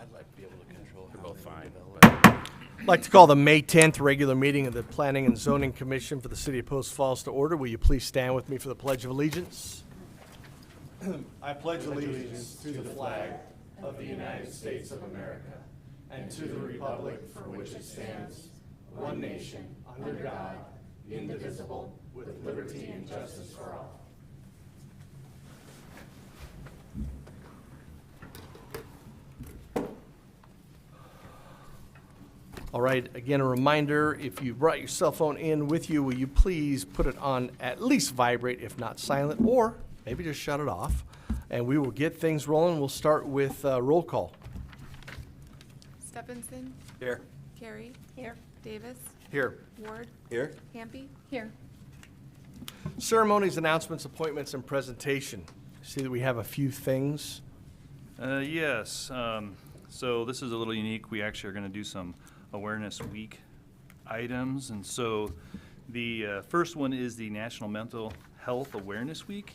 I'd like to be able to control They're how both they fine. develop. I'd like to call the May 10th regular meeting of the Planning and Zoning Commission for the City of Post Falls to order. Will you please stand with me for the Pledge of Allegiance? I pledge allegiance to the flag of the United States of America and to the republic for which it stands, one nation, under God, indivisible, with liberty and justice for all. All right, again, a reminder, if you brought your cell phone in with you, will you please put it on at least vibrate, if not silent, or maybe just shut it off, and we will get things rolling. We'll start with roll call. Stephenson. Here. Carey. Here. Davis. Here. Ward. Here. Hampi. Here. Ceremonies, announcements, appointments, and presentation. See that we have a few things. Yes. So this is a little unique. We actually are going to do some Awareness Week items. And so the first one is the National Mental Health Awareness Week.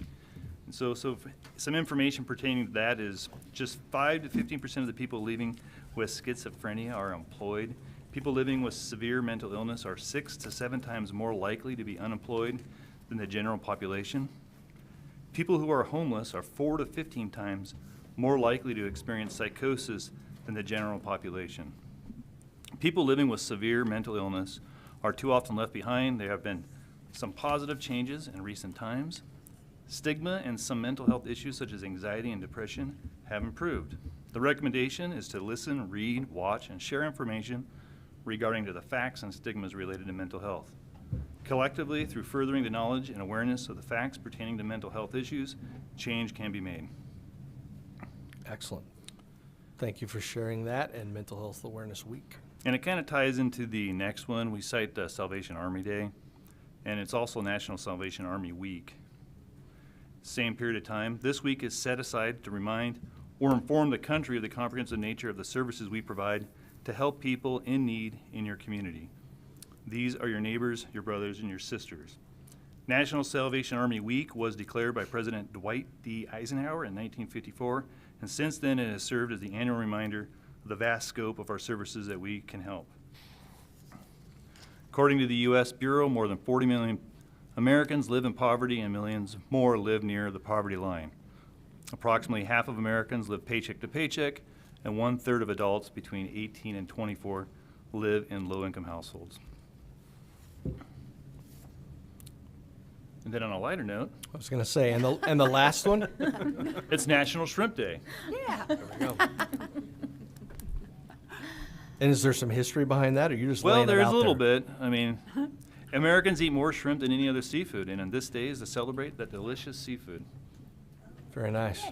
And so some information pertaining to that is just 5 to 15% of the people living with schizophrenia are employed. People living with severe mental illness are 6 to 7 times more likely to be unemployed than the general population. People who are homeless are 4 to 15 times more likely to experience psychosis than the general population. People living with severe mental illness are too often left behind. There have been some positive changes in recent times. Stigma and some mental health issues such as anxiety and depression have improved. The recommendation is to listen, read, watch, and share information regarding to the facts and stigmas related to mental health. Collectively, through furthering the knowledge and awareness of the facts pertaining to mental health issues, change can be made. Excellent. Thank you for sharing that and Mental Health Awareness Week. And it kind of ties into the next one. We cite Salvation Army Day, and it's also National Salvation Army Week. Same period of time. This week is set aside to remind or inform the country of the comprehensive nature of the services we provide to help people in need in your community. These are your neighbors, your brothers, and your sisters. National Salvation Army Week was declared by President Dwight D. Eisenhower in 1954, and since then it has served as the annual reminder of the vast scope of our services that we can help. According to the U.S. Bureau, more than 40 million Americans live in poverty and millions more live near the poverty line. Approximately half of Americans live paycheck to paycheck, and 1/3 of adults between 18 and 24 live in low-income households. And then on a lighter note, I was going to say, and the last one? it's National Shrimp Day. Yeah. There we go. And is there some history behind that, or you just Well, laying it there is out a little there? bit. I mean, Americans eat more shrimp than any other seafood, and on this day is to celebrate that delicious seafood. Very nice.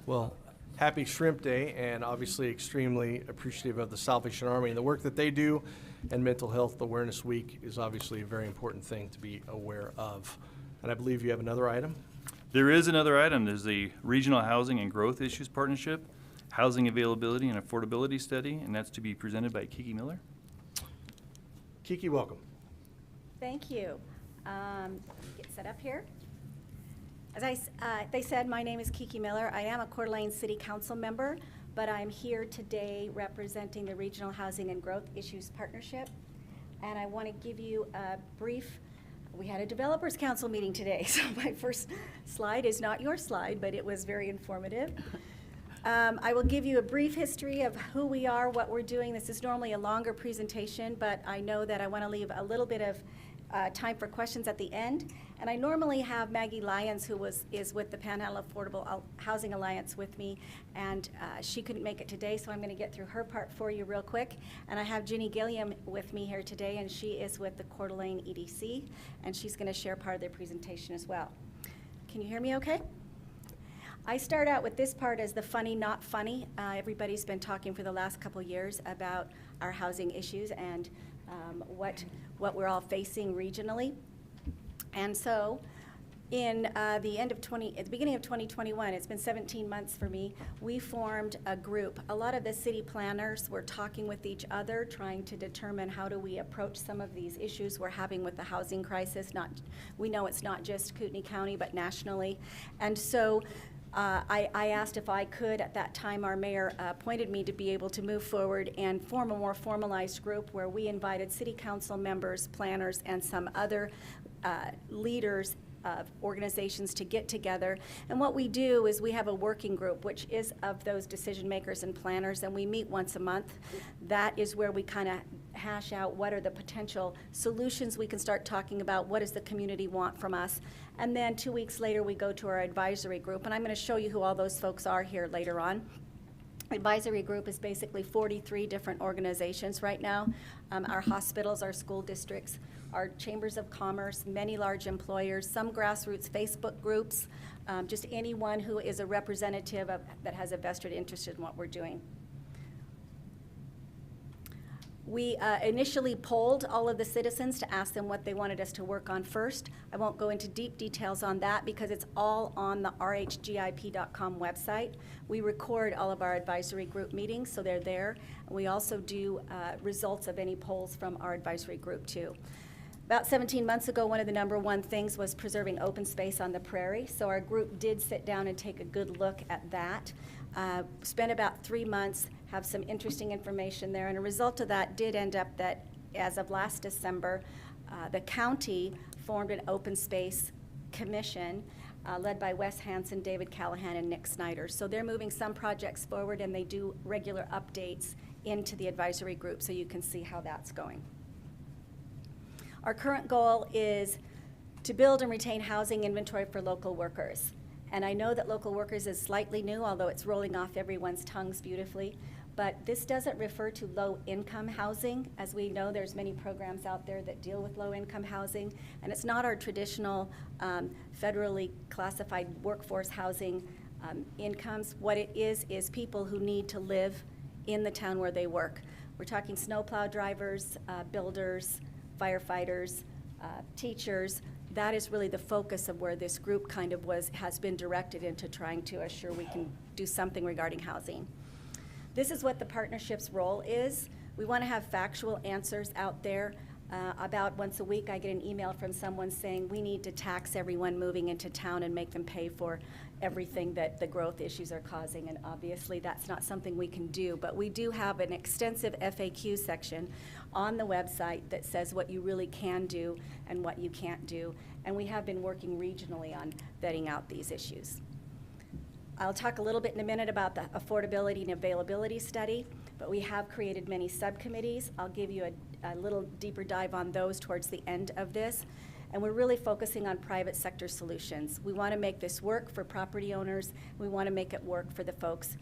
Well, happy Shrimp Day, and obviously extremely appreciative of the Salvation Army and the work that they do. And Mental Health Awareness Week is obviously a very important thing to be aware of. And I believe you have another item? There is another item. There's the Regional Housing and Growth Issues Partnership, Housing Availability and Affordability Study, and that's to be presented by Kiki Miller. Kiki, welcome. Thank you. Get set up here. As they said, my name is Kiki Miller. I am a Coeur d'Alene City Council member, but I'm here today representing the Regional Housing and Growth Issues Partnership. And I want to give you a brief, we had a Developers Council meeting today, so my first slide is not your slide, but it was very informative. I will give you a brief history of who we are, what we're doing. This is normally a longer presentation, but I know that I want to leave a little bit of time for questions at the end. And I normally have Maggie Lyons, who is with the Panhandle Affordable Housing Alliance with me, and she couldn't make it today, so I'm going to get through her part for you real quick. And I have Ginny Gilliam with me here today, and she is with the Coeur d'Alene EDC, and she's going to share part of their presentation as well. Can you hear me okay? I start out with this part as the funny, not funny. Everybody's been talking for the last couple years about our housing issues and what we're all facing regionally. And so in at the beginning of 2021, it's been 17 months for me, we formed a group. A lot of the city planners were talking with each other, trying to determine how do we approach some of these issues we're having with the housing crisis. We know it's not just Kootenai County, but nationally. And so I asked if I could, at that time our mayor appointed me to be able to move forward and form a more formalized group where we invited city council members, planners, and some other leaders of organizations to get together. And what we do is we have a working group, which is of those decision makers and planners, and we meet once a month. That is where we kind of hash out what are the potential solutions we can start talking about, what does the community want from us. And then 2 weeks later, we go to our advisory group, and I'm going to show you who all those folks are here later on. Advisory group is basically 43 different organizations right now. Our hospitals, our school districts, our chambers of commerce, many large employers, some grassroots Facebook groups, just anyone who is a representative that has a vested interest in what we're doing. We initially polled all of the citizens to ask them what they wanted us to work on first. I won't go into deep details on that because it's all on the rhgip.com website. We record all of our advisory group meetings, so they're there. And we also do results of any polls from our advisory group too. About 17 months ago, one of the #1 things was preserving open space on the prairie. So our group did sit down and take a good look at that. Spent about 3 months, have some interesting information there, and a result of that did end up that as of last December, the county formed an open space commission led by Wes Hansen, David Callahan, and Nick Snyder. So they're moving some projects forward, and they do regular updates into the advisory group so you can see how that's going. Our current goal is to build and retain housing inventory for local workers. And I know that local workers is slightly new, although it's rolling off everyone's tongues beautifully. But this doesn't refer to low-income housing. As we know, there's many programs out there that deal with low-income housing. And it's not our traditional federally classified workforce housing incomes. What it is people who need to live in the town where they work. We're talking snowplow drivers, builders, firefighters, teachers. That is really the focus of where this group kind of has been directed into trying to assure we can do something regarding housing. This is what the partnership's role is. We want to have factual answers out there. About once a week, I get an email from someone saying we need to tax everyone moving into town and make them pay for everything that the growth issues are causing, and obviously that's not something we can do, but we do have an extensive FAQ section on the website that says what you really can do and what you can't do, and we have been working regionally on vetting out these issues. I'll talk a little bit in a minute about the affordability and availability study, but we have created many subcommittees. I'll give you a little deeper dive on those towards the end of this. And we're really focusing on private sector solutions. We want to make this work for property owners. We want to make it work for the folks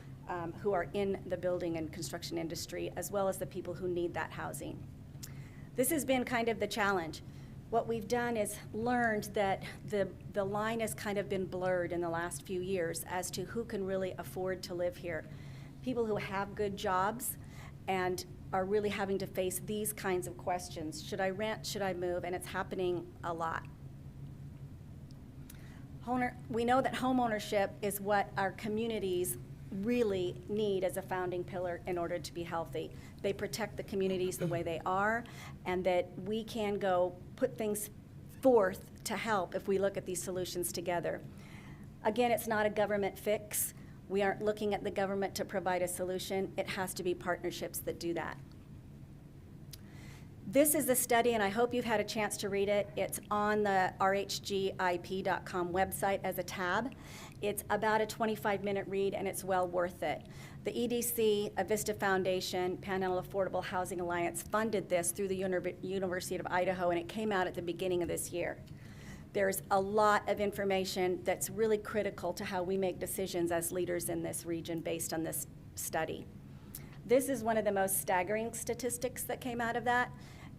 who are in the building and construction industry, as well as the people who need that housing. This has been kind of the challenge. What we've done is learned that the line has kind of been blurred in the last few years as to who can really afford to live here. People who have good jobs and are really having to face these kinds of questions. Should I rent? Should I move? And it's happening a lot. We know that home ownership is what our communities really need as a founding pillar in order to be healthy. They protect the communities the way they are, and that we can go put things forth to help if we look at these solutions together. Again, it's not a government fix. We aren't looking at the government to provide a solution. It has to be partnerships that do that. This is the study, and I hope you've had a chance to read it. It's on the rhgip.com website as a tab. It's about a 25-minute read, and it's well worth it. The EDC, Avista Foundation, Panhandle Affordable Housing Alliance funded this through the University of Idaho, and it came out at the beginning of this year. There's a lot of information that's really critical to how we make decisions as leaders in this region based on this study. This is one of the most staggering statistics that came out of that.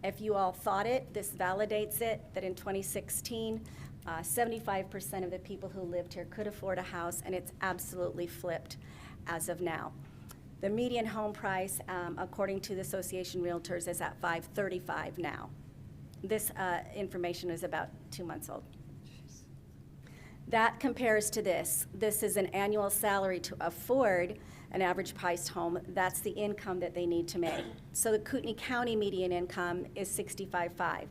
If you all thought it, this validates it, that in 2016, 75% of the people who lived here could afford a house, and it's absolutely flipped as of now. The median home price, according to the Association Realtors, is at $535 now. This information is about 2 months old. That compares to this. This is an annual salary to afford an average priced home. That's the income that they need to make. So the Kootenai County median income is $65,500.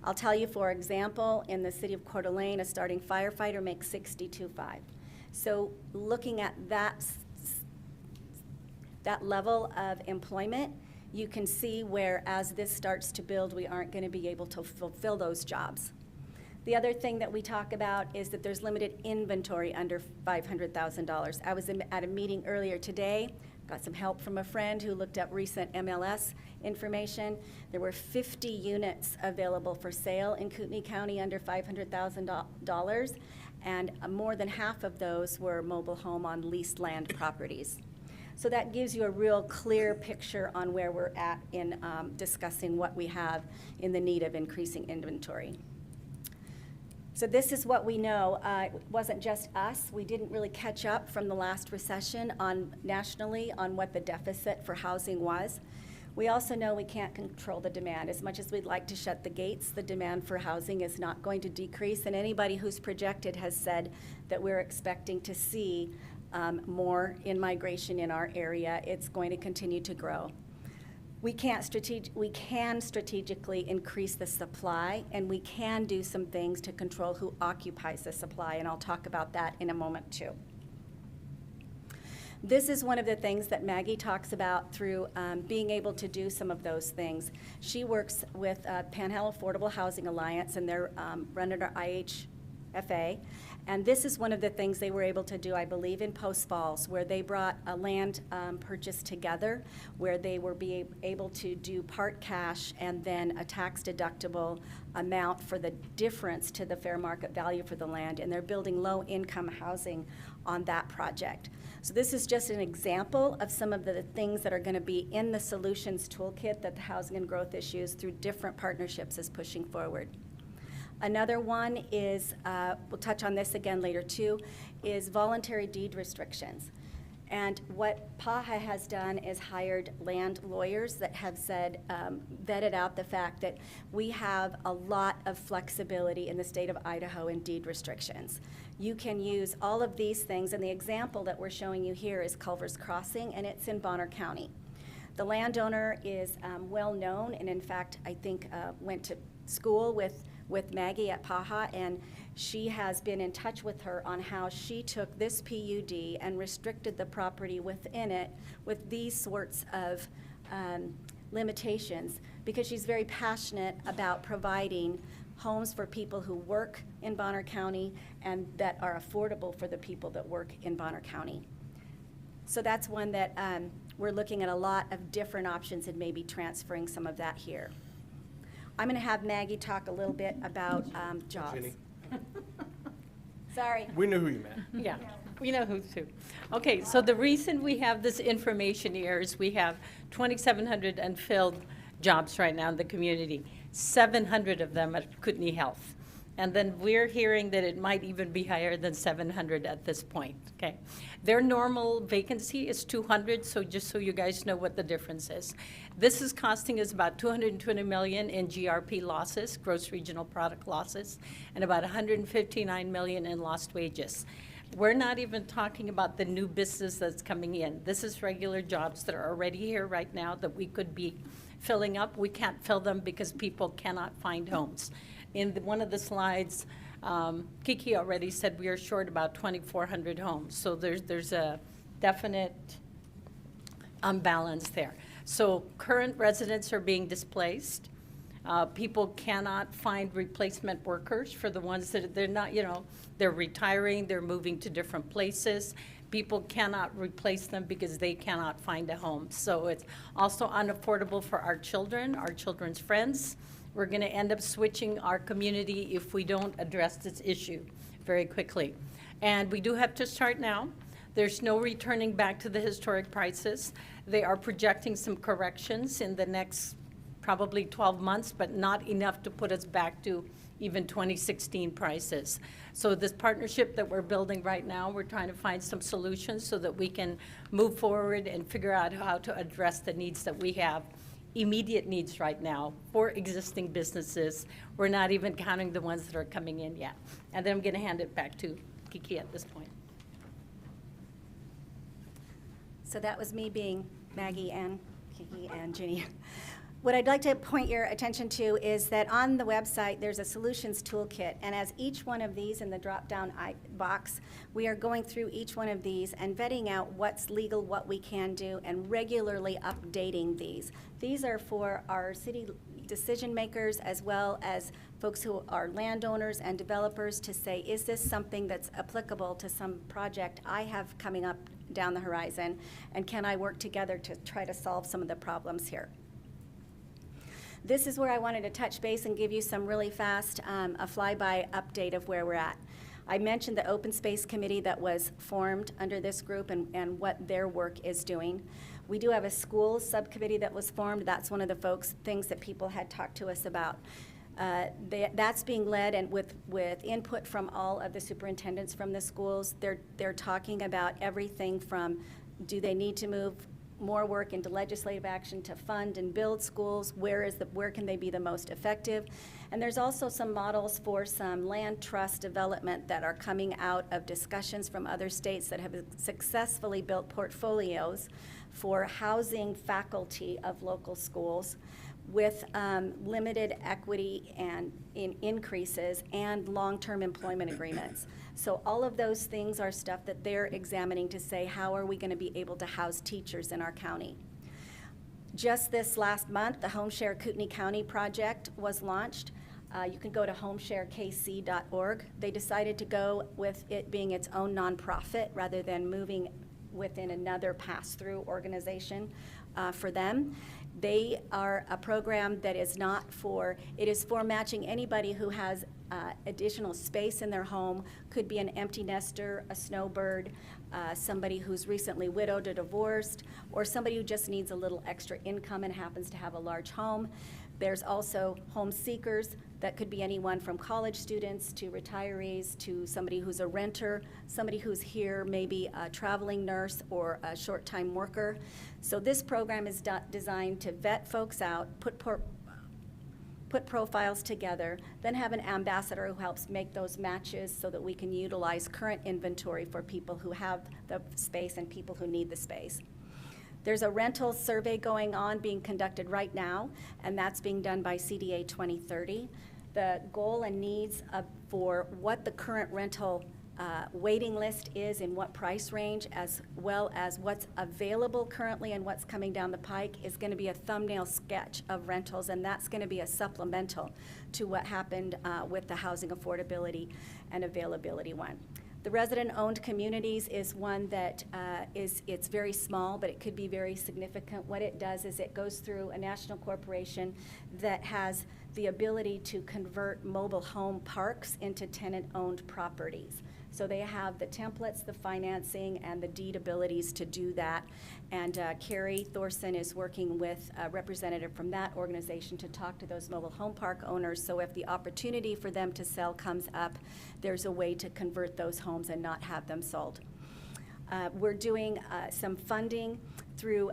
I'll tell you, for example, in the city of Coeur d'Alene, a starting firefighter makes $62,500. So looking at that level of employment, you can see where as this starts to build, we aren't going to be able to fulfill those jobs. The other thing that we talk about is that there's limited inventory under $500,000. I was at a meeting earlier today, got some help from a friend who looked up recent MLS information. There were 50 units available for sale in Kootenai County under $500,000, and more than half of those were mobile home on leased land properties. So that gives you a real clear picture on where we're at in discussing what we have in the need of increasing inventory. So this is what we know. It wasn't just us. We didn't really catch up from the last recession nationally on what the deficit for housing was. We also know we can't control the demand. As much as we'd like to shut the gates, the demand for housing is not going to decrease, and anybody who's projected has said that we're expecting to see more in-migration in our area. It's going to continue to grow. We can strategically increase the supply, and we can do some things to control who occupies the supply, and I'll talk about that in a moment too. This is one of the things that Maggie talks about through being able to do some of those things. She works with Panhandle Affordable Housing Alliance, and they're run under IHFA. And this is one of the things they were able to do, I believe, in Post Falls, where they brought a land purchase together, where they were able to do part cash and then a tax-deductible amount for the difference to the fair market value for the land, and they're building low-income housing on that project. So this is just an example of some of the things that are going to be in the solutions toolkit that the Housing and Growth Issues through different partnerships is pushing forward. Another one is, we'll touch on this again later too, is voluntary deed restrictions. And what PAHA has done is hired land lawyers that have said, vetted out the fact that we have a lot of flexibility in the state of Idaho in deed restrictions. You can use all of these things, and the example that we're showing you here is Culver's Crossing, and it's in Bonner County. The landowner is well known, and in fact, I think went to school with Maggie at PAHA, and she has been in touch with her on how she took this PUD and restricted the property within it with these sorts of limitations, because she's very passionate about providing homes for people who work in Bonner County and that are affordable for the people that work in Bonner County. So that's one that we're looking at a lot of different options and maybe transferring some of that here. I'm going to have Maggie talk a little bit about jobs. Jenny. Sorry. We knew who you meant. Yeah, we know who to. Okay, so the reason we have this information here is we have 2,700 unfilled jobs right now in the community, 700 of them at Kootenai Health. And then we're hearing that it might even be higher than 700 at this point, okay? Their normal vacancy is 200, so just so you guys know what the difference is. This is costing us about $220 million in GRP losses, gross regional product losses, and about $159 million in lost wages. We're not even talking about the new business that's coming in. This is regular jobs that are already here right now that we could be filling up. We can't fill them because people cannot find homes. In one of the slides, Kiki already said we are short about 2,400 homes. So there's a definite imbalance there. So current residents are being displaced. People cannot find replacement workers for the ones that they're not, they're retiring, they're moving to different places. People cannot replace them because they cannot find a home. So it's also unaffordable for our children, our children's friends. We're going to end up switching our community if we don't address this issue very quickly. And we do have to start now. There's no returning back to the historic prices. They are projecting some corrections in the next probably 12 months, but not enough to put us back to even 2016 prices. So this partnership that we're building right now, we're trying to find some solutions so that we can move forward and figure out how to address the needs that we have, immediate needs right now for existing businesses. We're not even counting the ones that are coming in yet. And then I'm going to hand it back to Kiki at this point. So that was me being Maggie and Kiki and Ginny. What I'd like to point your attention to is that on the website, there's a solutions toolkit. And as each one of these in the drop-down box, we are going through each one of these and vetting out what's legal, what we can do, and regularly updating these. These are for our city decision makers as well as folks who are landowners and developers to say, is this something that's applicable to some project I have coming up down the horizon, and can I work together to try to solve some of the problems here? This is where I wanted to touch base and give you some really fast, a flyby update of where we're at. I mentioned the Open Space Committee that was formed under this group and what their work is doing. We do have a schools subcommittee that was formed. That's one of the things that people had talked to us about. That's being led and with input from all of the superintendents from the schools. They're talking about everything from, do they need to move more work into legislative action to fund and build schools? Where can they be the most effective? And there's also some models for some land trust development that are coming out of discussions from other states that have successfully built portfolios for housing faculty of local schools with limited equity and increases and long-term employment agreements. So all of those things are stuff that they're examining to say, how are we going to be able to house teachers in our county? Just this last month, the HomeShare Kootenai County project was launched. You can go to homesharekc.org. They decided to go with it being its own nonprofit rather than moving within another pass-through organization for them. They are a program that is it is for matching anybody who has additional space in their home. Could be an empty nester, a snowbird, somebody who's recently widowed or divorced, or somebody who just needs a little extra income and happens to have a large home. There's also home seekers. That could be anyone from college students to retirees to somebody who's a renter, somebody who's here, maybe a traveling nurse or a short-time worker. So this program is designed to vet folks out, put profiles together, then have an ambassador who helps make those matches so that we can utilize current inventory for people who have the space and people who need the space. There's a rental survey going on, being conducted right now, and that's being done by CDA 2030. The goal and needs for what the current rental waiting list is in what price range, as well as what's available currently and what's coming down the pike, is going to be a thumbnail sketch of rentals, and that's going to be a supplemental to what happened with the housing affordability and availability one. The resident-owned communities is one that it's very small, but it could be very significant. What it does is it goes through a national corporation that has the ability to convert mobile home parks into tenant-owned properties. So they have the templates, the financing, and the deed abilities to do that. And Carrie Thorson is working with a representative from that organization to talk to those mobile home park owners. So if the opportunity for them to sell comes up, there's a way to convert those homes and not have them sold. We're doing some funding through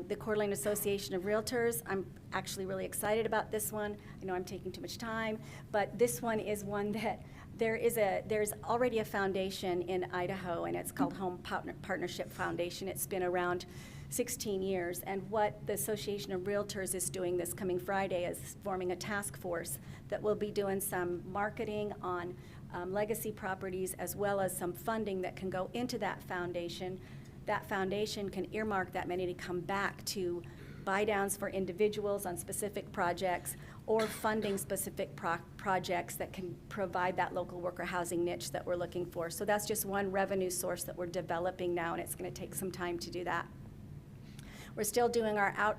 the Coeur d'Alene Association of Realtors. I'm actually really excited about this one. I know I'm taking too much time, but this one is one that there's already a foundation in Idaho, and it's called Home Partnership Foundation. It's been around 16 years, and what the Association of Realtors is doing this coming Friday is forming a task force that will be doing some marketing on legacy properties, as well as some funding that can go into that foundation. That foundation can earmark that money to come back to buy downs for individuals on specific projects, or funding specific projects that can provide that local worker housing niche that we're looking for. So that's just one revenue source that we're developing now, and it's going to take some time to do that. We're still doing our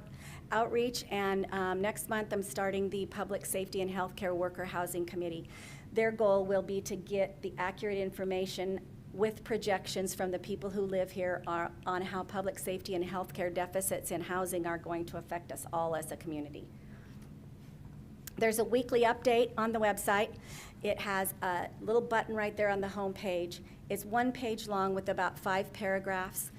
outreach, and next month I'm starting the Public Safety and Healthcare Worker Housing Committee. Their goal will be to get the accurate information with projections from the people who live here on how public safety and healthcare deficits in housing are going to affect us all as a community. There's a weekly update on the website. It has a little button right there on the home page. It's one page long with about 5 paragraphs.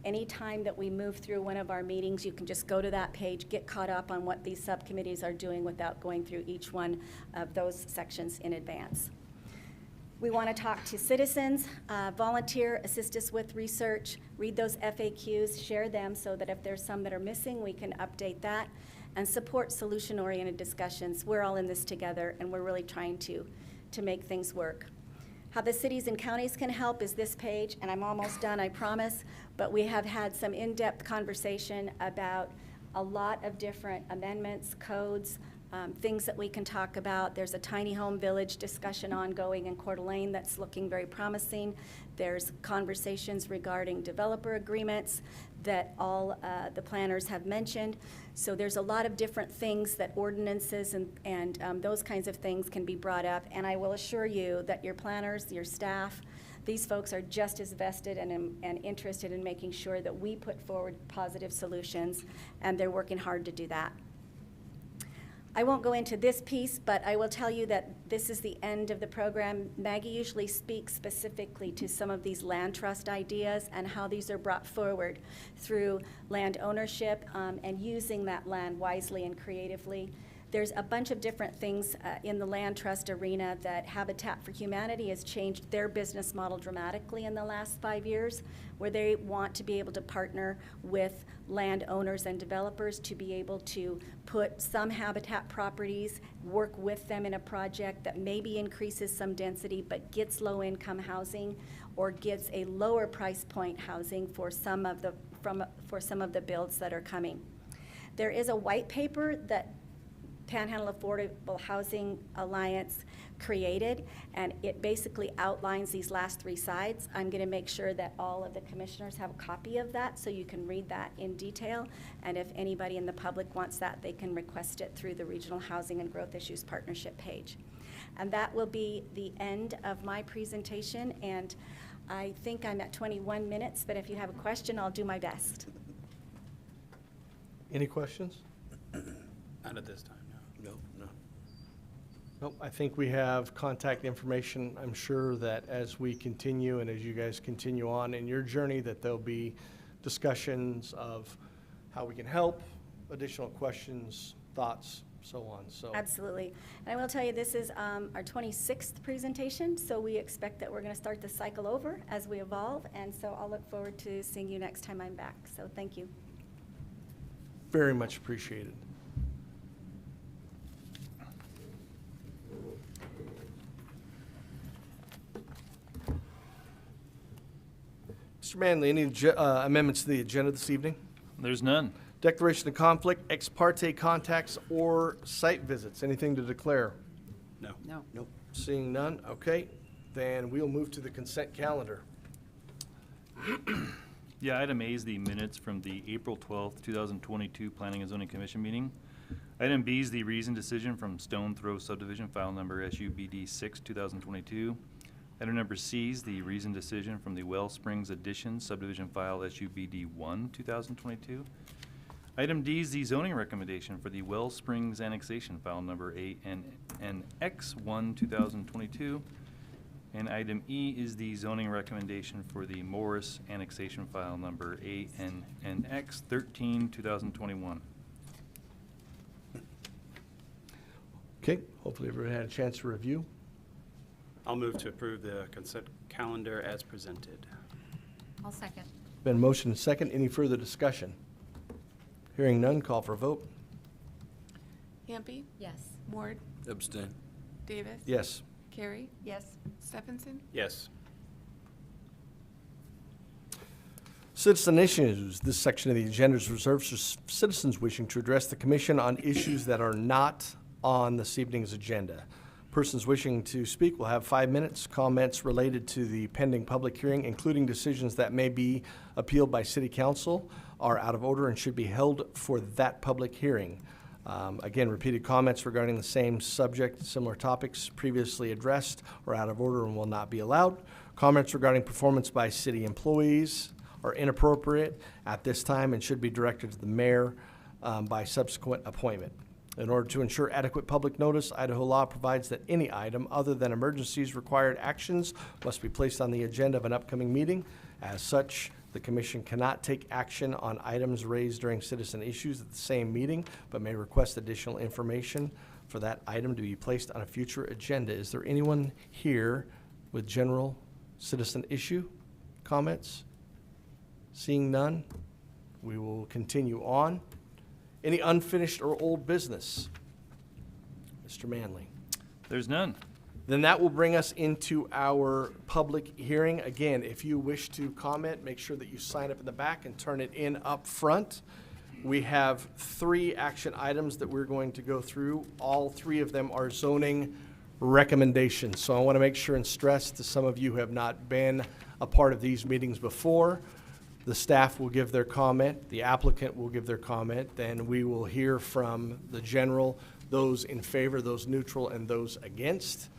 Anytime that we move through one of our meetings, you can just go to that page, get caught up on what these subcommittees are doing without going through each one of those sections in advance. We want to talk to citizens, volunteer, assist us with research, read those FAQs, share them so that if there's some that are missing, we can update that. and support solution-oriented discussions. We're all in this together, and we're really trying to make things work. How the cities and counties can help is this page, and I'm almost done, I promise, but we have had some in-depth conversation about a lot of different amendments, codes, things that we can talk about. There's a tiny home village discussion ongoing in Coeur d'Alene that's looking very promising. There's conversations regarding developer agreements that all the planners have mentioned. So there's a lot of different things that ordinances and those kinds of things can be brought up. And I will assure you that your planners, your staff, these folks are just as vested and interested in making sure that we put forward positive solutions, and they're working hard to do that. I won't go into this piece, but I will tell you that this is the end of the program. Maggie usually speaks specifically to some of these land trust ideas and how these are brought forward through land ownership and using that land wisely and creatively. There's a bunch of different things in the land trust arena that Habitat for Humanity has changed their business model dramatically in the last 5 years, where they want to be able to partner with landowners and developers to be able to put some habitat properties, work with them in a project that maybe increases some density but gets low-income housing or gets a lower price point housing for some of the builds that are coming. There is a white paper that Panhandle Affordable Housing Alliance created, and it basically outlines these last 3 sides. I'm going to make sure that all of the commissioners have a copy of that so you can read that in detail, and if anybody in the public wants that, they can request it through the Regional Housing and Growth Issues Partnership page. And that will be the end of my presentation, and I think I'm at 21 minutes, but if you have a question, I'll do my best. Any questions? Not at this time, no. No. Nope, I think we have contact information. I'm sure that as we continue and as you guys continue on in your journey, that there'll be discussions of how we can help, additional questions, thoughts, so on. So Absolutely. And I will tell you, this is our 26th presentation, so we expect that we're going to start the cycle over as we evolve, and so I'll look forward to seeing you next time I'm back. So thank you. very much appreciated. Mr. Manley, any amendments to the agenda this evening? There's none. Declaration of conflict, ex parte contacts, or site visits. Anything to declare? No. No. Nope. Seeing none, okay. Then we'll move to the consent calendar. Yeah, item A is the minutes from the April 12th, 2022 Planning and Zoning Commission meeting. Item B is the reasoned decision from Stone Throw Subdivision, file number SUBD 6, 2022. Item number C is the reasoned decision from the Well Springs Addition Subdivision, file SUBD 1, 2022. Item D is the zoning recommendation for the Well Springs Annexation, file number ANX1, 2022. And item E is the zoning recommendation for the Morris Annexation, file number ANNX13, 2021. Okay, hopefully everyone had a chance to review. I'll move to approve the consent calendar as presented. I'll second. Been motion and second. Any further discussion? Hearing none, call for a vote. Hampi? Yes. Ward? Abstain. Davis? Yes. Carey? Yes. Stephenson? Yes. Citizen issues. This section of the agenda is reserved for citizens wishing to address the commission on issues that are not on this evening's agenda. Persons wishing to speak will have 5 minutes. Comments related to the pending public hearing, including decisions that may be appealed by City Council, are out of order and should be held for that public hearing. Again, repeated comments regarding the same subject, similar topics previously addressed are out of order and will not be allowed. Comments regarding performance by city employees are inappropriate at this time and should be directed to the mayor by subsequent appointment. In order to ensure adequate public notice, Idaho law provides that any item other than emergencies required actions must be placed on the agenda of an upcoming meeting. As such, the commission cannot take action on items raised during citizen issues at the same meeting, but may request additional information for that item to be placed on a future agenda. Is there anyone here with general citizen issue comments? Seeing none, we will continue on. Any unfinished or old business? Mr. Manley. There's none. Then that will bring us into our public hearing. Again, if you wish to comment, make sure that you sign up in the back and turn it in up front. We have 3 action items that we're going to go through. All 3 of them are zoning recommendations. So I want to make sure and stress to some of you who have not been a part of these meetings before, the staff will give their comment, the applicant will give their comment, then we will hear from the general, those in favor, those neutral, and those against.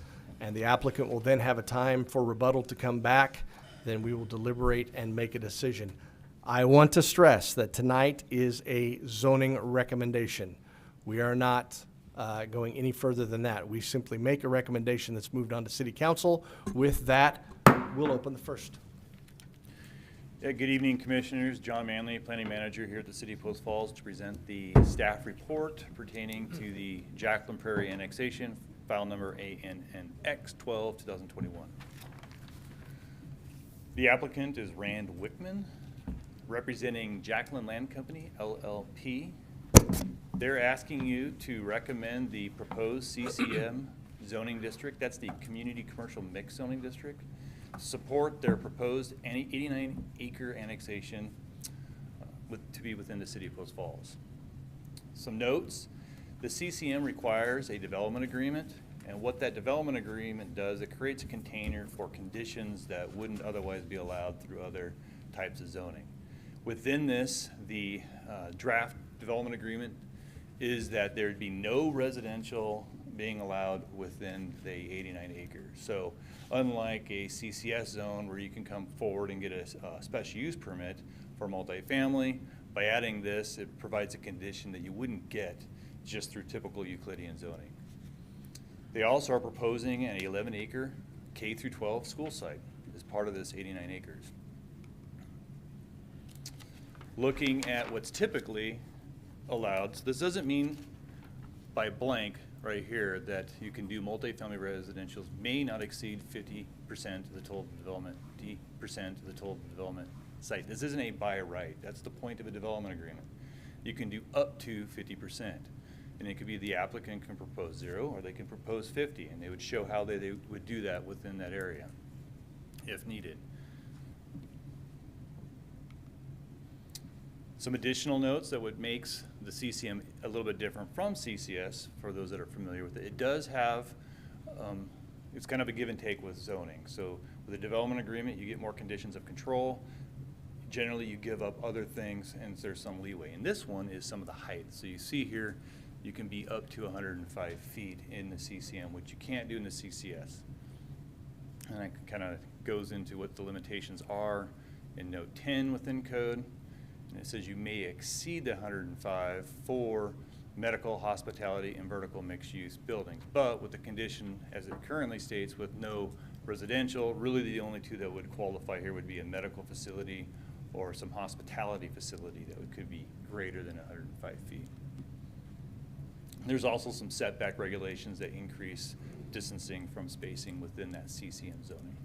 And the applicant will then have a time for rebuttal to come back. Then we will deliberate and make a decision. I want to stress that tonight is a zoning recommendation. We are not going any further than that. We simply make a recommendation that's moved on to City Council. With that, we'll open the first. Yeah, good evening, Commissioners. John Manley, Planning Manager here at the City of Post Falls to present the staff report pertaining to the Jacklin-Prairie Annexation, file number ANNX 12, 2021. The applicant is Rand Wickman, representing Jacklin Land Company, LLP. They're asking you to recommend the proposed CCM zoning district. That's the Community Commercial Mixed Zoning District. Support their proposed 89-acre annexation to be within the City of Post Falls. Some notes: the CCM requires a development agreement, and what that development agreement does, it creates a container for conditions that wouldn't otherwise be allowed through other types of zoning. Within this, the draft development agreement is that there'd be no residential being allowed within the 89 acres. So unlike a CCS zone where you can come forward and get a special use permit for multifamily, by adding this, it provides a condition that you wouldn't get just through typical Euclidean zoning. They also are proposing an 11-acre K through 12 school site as part of this 89 acres. Looking at what's typically allowed, so this doesn't mean by blank right here that you can do multifamily residentials may not exceed 50% of the total development, 50% of the total development site. This isn't a by right. That's the point of a development agreement. You can do up to 50%. And it could be the applicant can propose 0 or they can propose 50, and they would show how they would do that within that area if needed. Some additional notes that would makes the CCM a little bit different from CCS, for those that are familiar with it. It does have, it's kind of a give and take with zoning. So with a development agreement, you get more conditions of control. Generally, you give up other things, and there's some leeway. And this one is some of the height. So you see here, you can be up to 105 feet in the CCM, which you can't do in the CCS. And that kind of goes into what the limitations are in Note 10 within code. And it says you may exceed the 105 for medical, hospitality, and vertical mixed-use buildings. But with the condition, as it currently states, with no residential, really the only 2 that would qualify here would be a medical facility or some hospitality facility that could be greater than 105 feet. There's also some setback regulations that increase distancing from spacing within that CCM zoning.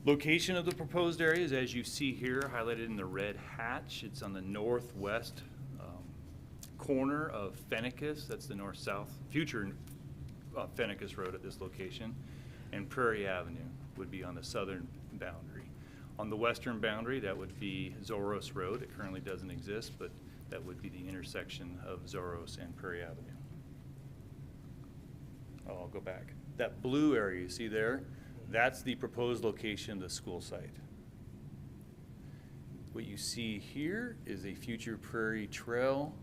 Location of the proposed areas, as you see here, highlighted in the red hatch. It's on the northwest corner of Fennicus. That's the north-south future Fennicus Road at this location. And Prairie Avenue would be on the southern boundary. On the western boundary, that would be Zoros Road. It currently doesn't exist, but that would be the intersection of Zoros and Prairie Avenue. Oh, I'll go back. That blue area you see there, that's the proposed location of the school site. What you see here is a future Prairie Trail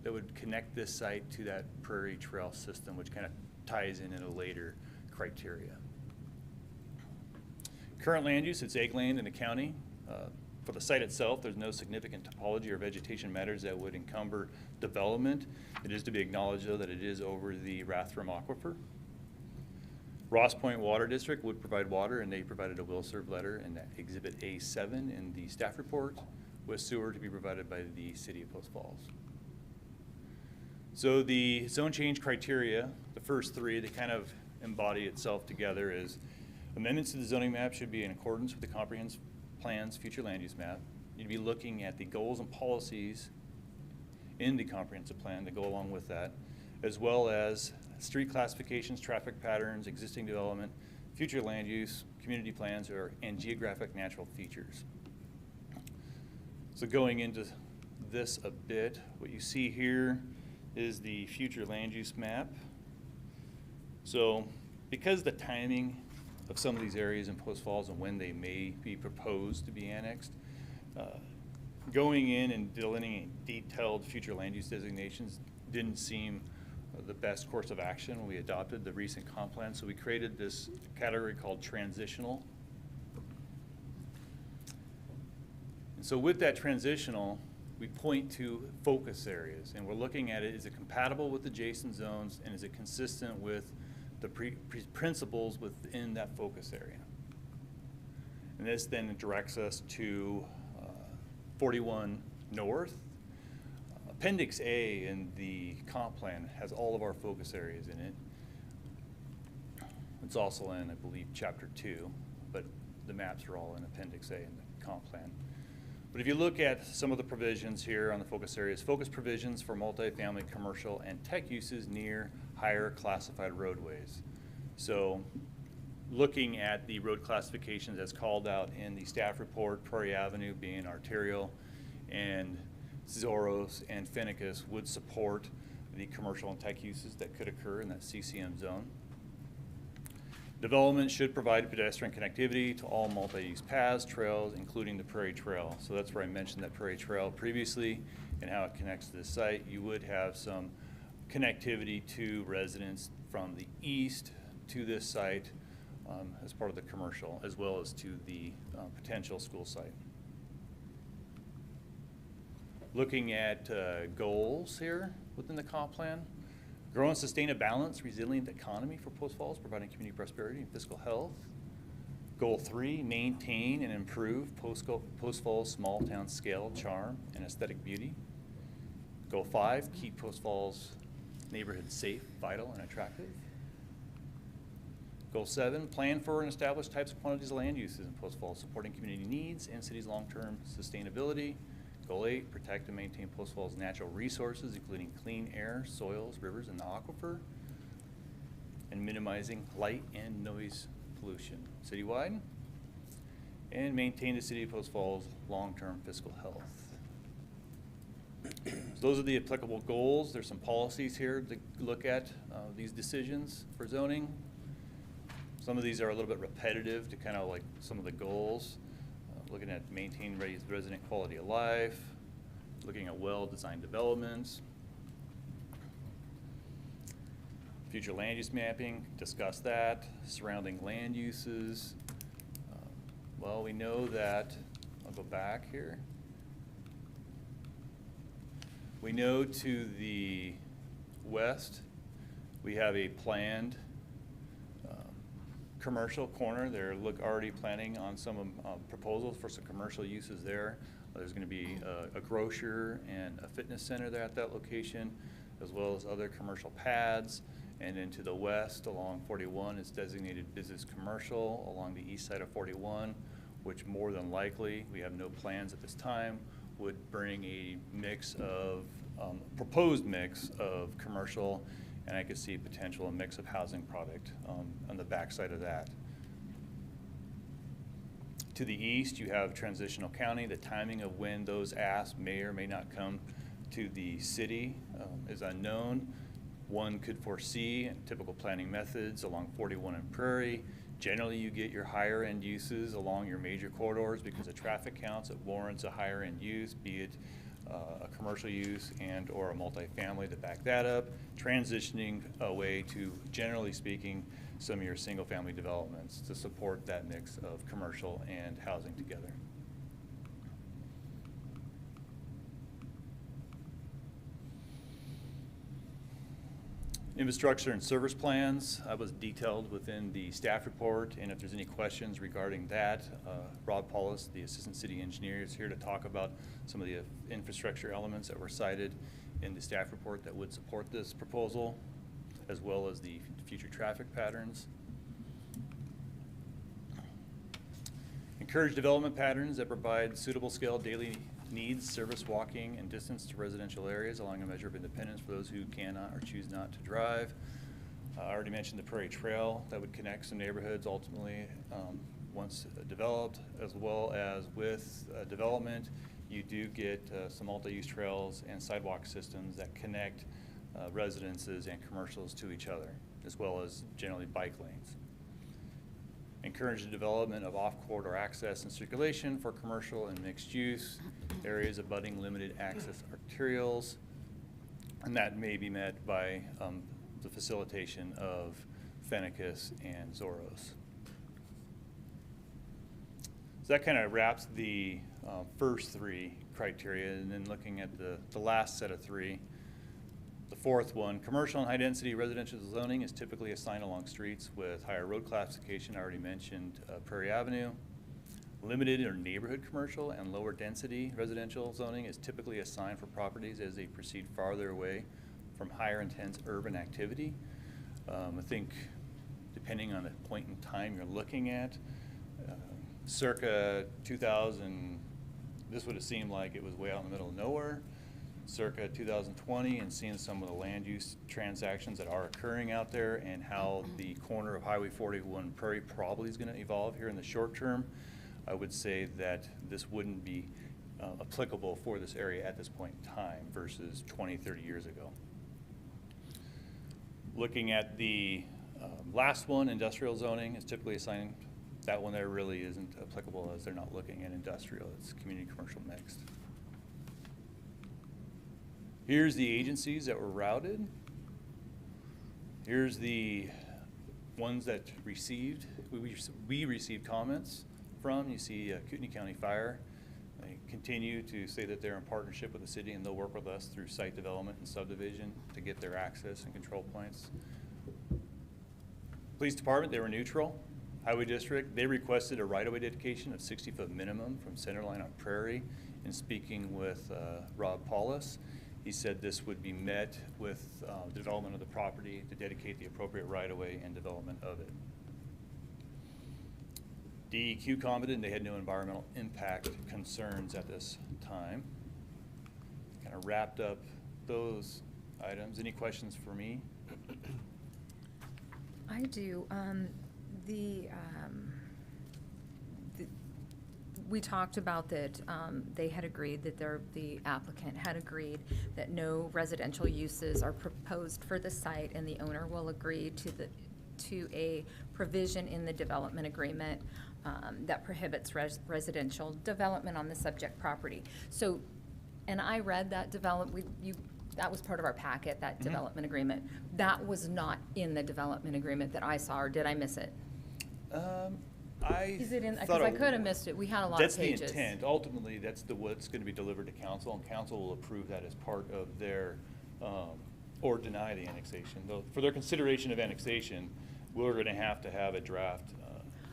that would connect this site to that Prairie Trail system, which kind of ties in a later criteria. Current land use, it's ag land in the county. For the site itself, there's no significant topology or vegetation matters that would encumber development. It is to be acknowledged, though, that it is over the Rathdrum Aquifer. Ross Point Water District would provide water, and they provided a will serve letter in that Exhibit A7 in the staff report, with sewer to be provided by the City of Post Falls. So the zone change criteria, the first 3, they kind of embody itself together as amendments to the zoning map should be in accordance with the comprehensive plan's future land use map. you'd be looking at the goals and policies in the comprehensive plan to go along with that, as well as street classifications, traffic patterns, existing development, future land use, community plans, and geographic natural features. So going into this a bit, what you see here is the future land use map. So because the timing of some of these areas in Post Falls and when they may be proposed to be annexed, going in and delineating detailed future land use designations didn't seem the best course of action when we adopted the recent comp plan. So we created this category called transitional. And so with that transitional, we point to focus areas, and we're looking at it, is it compatible with adjacent zones, and is it consistent with the principles within that focus area? And this then directs us to 41 North. Appendix A in the comp plan has all of our focus areas in it. It's also in, I believe, Chapter 2, but the maps are all in Appendix A in the comp plan. But if you look at some of the provisions here on the focus areas, focus provisions for multifamily, commercial, and tech uses near higher classified roadways. So looking at the road classifications as called out in the staff report, Prairie Avenue being arterial, and Zoros and Finicus would support the commercial and tech uses that could occur in that CCM zone. Development should provide pedestrian connectivity to all multi-use paths, trails, including the Prairie Trail. So that's where I mentioned that Prairie Trail previously and how it connects to the site. You would have some connectivity to residents from the east to this site as part of the commercial, as well as to the potential school site. Looking at goals here within the comp plan, grow and sustain a balanced, resilient economy for Post Falls, providing community prosperity and fiscal health. Goal 3, maintain and improve Post Falls small town scale, charm, and aesthetic beauty. Goal 5, keep Post Falls neighborhoods safe, vital, and attractive. Goal 7, plan for and establish types of quantities of land uses in Post Falls, supporting community needs and city's long-term sustainability. Goal 8, protect and maintain Post Falls natural resources, including clean air, soils, rivers, and the aquifer, and minimizing light and noise pollution citywide, and maintain the city of Post Falls long-term fiscal health. So those are the applicable goals. There's some policies here to look at these decisions for zoning. Some of these are a little bit repetitive to kind of like some of the goals. Looking at maintain resident quality of life, looking at well-designed developments, future land use mapping, discuss that, surrounding land uses. Well, we know that, I'll go back here. We know to the west, we have a planned commercial corner. They're already planning on some proposals for some commercial uses there. There's going to be a grocer and a fitness center there at that location, as well as other commercial pads. And then to the west along 41 is designated business commercial along the east side of 41, which more than likely, we have no plans at this time, would bring a mix of, proposed mix of commercial, and I could see potential a mix of housing product on the backside of that. To the east, you have transitional county. The timing of when those asks may or may not come to the city is unknown. One could foresee typical planning methods along 41 and Prairie. Generally, you get your higher end uses along your major corridors because of traffic counts. It warrants a higher end use, be it a commercial use and or a multifamily to back that up, transitioning away to, generally speaking, some of your single family developments to support that mix of commercial and housing together. Infrastructure and service plans was detailed within the staff report, and if there's any questions regarding that, Rod Paulus, the Assistant City Engineer, is here to talk about some of the infrastructure elements that were cited in the staff report that would support this proposal, as well as the future traffic patterns. Encourage development patterns that provide suitable scale daily needs, service, walking, and distance to residential areas, allowing a measure of independence for those who cannot or choose not to drive. I already mentioned the Prairie Trail that would connect some neighborhoods ultimately once developed, as well as with development, you do get some multi-use trails and sidewalk systems that connect residences and commercials to each other, as well as generally bike lanes. Encourage the development of off-corridor access and circulation for commercial and mixed use areas abutting limited access arterials, and that may be met by the facilitation of Fennicus and Zoros. So that kind of wraps the first three criteria, and then looking at the last set of three. The fourth one, commercial and high-density residential zoning is typically assigned along streets with higher road classification. I already mentioned Prairie Avenue. Limited or neighborhood commercial and lower density residential zoning is typically assigned for properties as they proceed farther away from higher intense urban activity. I think depending on the point in time you're looking at, circa 2000, this would have seemed like it was way out in the middle of nowhere. Circa 2020, and seeing some of the land use transactions that are occurring out there and how the corner of Highway 41 Prairie probably is going to evolve here in the short term, I would say that this wouldn't be applicable for this area at this point in time versus 20, 30 years ago. Looking at the last one, industrial zoning is typically assigned. That one there really isn't applicable as they're not looking at industrial, it's community commercial mixed. Here's the agencies that were routed. Here's the ones that we received comments from. You see Kootenai County Fire. They continue to say that they're in partnership with the city and they'll work with us through site development and subdivision to get their access and control points. Police Department, they were neutral. Highway District, they requested a right-of-way dedication of 60-foot minimum from Centerline on Prairie. In speaking with Rob Paulus, he said this would be met with the development of the property to dedicate the appropriate right-of-way and development of it. DEQ commented they had no environmental impact concerns at this time. Kind of wrapped up those items. Any questions for me? I do. We talked about that they had agreed that the applicant had agreed that no residential uses are proposed for the site, and the owner will agree to a provision in the development agreement that prohibits residential development on the subject property. So, and I read that that was part of our packet, that development agreement. That was not in the development agreement that I saw, or did I miss it? Is it in, because I could have missed it. We had a lot of pages. That's the intent. Ultimately, that's what's going to be delivered to council, and council will approve that as part of their, or deny the annexation. Though, for their consideration of annexation, we're going to have a draft.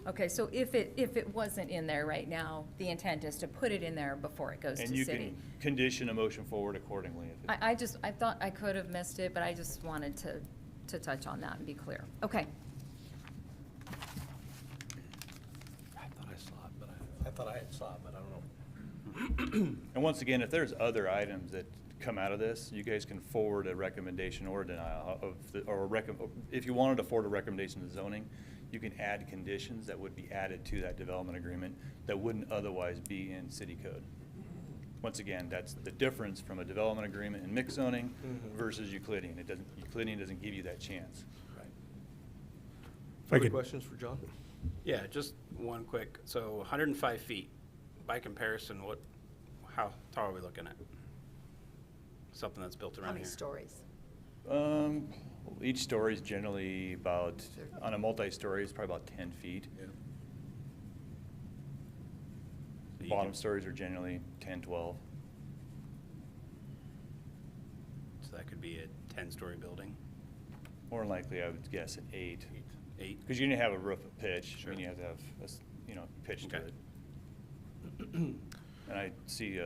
Okay, so if it wasn't in there right now, the intent is to put it in there before it goes to And you city. can condition a motion forward accordingly. I thought I could have missed it, but I just wanted to touch on that and be clear. Okay. I thought I had saw it, but I don't know. And once again, if there's other items that come out of this, you guys can forward a recommendation or a denial if you wanted to forward a recommendation to zoning, you can add conditions that would be added to that development agreement that wouldn't otherwise be in city code. Once again, that's the difference from a development agreement in mixed zoning versus Euclidean. Euclidean doesn't give you that chance. Right. I Other could- questions for John? Yeah, just one quick, so 105 feet, by comparison, how tall are we looking at? Something that's built How around many here? stories? Each story is generally about, on a multi-story, it's probably about 10 feet. So you Bottom can- stories are generally 10, 12. So that could be a 10-story building, More than likely, I would guess an 8. 8? Because you're going to have a roof pitch, Sure. and you have to have, pitch to Okay. it. And I see,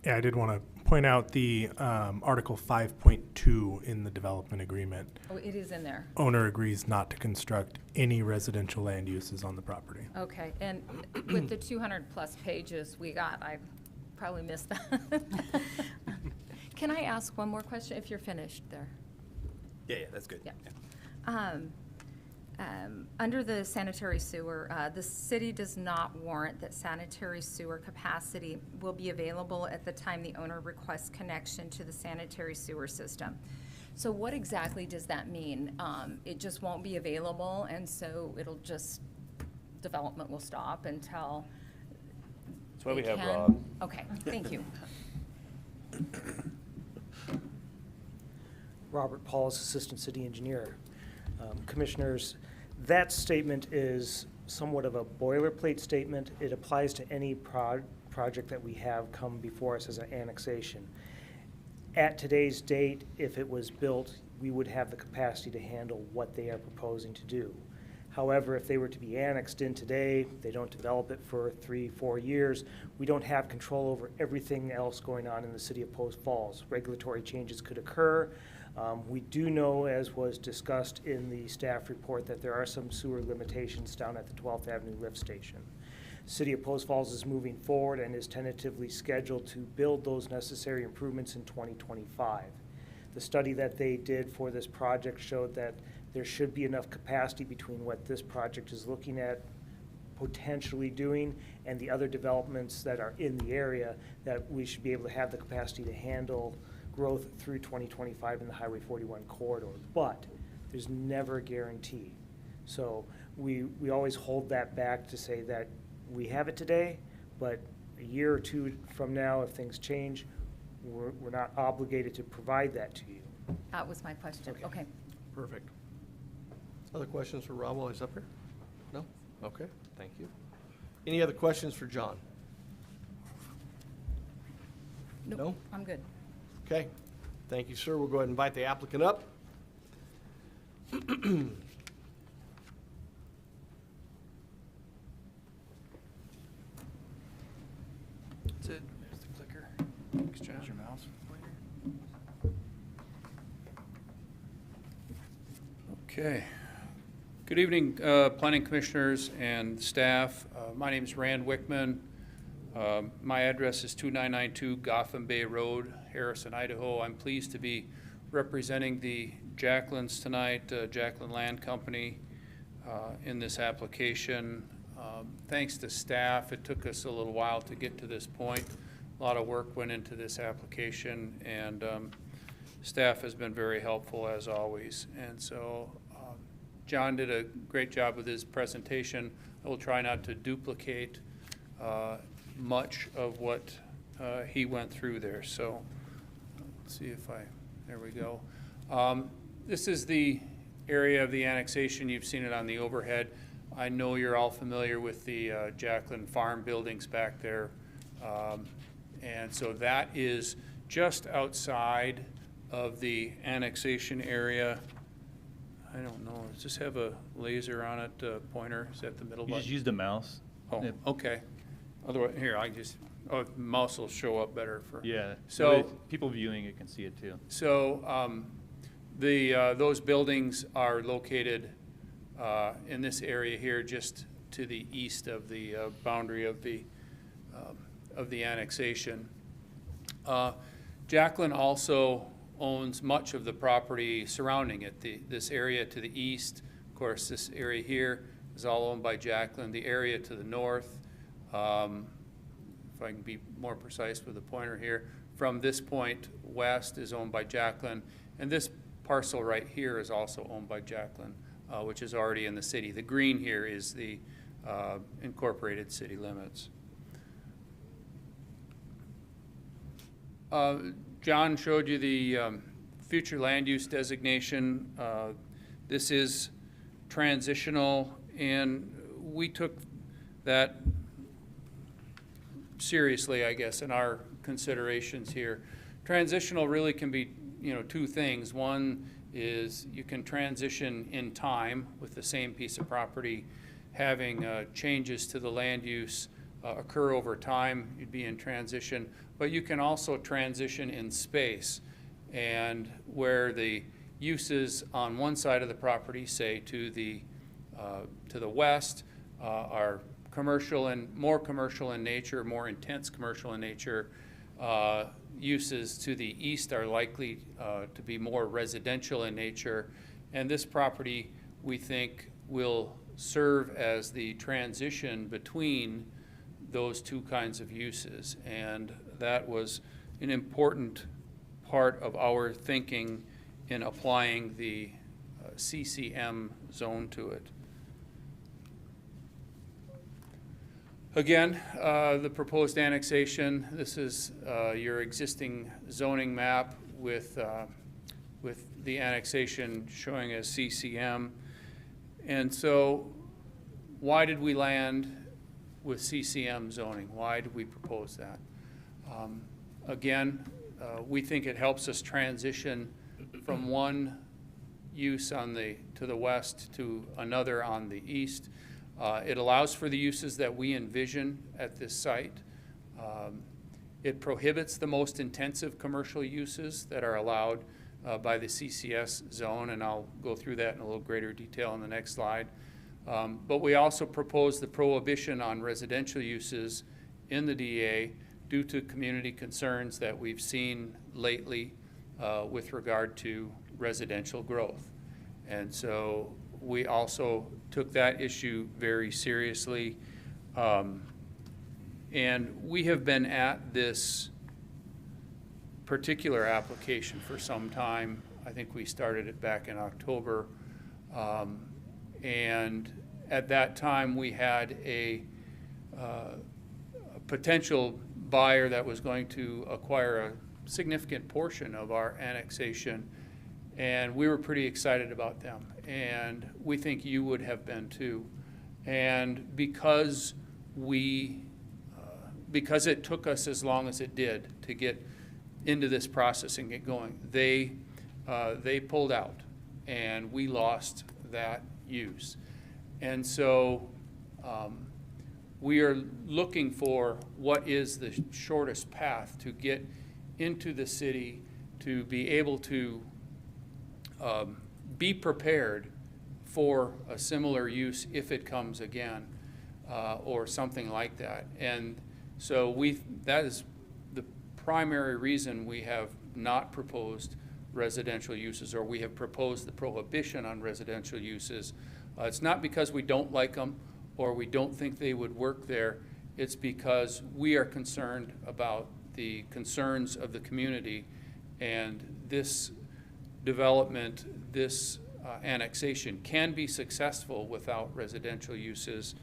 Yeah, I did want to point out the Article 5.2 in the development agreement. Oh, it is in there. Owner agrees not to construct any residential land uses on the property. Okay, and with the 200-plus pages we got, I probably missed that. Can I ask one more question, if you're finished there? Yeah, that's good. Yeah. Under the sanitary sewer, the city does not warrant that sanitary sewer capacity will be available at the time the owner requests connection to the sanitary sewer system. So what exactly does that mean? It just won't be available, and so it'll just, development will stop until That's why we they have can? Rob. Okay, thank you. Robert Pauls, Assistant City Engineer. Commissioners, that statement is somewhat of a boilerplate statement. It applies to any project that we have come before us as an annexation. At today's date, if it was built, we would have the capacity to handle what they are proposing to do. However, if they were to be annexed in today, they don't develop it for 3-4 years, we don't have control over everything else going on in the city of Post Falls. Regulatory changes could occur. We do know, as was discussed in the staff report, that there are some sewer limitations down at the 12th Avenue lift station. City of Post Falls is moving forward and is tentatively scheduled to build those necessary improvements in 2025. The study that they did for this project showed that there should be enough capacity between what this project is looking at potentially doing and the other developments that are in the area, that we should be able to have the capacity to handle growth through 2025 in the Highway 41 corridor. But there's never a guarantee. So we always hold that back to say that we have it today, but a year or two from now, if things change, we're not obligated to provide that to you. That was my question. Okay. Perfect. Other questions for Rob while he's up here? No? Okay, thank you. Any other questions for John? Nope, No? I'm good. Okay, thank you, sir. We'll go ahead and invite the applicant up. That's it. There's the clicker. Exchange your mouse. Okay. Good evening, Planning Commissioners and staff. My name is Rand Wickman. My address is 2992 Gotham Bay Road, Harrison, Idaho. I'm pleased to be representing the Jacklins tonight, Jacklin Land Company, in this application. Thanks to staff, it took us a little while to get to this point. A lot of work went into this application, and staff has been very helpful as always. And so John did a great job with his presentation. I will try not to duplicate much of what he went through there. So let's see if there we go. This is the area of the annexation. You've seen it on the overhead. I know you're all familiar with the Jacklin farm buildings back there. And so that is just outside of the annexation area. I don't know, does this have a laser on it, pointer? Is that the middle You button? just use the mouse. Oh, Yep. okay. Otherwise, here, mouse will show up better for. Yeah. So, people viewing it can see it too. so, those buildings are located, in this area here, just to the east of the, boundary of the annexation. Jacklin also owns much of the property surrounding it. This area to the east, of course, this area here is all owned by Jacklin. The area to the north, if I can be more precise with the pointer here, from this point west is owned by Jacklin, and this parcel right here is also owned by Jacklin, which is already in the city. The green here is the incorporated city limits. John showed you the future land use designation. This is transitional, and we took that seriously, I guess, in our considerations here. Transitional really can be, two things. One is you can transition in time with the same piece of property, having changes to the land use occur over time. You'd be in transition, but you can also transition in space. And where the uses on one side of the property, say to the west, are commercial and more commercial in nature, more intense commercial in nature. Uses to the east are likely to be more residential in nature. And this property, we think, will serve as the transition between those two kinds of uses. And that was an important part of our thinking in applying the CCM zone to it. Again, the proposed annexation, this is your existing zoning map with the annexation showing as CCM. And so why did we land with CCM zoning? Why did we propose that? Again, we think it helps us transition from one use to the west to another on the east. It allows for the uses that we envision at this site. It prohibits the most intensive commercial uses that are allowed by the CCS zone, and I'll go through that in a little greater detail in the next slide. But we also propose the prohibition on residential uses in the DA due to community concerns that we've seen lately with regard to residential growth. And so we also took that issue very seriously. And we have been at this particular application for some time. I think we started it back in October. And at that time, we had a potential buyer that was going to acquire a significant portion of our annexation. And we were pretty excited about them. And we think you would have been too. And because it took us as long as it did to get into this process and get going, they pulled out and we lost that use. And so we are looking for what is the shortest path to get into the city to be able to be prepared for a similar use if it comes again, or something like that. And so that is the primary reason we have not proposed residential uses, or we have proposed the prohibition on residential uses. It's not because we don't like them or we don't think they would work there. It's because we are concerned about the concerns of the community, and this development, this annexation can be successful without residential uses,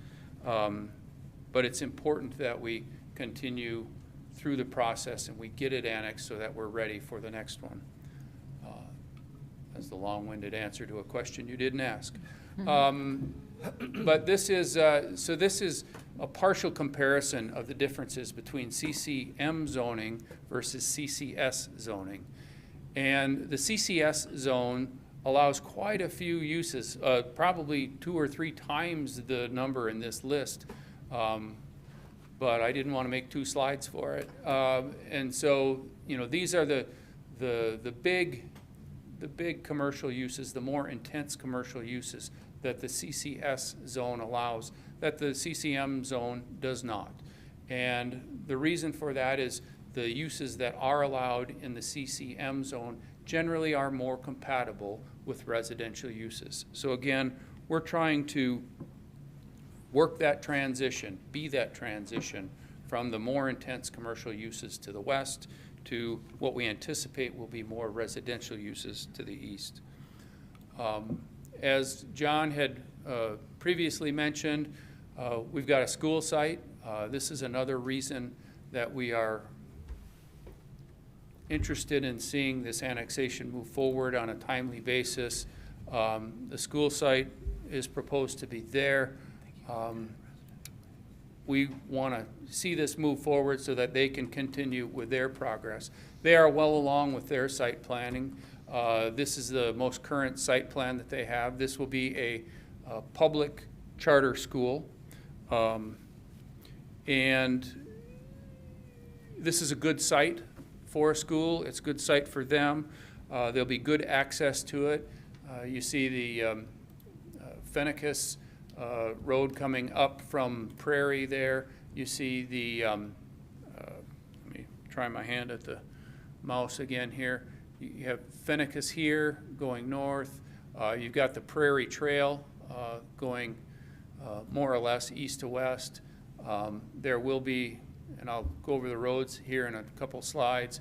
but it's important that we continue through the process and we get it annexed so that we're ready for the next one. That's the long-winded answer to a question you didn't ask. But this is, so this is a partial comparison of the differences between CCM zoning versus CCS zoning. And the CCS zone allows quite a few uses, probably 2 or 3 times the number in this list. But I didn't want to make 2 slides for it. And so, you know, these are the big commercial uses, the more intense commercial uses that the CCS zone allows, that the CCM zone does not. And the reason for that is the uses that are allowed in the CCM zone generally are more compatible with residential uses. So again, we're trying to work that transition, be that transition from the more intense commercial uses to the west to what we anticipate will be more residential uses to the east. As John had previously mentioned, we've got a school site. This is another reason that we are interested in seeing this annexation move forward on a timely basis. The school site is proposed to be there. We want to see this move forward so that they can continue with their progress. They are well along with their site planning. This is the most current site plan that they have. This will be a public charter school. And this is a good site for a school. It's a good site for them. There'll be good access to it. You see the Fennicus Road coming up from Prairie there. You see the, let me try my hand at the mouse again here. You have Fennicus here going north. You've got the Prairie Trail going more or less east to west. There will be, and I'll go over the roads here in a couple slides,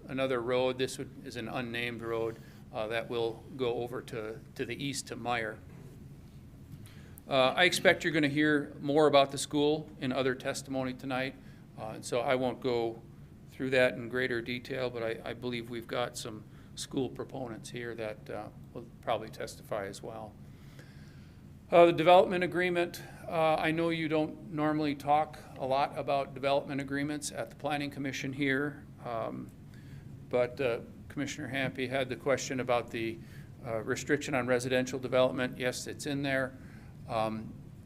another road. This is an unnamed road that will go over to the east to Meyer. I expect you're going to hear more about the school in other testimony tonight, and so I won't go through that in greater detail, but I believe we've got some school proponents here that will probably testify as well. The development agreement, I know you don't normally talk a lot about development agreements at the Planning Commission here, but Commissioner Hampe had the question about the restriction on residential development. Yes, it's in there.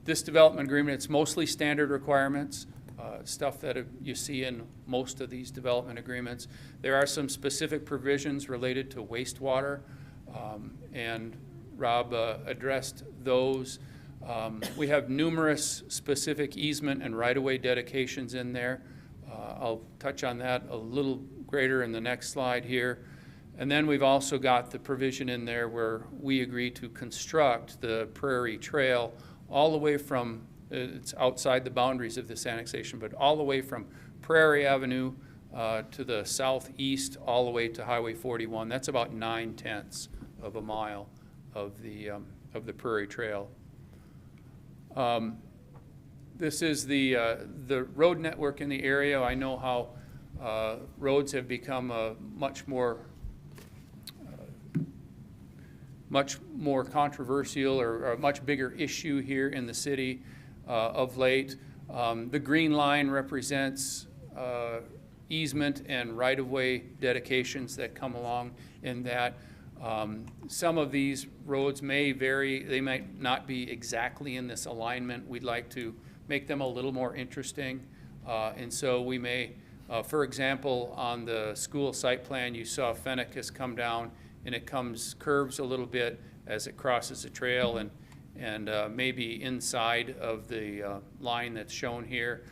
This development agreement, it's mostly standard requirements, stuff that you see in most of these development agreements. There are some specific provisions related to wastewater, and Rob addressed those. We have numerous specific easement and right-of-way dedications in there. I'll touch on that a little greater in the next slide here. And then we've also got the provision in there where we agree to construct the Prairie Trail all the way from, it's outside the boundaries of this annexation, but all the way from Prairie Avenue to the southeast, all the way to Highway 41. That's about 9/10 of a mile of the Prairie Trail. This is the road network in the area. I know how roads have become a much more controversial or a much bigger issue here in the city of late. The green line represents easement and right-of-way dedications that come along in that. Some of these roads may vary. They might not be exactly in this alignment. We'd like to make them a little more interesting. And so we may, for example, on the school site plan, you saw Fennicus come down and it curves a little bit as it crosses the trail and maybe inside of the line that's shown here.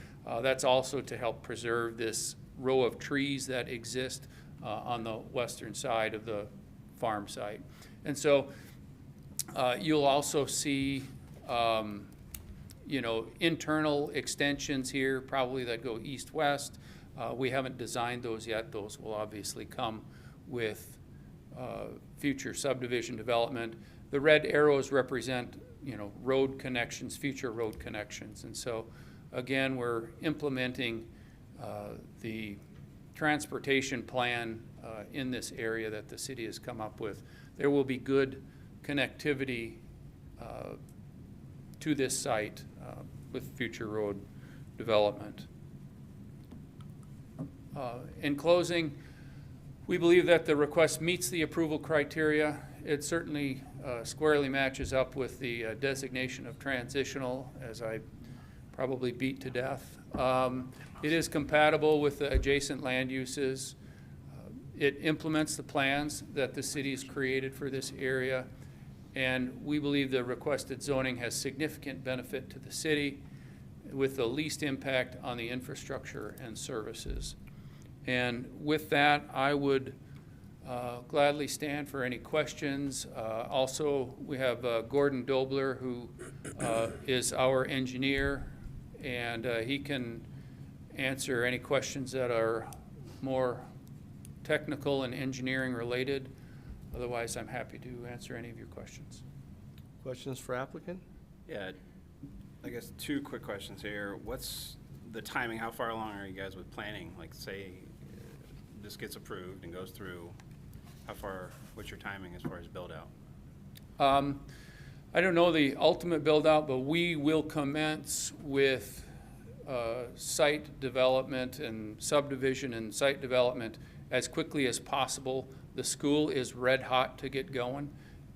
That's also to help preserve this row of trees that exist on the western side of the farm site. And so you'll also see internal extensions here probably that go east-west. We haven't designed those yet. Those will obviously come with future subdivision development. The red arrows represent, road connections, future road connections. And so, again, we're implementing the transportation plan in this area that the city has come up with. There will be good connectivity to this site with future road development. In closing, we believe that the request meets the approval criteria. It certainly squarely matches up with the designation of transitional, as I probably beat to death. It is compatible with the adjacent land uses. It implements the plans that the city has created for this area, and we believe the requested zoning has significant benefit to the city with the least impact on the infrastructure and services. And with that, I would gladly stand for any questions. Also, we have Gordon Dobler, who is our engineer, and he can answer any questions that are more technical and engineering related. Otherwise, I'm happy to answer any of your questions. Questions for applicant? Yeah, I guess two quick questions here. What's the timing? How far along are you guys with planning? Like, say this gets approved and goes through, what's your timing as far as build out? I don't know the ultimate build out, but we will commence with site development and subdivision and site development as quickly as possible. The school is red hot to get going,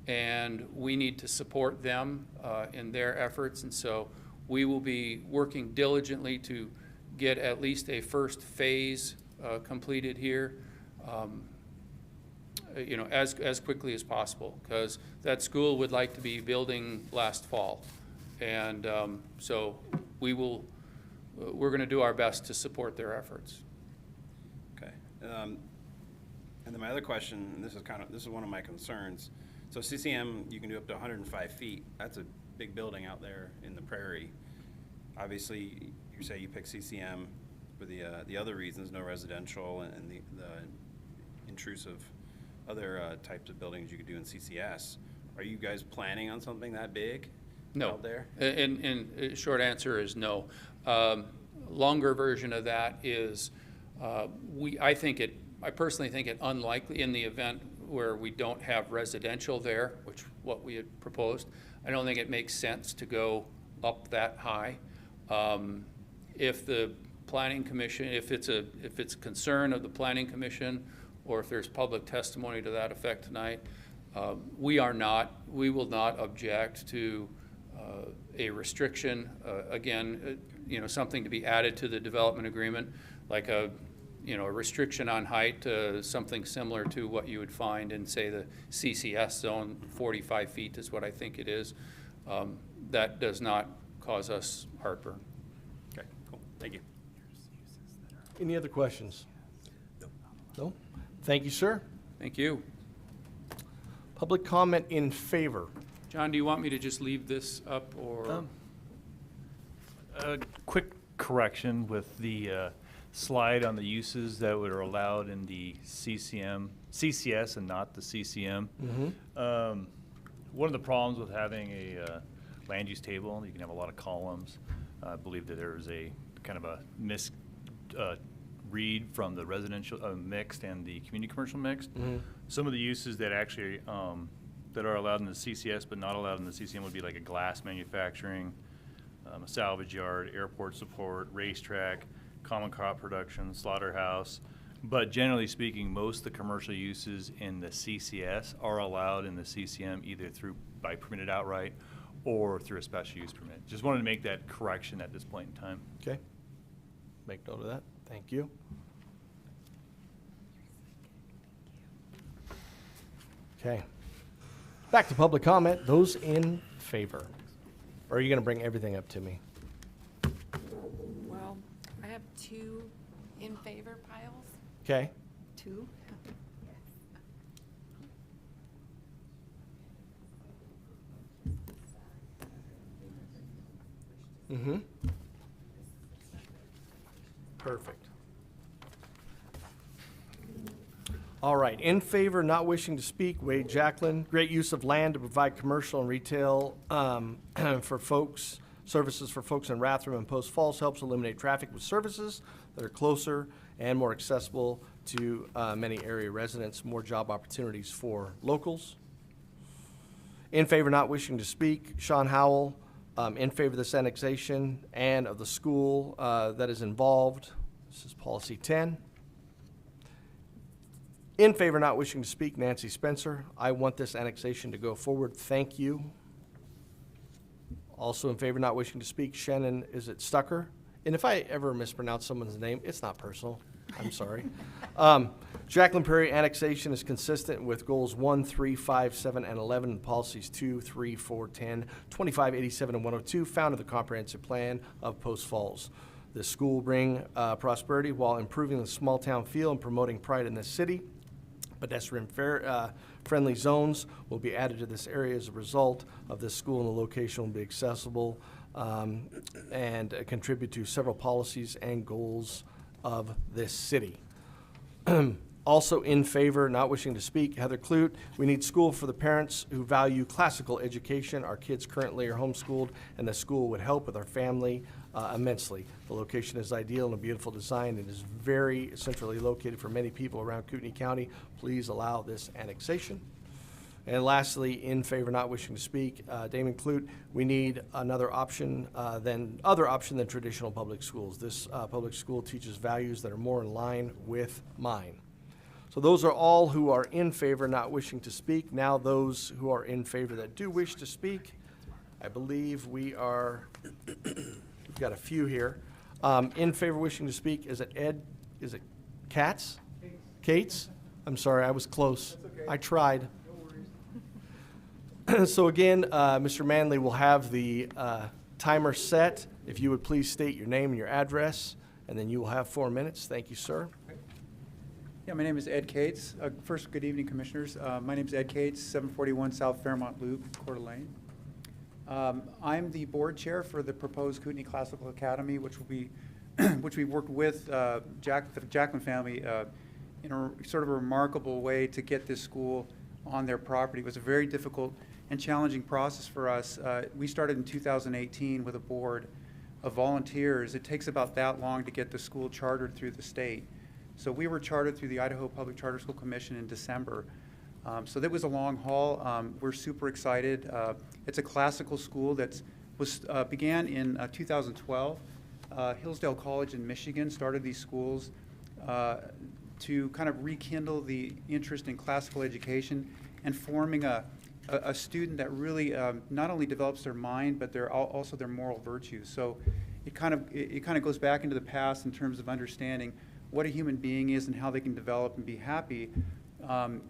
and we need to support them in their efforts, and so We will be working diligently to get at least a first phase completed here, as quickly as possible, because that school would like to be building last fall. And so we're going to do our best to support their efforts. Okay. And then my other question, and this is one of my concerns. So CCM, you can do up to 105 feet. That's a big building out there in the prairie. Obviously, you say you pick CCM for the other reasons, no residential and the intrusive other types of buildings you could do in CCS. Are you guys planning on something that big No. out there? And short answer is no. Longer version of that is, I personally think it unlikely in the event where we don't have residential there, which what we had proposed. I don't think it makes sense to go up that high. If the planning commission, if it's a concern of the planning commission, or if there's public testimony to that effect tonight, we will not object to a restriction, something to be added to the development agreement, like a restriction on height, something similar to what you would find in, say, the CCS zone. 45 feet is what I think it is. That does not cause us heartburn. Okay, cool. Thank you. Any other questions? No? Thank you, sir. Thank you. Public comment in favor. John, do you want me to just leave this up, or? A quick correction with the slide on the uses that are allowed in the CCS and not the CCM. One of the problems with having a land use table, you can have a lot of columns. I believe that there is a kind of a read from the residential mixed and the community commercial mixed. Some of the uses that actually that are allowed in the CCS but not allowed in the CCM would be like a glass manufacturing, a salvage yard, airport support, racetrack, common crop production, slaughterhouse. But generally speaking, most of the commercial uses in the CCS are allowed in the CCM either by permitted outright or through a special use permit. Just wanted to make that correction at this point in time. Okay. Make note of that. Thank you. Okay. Back to public comment. Those in favor. Or are you going to bring everything up to me? Well, I have 2 in favor piles. Okay. 2? Perfect. All right, in favor, not wishing to speak, Wade Jacklin. Great use of land to provide commercial and retail services for folks in Rathdrum and Post Falls, helps eliminate traffic with services that are closer and more accessible to many area residents, more job opportunities for locals. In favor, not wishing to speak, Sean Howell. In favor of this annexation and of the school that is involved. This is policy 10. In favor, not wishing to speak, Nancy Spencer. I want this annexation to go forward. Thank you. Also in favor, not wishing to speak, Shannon, is it Stucker? And if I ever mispronounce someone's name, it's not personal. I'm sorry. Jacklin-Prairie annexation is consistent with goals 1, 3, 5, 7, and 11 in policies 2, 3, 4, 10, 25, 87, and 102 found in the comprehensive plan of Post Falls. The school will bring prosperity while improving the small town feel and promoting pride in this city. Pedestrian friendly zones will be added to this area as a result of this school, and the location will be accessible and contribute to several policies and goals of this city. Also in favor, not wishing to speak, Heather Clute. We need school for the parents who value classical education. Our kids currently are homeschooled, and the school would help with our family immensely. The location is ideal and a beautiful design. It is very centrally located for many people around Kootenai County. Please allow this annexation. And lastly, in favor, not wishing to speak, Damon Clute. We need another option than traditional public schools. This public school teaches values that are more in line with mine. So those are all who are in favor, not wishing to speak. Now those who are in favor that do wish to speak, I believe we've got a few here. In favor wishing to speak, is it Ed, is it Katz? Cates? I'm sorry, I was close. I tried. So again, Mr. Manley will have the timer set. If you would please state your name and your address, and then you will have 4 minutes. Thank you, sir. Yeah, my name is Ed Cates. First, good evening, Commissioners. My name is Ed Cates, 741 South Fairmont Loop, Coeur d'Alene. I'm the board chair for the proposed Kootenai Classical Academy, which will be, which we worked with the Jacklin family in a sort of a remarkable way to get this school on their property. It was a very difficult and challenging process for us. We started in 2018 with a board of volunteers. It takes about that long to get the school chartered through the state. So we were chartered through the Idaho Public Charter School Commission in December. So that was a long haul. We're super excited. It's a classical school that began in 2012. Hillsdale College in Michigan started these schools to kind of rekindle the interest in classical education and forming a student that really not only develops their mind, but also their moral virtues. So it kind of goes back into the past in terms of understanding what a human being is and how they can develop and be happy.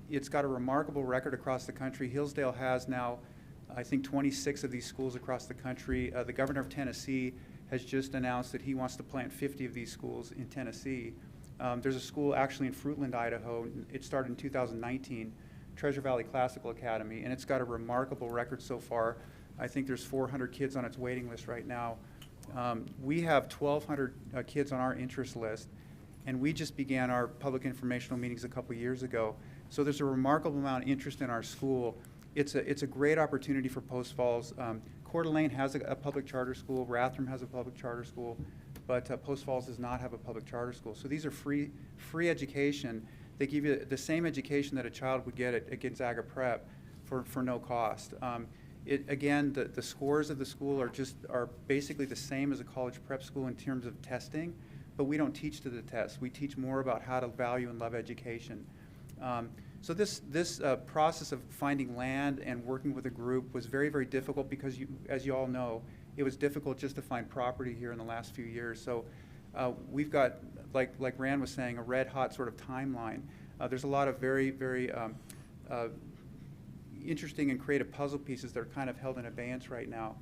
It's got a remarkable record across the country. Hillsdale has now, I think, 26 of these schools across the country. The governor of Tennessee has just announced that he wants to plant 50 of these schools in Tennessee. There's a school actually in Fruitland, Idaho. It started in 2019, Treasure Valley Classical Academy, and it's got a remarkable record so far. I think there's 400 kids on its waiting list right now. We have 1,200 kids on our interest list, and we just began our public informational meetings a couple years ago. So there's a remarkable amount of interest in our school. It's a great opportunity for Post Falls. Coeur d'Alene has a public charter school. Rathdrum has a public charter school, but Post Falls does not have a public charter school. So these are free education. They give you the same education that a child would get at Gonzaga Prep for no cost. Again, the scores of the school are basically the same as a college prep school in terms of testing, but we don't teach to the test. We teach more about how to value and love education. So this process of finding land and working with a group was very, very difficult because, as you all know, it was difficult just to find property here in the last few years. So we've got, like Rand was saying, a red-hot sort of timeline. There's a lot of very, very interesting and creative puzzle pieces that are kind of held in abeyance right now.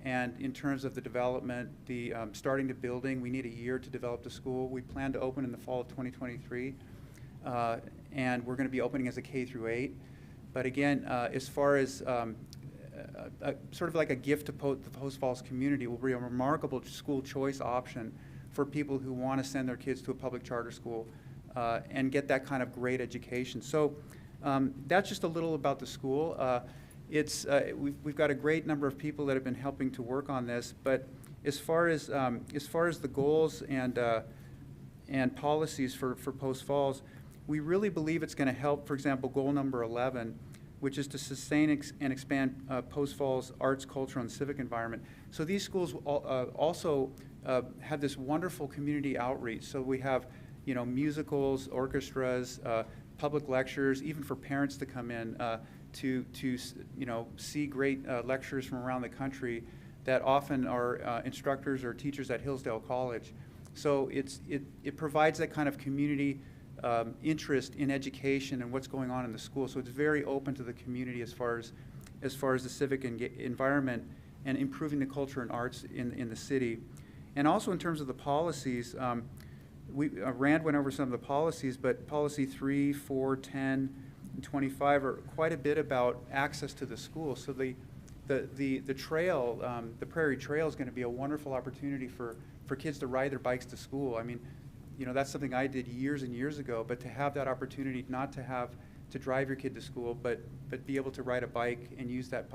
And in terms of the development, the starting the building, we need a year to develop the school. We plan to open in the fall of 2023, and we're going to be opening as a K through 8. But again, as far as sort of like a gift to the Post Falls community, will be a remarkable school choice option for people who want to send their kids to a public charter school and get that kind of great education. So that's just a little about the school. We've got a great number of people that have been helping to work on this, but as far as the goals and policies for Post Falls, we really believe it's going to help. For example, goal number 11, which is to sustain and expand Post Falls arts, cultural, and civic environment. So these schools also have this wonderful community outreach. So we have, musicals, orchestras, public lectures, even for parents to come in to see great lecturers from around the country that often are instructors or teachers at Hillsdale College. So it provides that kind of community interest in education and what's going on in the school. So it's very open to the community as far as the civic environment and improving the culture and arts in the city. And also in terms of the policies, Rand went over some of the policies, but policy 3, 4, 10, and 25 are quite a bit about access to the school. So the trail, the Prairie Trail, is going to be a wonderful opportunity for kids to ride their bikes to school. I mean, that's something I did years and years ago, but to have that opportunity not to have to drive your kid to school, but be able to ride a bike and use that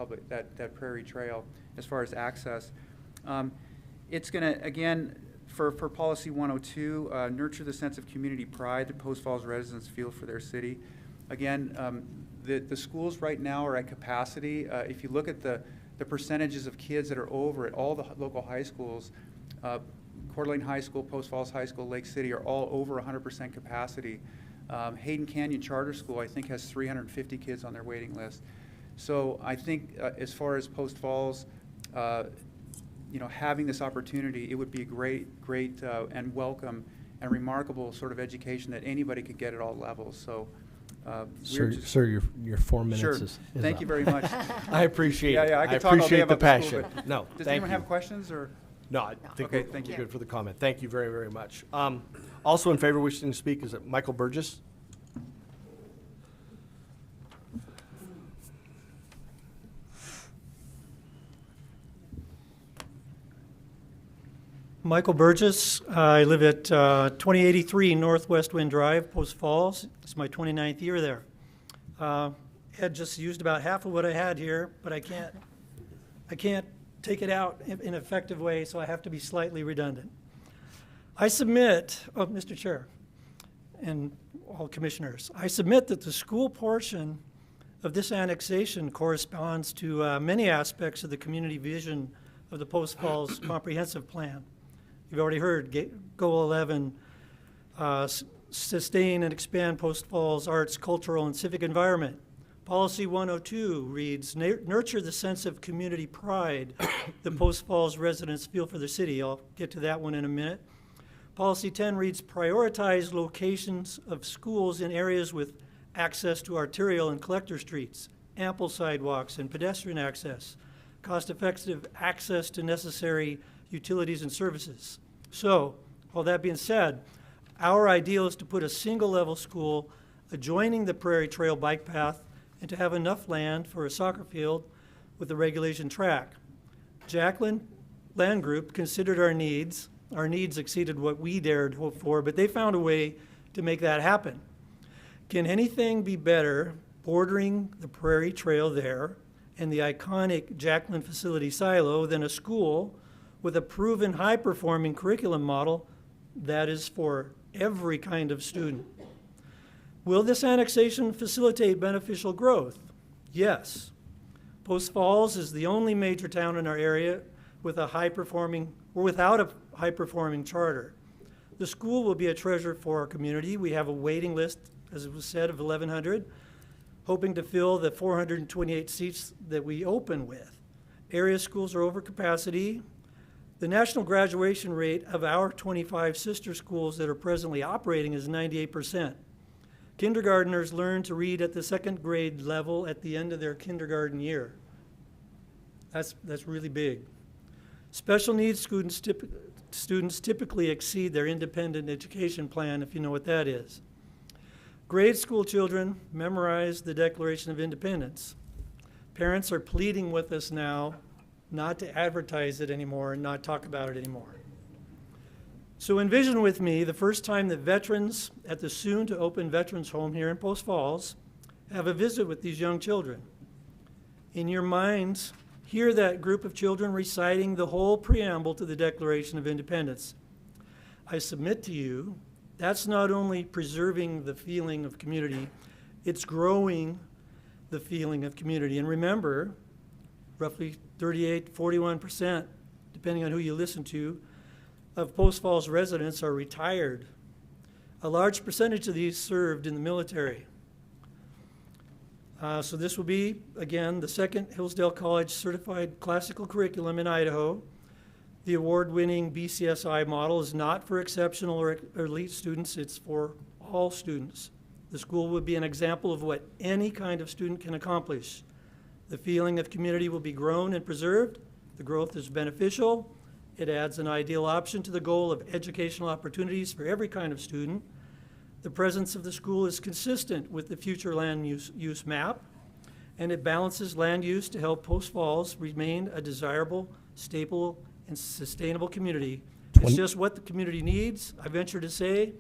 Prairie Trail as far as access. It's going to, again, for policy 102, nurture the sense of community pride that Post Falls residents feel for their city. Again, the schools right now are at capacity. If you look at the percentages of kids that are over at all the local high schools, Coeur d'Alene High School, Post Falls High School, Lake City are all over 100% capacity. Hayden Canyon Charter School, I think, has 350 kids on their waiting list. So I think as far as Post Falls, you know, having this opportunity, it would be a great and welcome and remarkable sort of education that anybody could get at all levels. So, we're just. Sir, your 4 minutes Sure. is Thank up. you very much. I appreciate it. Yeah, I could talk all day appreciate the about the school, passion. but No, Does thank anyone you. have questions, or? No, I think Okay, we're thank you. good for the comment. Thank you very, very much. Also in favor, wishing to speak, is it Michael Burgess? Michael Burgess. I live at 2083 Northwest Wind Drive, Post Falls. It's my 29th year there. Had just used about half of what I had here, but I can't take it out in an effective way, so I have to be slightly redundant. I submit, Mr. Chair and all commissioners, I submit that the school portion of this annexation corresponds to many aspects of the community vision of the Post Falls Comprehensive Plan. You've already heard Goal 11, sustain and expand Post Falls arts, cultural, and civic environment. Policy 102 reads, nurture the sense of community pride that Post Falls residents feel for their city. I'll get to that one in a minute. Policy 10 reads, prioritize locations of schools in areas with access to arterial and collector streets, ample sidewalks and pedestrian access, cost-effective access to necessary utilities and services. So, all that being said, our ideal is to put a single-level school adjoining the Prairie Trail bike path and to have enough land for a soccer field with a regulation track. Jacklin Land Group considered our needs. Our needs exceeded what we dared hope for, but they found a way to make that happen. Can anything be better bordering the Prairie Trail there and the iconic Jacklin facility silo than a school with a proven high-performing curriculum model that is for every kind of student? Will this annexation facilitate beneficial growth? Yes. Post Falls is the only major town in our area with a high-performing, or without a high-performing charter. The school will be a treasure for our community. We have a waiting list, as it was said, of 1,100, hoping to fill the 428 seats that we open with. Area schools are over capacity. The national graduation rate of our 25 sister schools that are presently operating is 98%. Kindergarteners learn to read at the second grade level at the end of their kindergarten year. That's really big. Special needs students typically exceed their independent education plan, if you know what that is. Grade school children memorize the Declaration of Independence. Parents are pleading with us now not to advertise it anymore and not talk about it anymore. So envision with me the first time that veterans at the soon-to-open Veterans Home here in Post Falls have a visit with these young children. In your minds, hear that group of children reciting the whole preamble to the Declaration of Independence. I submit to you, that's not only preserving the feeling of community, it's growing the feeling of community. And remember, roughly 38, 41%, depending on who you listen to, of Post Falls residents are retired. A large percentage of these served in the military. So this will be, again, the second Hillsdale College certified classical curriculum in Idaho. The award-winning BCSI model is not for exceptional or elite students, it's for all students. The school will be an example of what any kind of student can accomplish. The feeling of community will be grown and preserved. The growth is beneficial. It adds an ideal option to the goal of educational opportunities for every kind of student. The presence of the school is consistent with the future land use map, and it balances land use to help Post Falls remain a desirable, stable, and sustainable community. It's just what the community needs. I venture to say,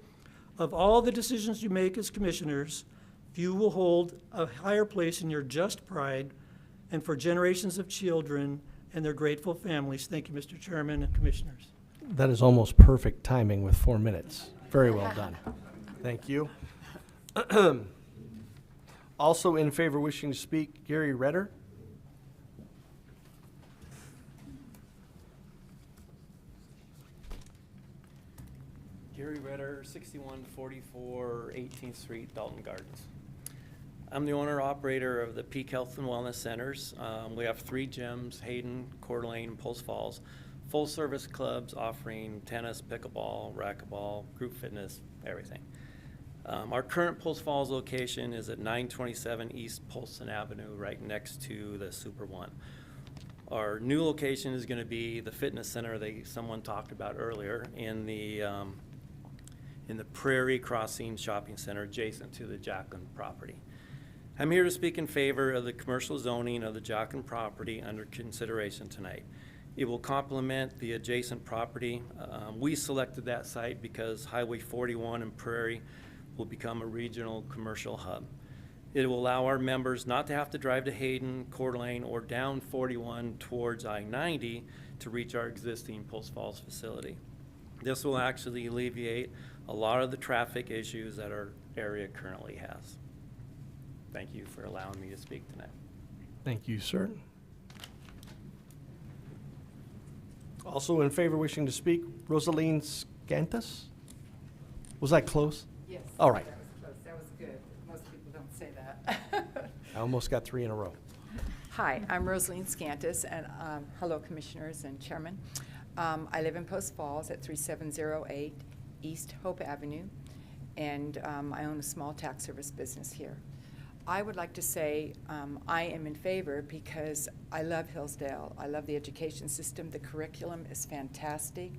of all the decisions you make as commissioners, few will hold a higher place in your just pride and for generations of children and their grateful families. Thank you, Mr. Chairman and Commissioners. That is almost perfect timing with 4 minutes. Very well done. Thank you. Also in favor, wishing to speak, Gary Redder. Gary Redder, 6144 18th Street, Dalton Gardens. I'm the owner-operator of the Peak Health and Wellness Centers. We have 3 gyms, Hayden, Coeur d'Alene, and Post Falls. Full-service clubs offering tennis, pickleball, racquetball, group fitness, everything. Our current Post Falls location is at 927 East Polson Avenue, right next to the Super One. Our new location is going to be the fitness center that someone talked about earlier in the Prairie Crossing Shopping Center adjacent to the Jacklin property. I'm here to speak in favor of the commercial zoning of the Jacklin property under consideration tonight. It will complement the adjacent property. We selected that site because Highway 41 in Prairie will become a regional commercial hub. It will allow our members not to have to drive to Hayden, Coeur d'Alene, or down 41 towards I-90 to reach our existing Post Falls facility. This will actually alleviate a lot of the traffic issues that our area currently has. Thank you for allowing me to speak tonight. Thank you, sir. Also in favor, wishing to speak, Rosaline Scantus? Was that close? Yes. All right. That was close. That was good. Most people don't say that. I almost got 3 in a row. Hi, I'm Rosaline Scantus, and hello, Commissioners and Chairman. I live in Post Falls at 3708 East Hope Avenue, and I own a small tax service business here. I would like to say I am in favor because I love Hillsdale. I love the education system. The curriculum is fantastic,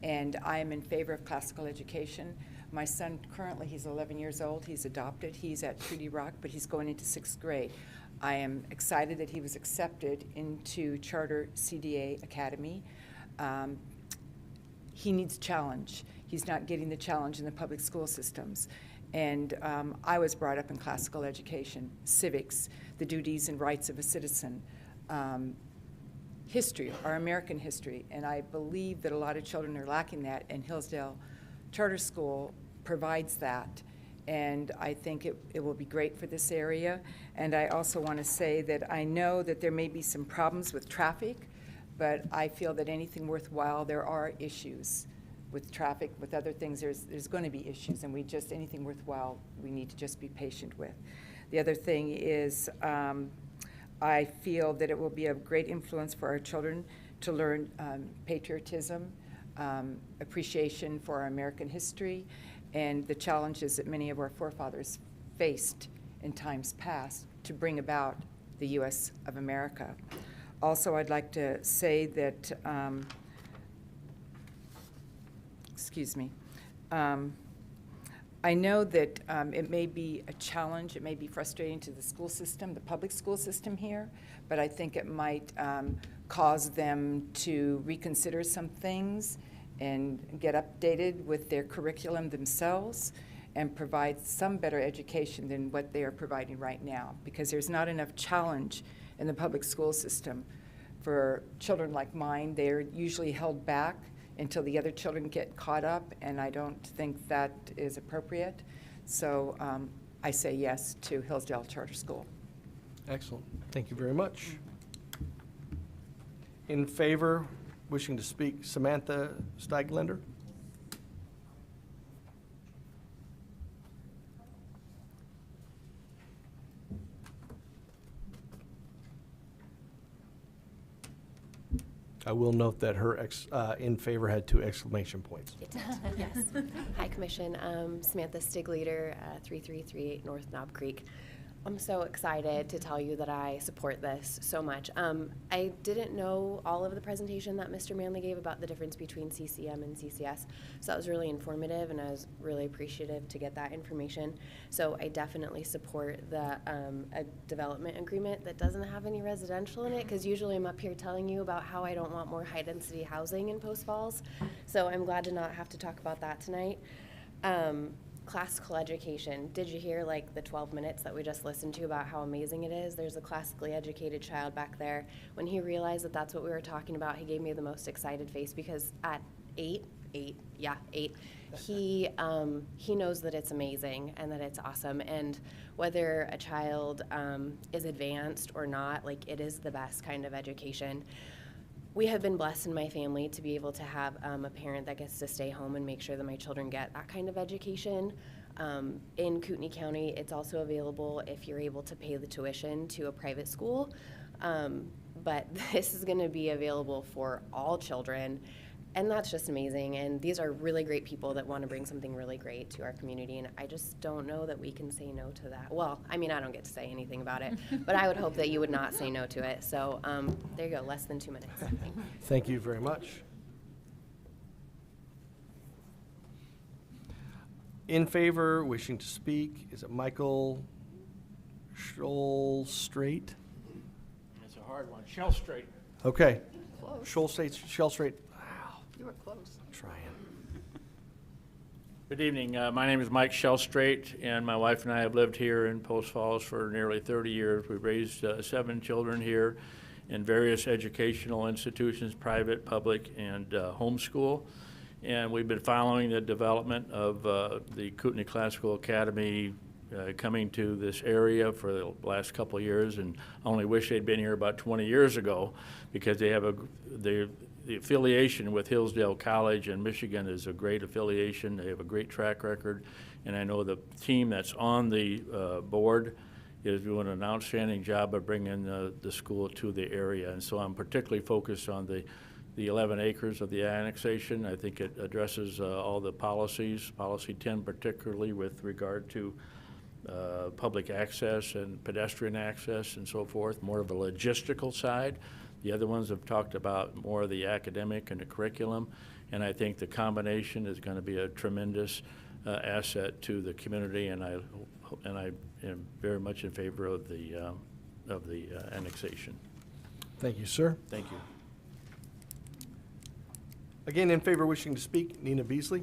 and I am in favor of classical education. My son currently, he's 11 years old. He's adopted. He's at Trudy Rock, but he's going into 6th grade. I am excited that he was accepted into Charter CDA Academy. He needs challenge. He's not getting the challenge in the public school systems. And I was brought up in classical education, civics, the duties and rights of a citizen, history, our American history. And I believe that a lot of children are lacking that, and Hillsdale Charter School provides that. And I think it will be great for this area. And I also want to say that I know that there may be some problems with traffic, but I feel that anything worthwhile, there are issues with traffic, with other things, there's going to be issues, and anything worthwhile, we need to just be patient with. The other thing is I feel that it will be a great influence for our children to learn patriotism, appreciation for our American history, and the challenges that many of our forefathers faced in times past to bring about the U.S. of America. Also, I'd like to say that excuse me. I know that it may be a challenge, it may be frustrating to the school system, the public school system here, but I think it might cause them to reconsider some things and get updated with their curriculum themselves and provide some better education than what they are providing right now, because there's not enough challenge in the public school system. For children like mine, they're usually held back until the other children get caught up, and I don't think that is appropriate. So I say yes to Hillsdale Charter School. Excellent. Thank you very much. In favor, wishing to speak, Samantha Steiglender? I will note that her in favor had 2 exclamation points. Yes. Hi, Commission. Samantha Stigleader, 3338 North Knob Creek. I'm so excited to tell you that I support this so much. I didn't know all of the presentation that Mr. Manley gave about the difference between CCM and CCS, so that was really informative, and I was really appreciative to get that information. So I definitely support the a development agreement that doesn't have any residential in it, because usually I'm up here telling you about how I don't want more high-density housing in Post Falls. So I'm glad to not have to talk about that tonight. Classical education. Did you hear like the 12 minutes that we just listened to about how amazing it is? There's a classically educated child back there. When he realized that that's what we were talking about, he gave me the most excited face, because at 8, he knows that it's amazing and that it's awesome. And whether a child is advanced or not, like, it is the best kind of education. We have been blessed in my family to be able to have a parent that gets to stay home and make sure that my children get that kind of education. In Kootenai County, it's also available if you're able to pay the tuition to a private school. But this is going to be available for all children, and that's just amazing. And these are really great people that want to bring something really great to our community, and I just don't know that we can say no to that. Well, I mean, I don't get to say anything about it, but I would hope that you would not say no to it. So there you go, less than 2 minutes. Thank you very much. In favor, wishing to speak, is it Michael Scholl-Straight? That's a hard one. Shell Straight. Okay. Close. Shell-Straight. You were close. Trying. Good evening. My name is Mike Shellstraight, and my wife and I have lived here in Post Falls for nearly 30 years. We've raised 7 children here in various educational institutions, private, public, and homeschool. And we've been following the development of the Kootenai Classical Academy coming to this area for the last couple of years, and only wish they'd been here about 20 years ago, because they have the affiliation with Hillsdale College in Michigan is a great affiliation. They have a great track record, and I know the team that's on the board is doing an outstanding job of bringing the school to the area. And so I'm particularly focused on the 11 acres of the annexation. I think it addresses all the policies, Policy 10 particularly with regard to public access and pedestrian access and so forth, more of a logistical side. The other ones have talked about more of the academic and the curriculum, and I think the combination is going to be a tremendous asset to the community, and I am very much in favor of the annexation. Thank you, sir. Thank you. Again, in favor, wishing to speak, Nina Beasley.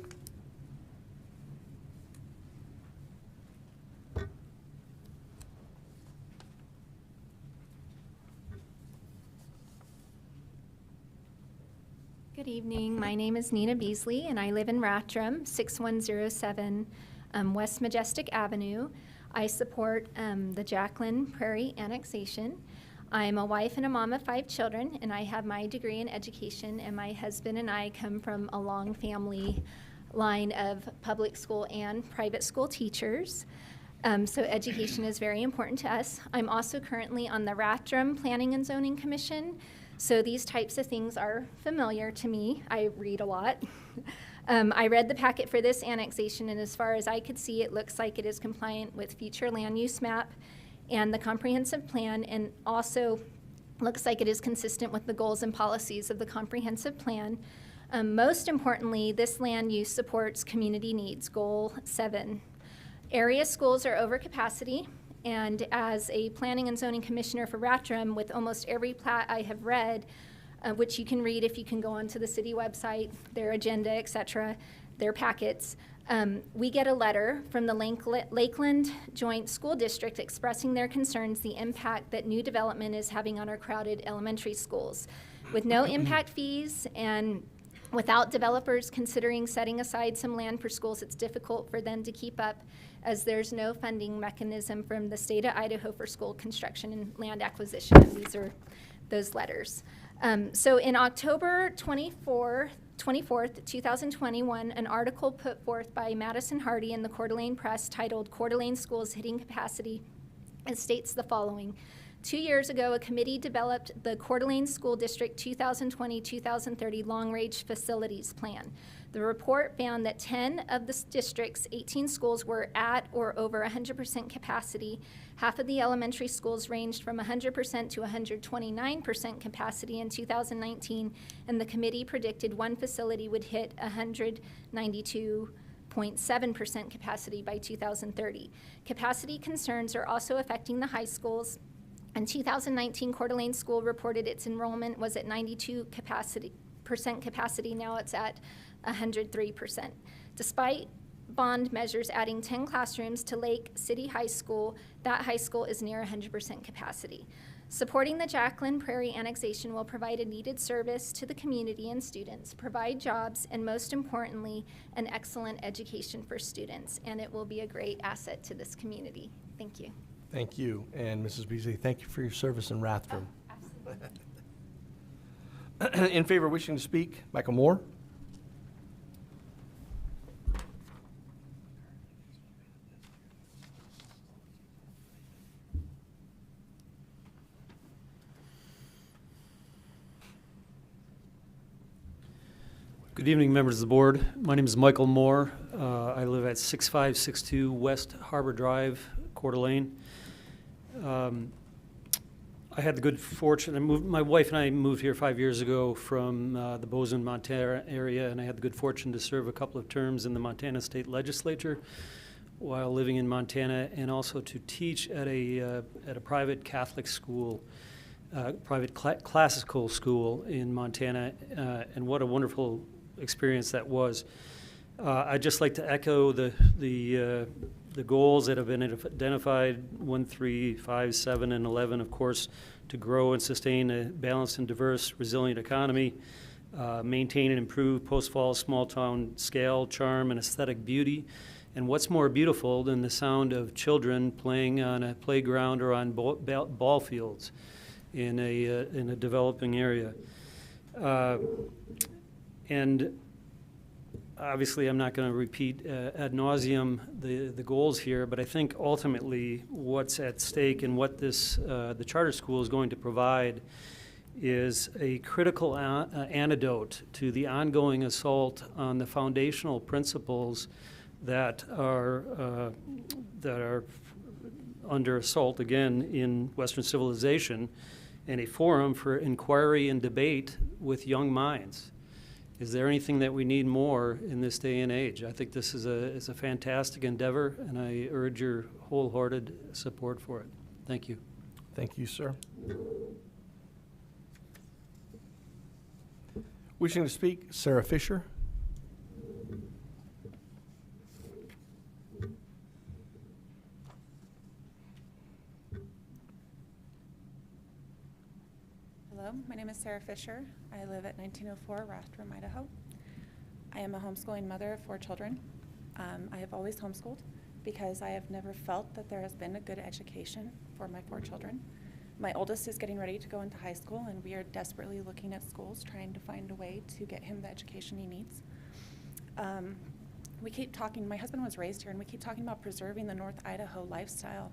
Good evening. My name is Nina Beasley, and I live in Rathdrum, 6107 West Majestic Avenue. I support the Jacklin-Prairie annexation. I'm a wife and a mom of 5 children, and I have my degree in education, and my husband and I come from a long family line of public school and private school teachers. So education is very important to us. I'm also currently on the Rathdrum Planning and Zoning Commission, so these types of things are familiar to me. I read a lot. I read the packet for this annexation, and as far as I could see, it looks like it is compliant with future land use map and the comprehensive plan, and also looks like it is consistent with the goals and policies of the comprehensive plan. Most importantly, this land use supports community needs, goal 7. Area schools are over capacity, and as a planning and zoning commissioner for Rathdrum, with almost every plat I have read, which you can read if you can go onto the city website, their agenda, et cetera, their packets, we get a letter from the Lakeland Joint School District expressing their concerns the impact that new development is having on our crowded elementary schools. With no impact fees and without developers considering setting aside some land for schools, it's difficult for them to keep up, as there's no funding mechanism from the state of Idaho for school construction and land acquisition. And these are those letters. So in October 24th, 2021, an article put forth by Madison Hardy in the Coeur d'Alene Press titled "Coeur d'Alene Schools Hitting Capacity" and states the following. 2 years ago, a committee developed the Coeur d'Alene School District 2020-2030 Long-Range Facilities Plan. The report found that 10 of the district's 18 schools were at or over 100% capacity. Half of the elementary schools ranged from 100% to 129% capacity in 2019, and the committee predicted one facility would hit 192.7% capacity by 2030. Capacity concerns are also affecting the high schools. In 2019, Coeur d'Alene School reported its enrollment was at 92% capacity. Now it's at 103%. Despite bond measures adding 10 classrooms to Lake City High School, that high school is near 100% capacity. Supporting the Jacklin-Prairie annexation will provide a needed service to the community and students, provide jobs, and most importantly, an excellent education for students, and it will be a great asset to this community. Thank you. Thank you. And Mrs. Beasley, thank you for your service in Rathdrum. In favor, wishing to speak, Michael Moore. Good evening, members of the board. My name is Michael Moore. I live at 6562 West Harbor Drive, Coeur d'Alene. I had the good fortune, my wife and I moved here 5 years ago from the Bozeman, Montana area, and I had the good fortune to serve a couple of terms in the Montana State Legislature while living in Montana, and also to teach at a private Catholic school, private classical school in Montana, and what a wonderful experience that was. I'd just like to echo the goals that have been identified, 1, 3, 5, 7, and 11, of course, to grow and sustain a balanced and diverse, resilient economy, maintain and improve Post Falls small town scale, charm, and aesthetic beauty. And what's more beautiful than the sound of children playing on a playground or on ball fields in a developing area? And obviously, I'm not going to repeat ad nauseum the goals here, but I think ultimately what's at stake and what this the charter school is going to provide is a critical antidote to the ongoing assault on the foundational principles that are under assault again in Western civilization, and a forum for inquiry and debate with young minds. Is there anything that we need more in this day and age? I think this is a fantastic endeavor, and I urge your wholehearted support for it. Thank you. Thank you, sir. Wishing to speak, Sarah Fisher. Hello, my name is Sarah Fisher. I live at 1904 Rathdrum, Idaho. I am a homeschooling mother of 4 children. I have always homeschooled because I have never felt that there has been a good education for my 4 children. My oldest is getting ready to go into high school, and we are desperately looking at schools trying to find a way to get him the education he needs. We keep talking, my husband was raised here, and we keep talking about preserving the North Idaho lifestyle,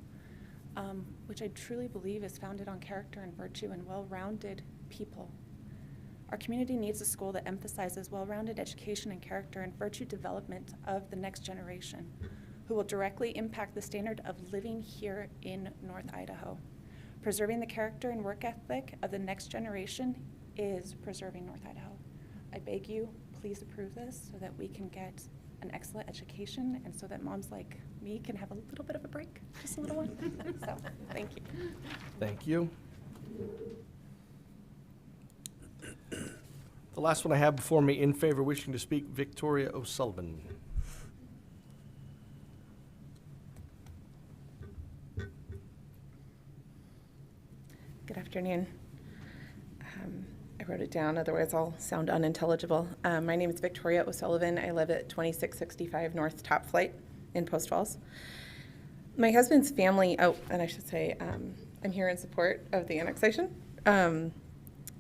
which I truly believe is founded on character and virtue and well-rounded people. Our community needs a school that emphasizes well-rounded education and character and virtue development of the next generation, who will directly impact the standard of living here in North Idaho. Preserving the character and work ethic of the next generation is preserving North Idaho. I beg you, please approve this so that we can get an excellent education and so that moms like me can have a little bit of a break, just a little one. So, thank you. Thank you. The last one I have before me in favor, wishing to speak, Victoria O'Sullivan. Good afternoon. I wrote it down, otherwise I'll sound unintelligible. My name is Victoria O'Sullivan. I live at 2665 North Top Flight in Post Falls. My husband's family, and I should say, I'm here in support of the annexation.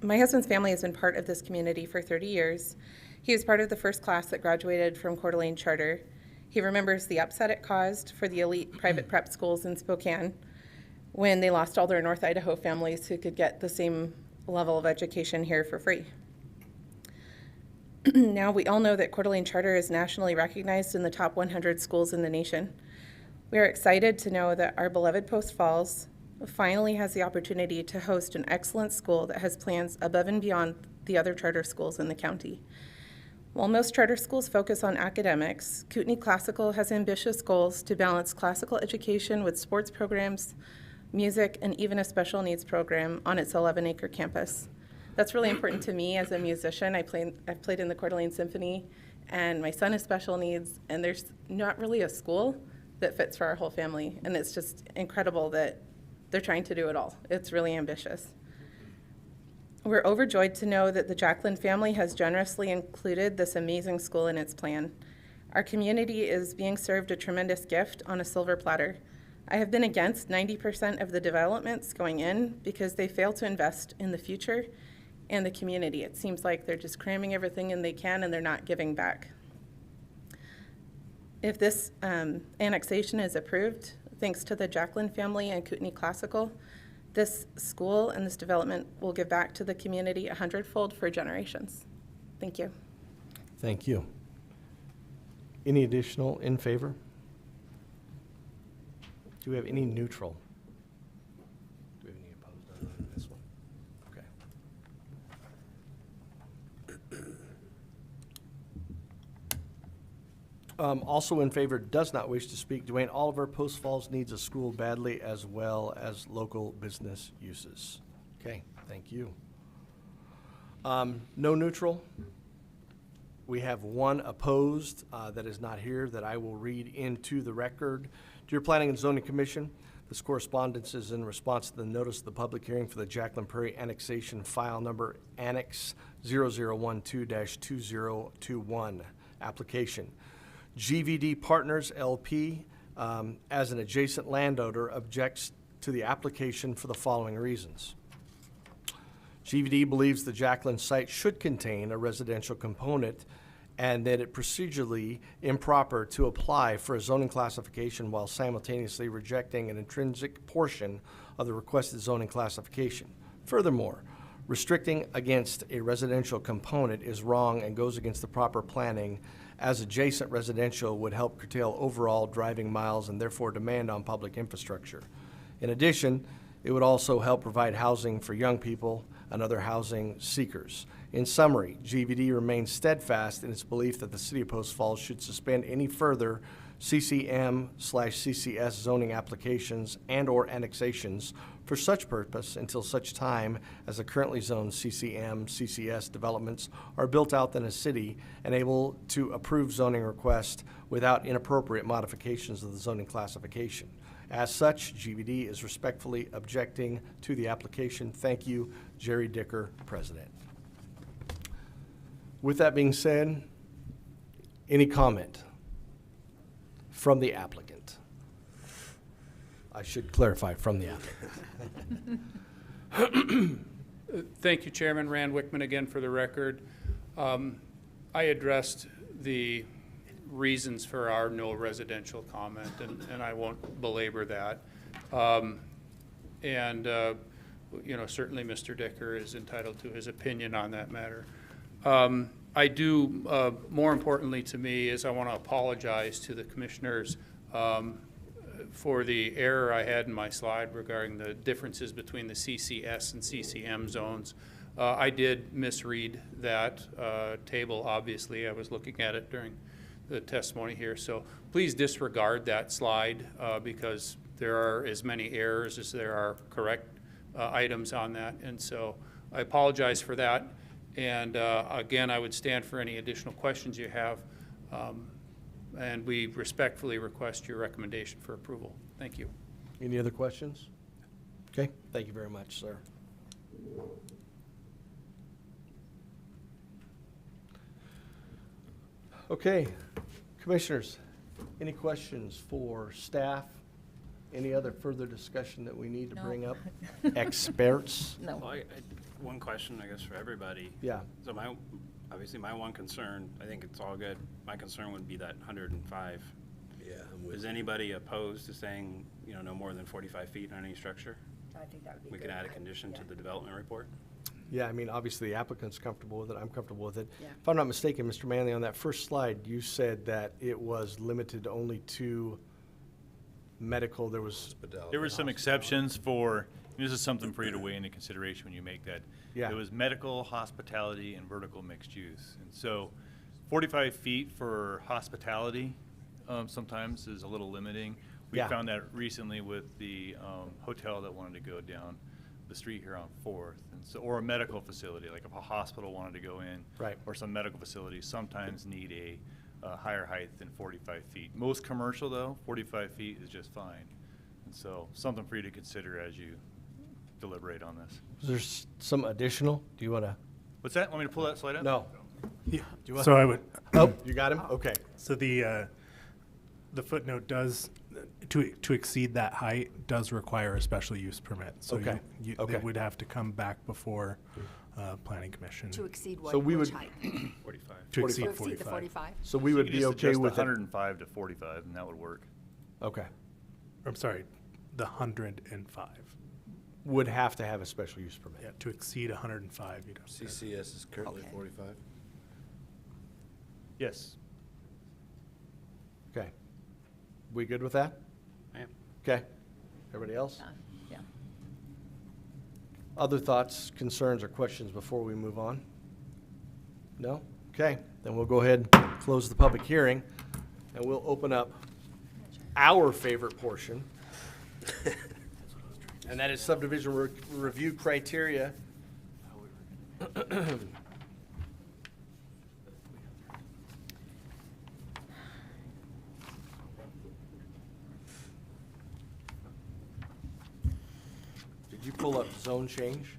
My husband's family has been part of this community for 30 years. He was part of the first class that graduated from Coeur d'Alene Charter. He remembers the upset it caused for the elite private prep schools in Spokane when they lost all their North Idaho families who could get the same level of education here for free. Now we all know that Coeur d'Alene Charter is nationally recognized in the top 100 schools in the nation. We are excited to know that our beloved Post Falls finally has the opportunity to host an excellent school that has plans above and beyond the other charter schools in the county. While most charter schools focus on academics, Kootenai Classical has ambitious goals to balance classical education with sports programs, music, and even a special needs program on its 11-acre campus. That's really important to me as a musician. I've played in the Coeur d'Alene Symphony, and my son has special needs, and there's not really a school that fits for our whole family, and it's just incredible that they're trying to do it all. It's really ambitious. We're overjoyed to know that the Jacklin family has generously included this amazing school in its plan. Our community is being served a tremendous gift on a silver platter. I have been against 90% of the developments going in because they fail to invest in the future and the community. It seems like they're just cramming everything in they can and they're not giving back. If this annexation is approved, thanks to the Jacklin family and Kootenai Classical, this school and this development will give back to the community 100-fold for generations. Thank you. Thank you. Any additional in favor? Do we have any neutral? Do we have any opposed on this one? Okay. Also in favor, does not wish to speak, Dwayne Oliver. Post Falls needs a school badly, as well as local business uses. Okay, thank you. No neutral. We have one opposed that is not here that I will read into the record. Dear Planning and Zoning Commission, this correspondence is in response to the notice of the public hearing for the Jacklin-Prairie annexation, file number Annex 0012-2021 application. GVD Partners LP, as an adjacent landowner, objects to the application for the following reasons. GVD believes the Jacklin site should contain a residential component and that it procedurally improper to apply for a zoning classification while simultaneously rejecting an intrinsic portion of the requested zoning classification. Furthermore, restricting against a residential component is wrong and goes against the proper planning, as adjacent residential would help curtail overall driving miles and therefore demand on public infrastructure. In addition, it would also help provide housing for young people and other housing seekers. In summary, GVD remains steadfast in its belief that the City of Post Falls should suspend any further CCM/CCS zoning applications and/or annexations for such purpose until such time as the currently zoned CCM/CCS developments are built out in a city and able to approve zoning requests without inappropriate modifications of the zoning classification. As such, GVD is respectfully objecting to the application. Thank you, Jerry Dicker, President. With that being said, any comment from the applicant? I should clarify, from the applicant. Thank you, Chairman. Rand Wickman again for the record. I addressed the reasons for our no residential comment, and I won't belabor that. You know, certainly Mr. Dicker is entitled to his opinion on that matter. I do, more importantly to me, is I want to apologize to the commissioners for the error I had in my slide regarding the differences between the CCS and CCM zones. I did misread that table, obviously. I was looking at it during the testimony here. So please disregard that slide because there are as many errors as there are correct items on that. And so I apologize for that. And again, I would stand for any additional questions you have. And we respectfully request your recommendation for approval. Thank you. Any other questions? Okay, thank you very much, sir. Okay, commissioners, any questions for staff? Any other further discussion that we need to bring up? Experts? No. Well, one question, I guess, for everybody. Yeah. So obviously my one concern, I think it's all good. My concern would be that 105. Yeah. Is anybody opposed to saying, you know, no more than 45 feet on any structure? I think that would be We good. can add a condition to the development report. Yeah, I mean, obviously the applicant's comfortable with it, I'm comfortable with it. Yeah. If I'm not mistaken, Mr. Manley, on that first slide, you said that it was limited only to medical, there was. There were some exceptions for, this is something for you to weigh into consideration when you make that. Yeah. It was medical, hospitality, and vertical mixed use. And so 45 feet for hospitality sometimes is a little limiting. We Yeah. found that recently with the hotel that wanted to go down the street here on 4th. And so, or a medical facility, like if a hospital wanted to go in. Right. Or some medical facilities sometimes need a higher height than 45 feet. Most commercial though, 45 feet is just fine. And so something for you to consider as you deliberate on this. There's some additional, do you want to? What's that? Want me to pull that slide up? No. Yeah. Do you want? So I would. Oh, you got him? Okay. So the footnote does, to exceed that height, does require a special use permit. So Okay. Okay. They would have to come back before Planning Commission. To exceed what, So we which would- height? 45. To exceed To exceed 45. the 45? So we would You be just okay adjust with the it? 105 to 45 and that would work. Okay. I'm sorry, the 105. Would have to have a special use permit. Yeah, to exceed 105, you'd have to. CCS is currently Okay. 45. Yes. Okay. We good with that? I am. Okay. Everybody else? Yeah. Other thoughts, concerns, or questions before we move on? No? Okay, then we'll go ahead and close the public hearing, and we'll open up our favorite portion. And that is subdivision review criteria. Did you pull up zone change?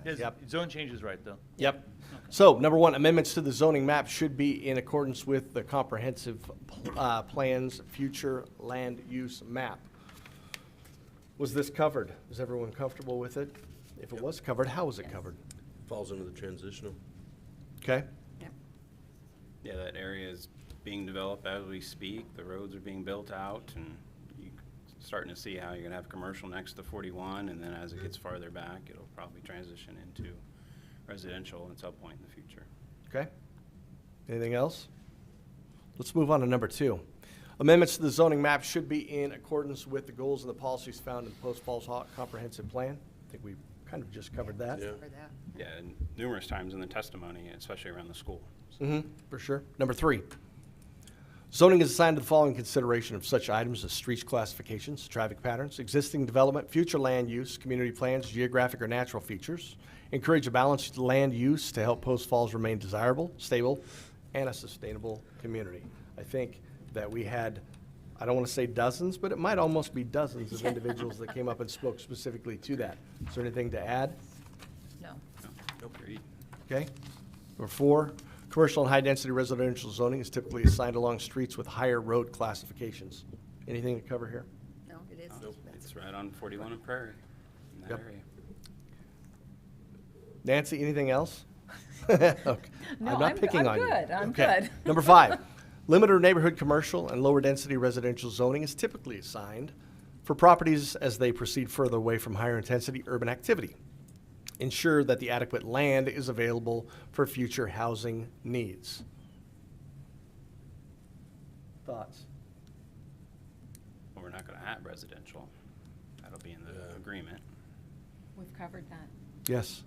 His zone change is right, though. Yep. So, number one, amendments to the zoning map should be in accordance with the comprehensive plan's future land use map. Was this covered? Is everyone comfortable with it? If it was covered, how was it covered? Falls under the transitional. Okay? Yeah, that area is being developed as we speak. The roads are being built out, and you're starting to see how you're gonna have commercial next to 41, and then as it gets farther back, it'll probably transition into residential at some point in the future. Okay? Anything else? Let's move on to number two. Amendments to the zoning map should be in accordance with the goals and the policies found in the Post Falls Comprehensive Plan. I think we kind of just covered that. Yeah. Yeah, and numerous times in the testimony, especially around the school. For sure. Number three, zoning is assigned to the following consideration of such items as streets classifications, traffic patterns, existing development, future land use, community plans, geographic or natural features. Encourage a balanced land use to help Post Falls remain desirable, stable, and a sustainable community. I think that we had, I don't want to say dozens, but it might almost be dozens of individuals that came up and spoke specifically to that. Is there anything to add? No. Nope. Agreed. Okay. Number four, commercial and high-density residential zoning is typically assigned along streets with higher road classifications. Anything to cover here? No, it is. It's right on 41 and Prairie, in that Yep. area. Nancy, anything else? Okay. No, I'm not picking on you. good. I'm Okay. good. Number five, limited or neighborhood commercial and lower density residential zoning is typically assigned for properties as they proceed further away from higher intensity urban activity. Ensure that the adequate land is available for future housing needs. Thoughts? Well, we're not gonna have residential. That'll be in the agreement. We've covered that. Yes.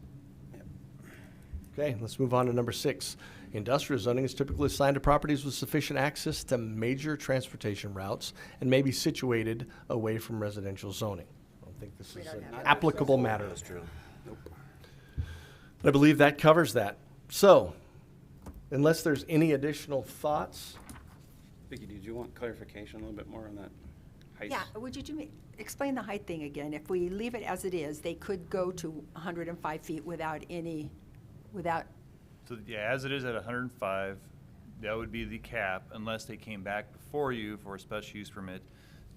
Okay, let's move on to number six. Industrial zoning is typically assigned to properties with sufficient access to major transportation routes and may be situated away from residential zoning. I don't think this is an applicable matter. Nope. I believe that covers that. So, unless there's any additional thoughts, Vicki, did you want clarification a little bit more on that height? Yeah, would you explain the height thing again? If we leave it as it is, they could go to 105 feet without any, without, So, yeah, as it is at 105, that would be the cap unless they came back before you for a special use permit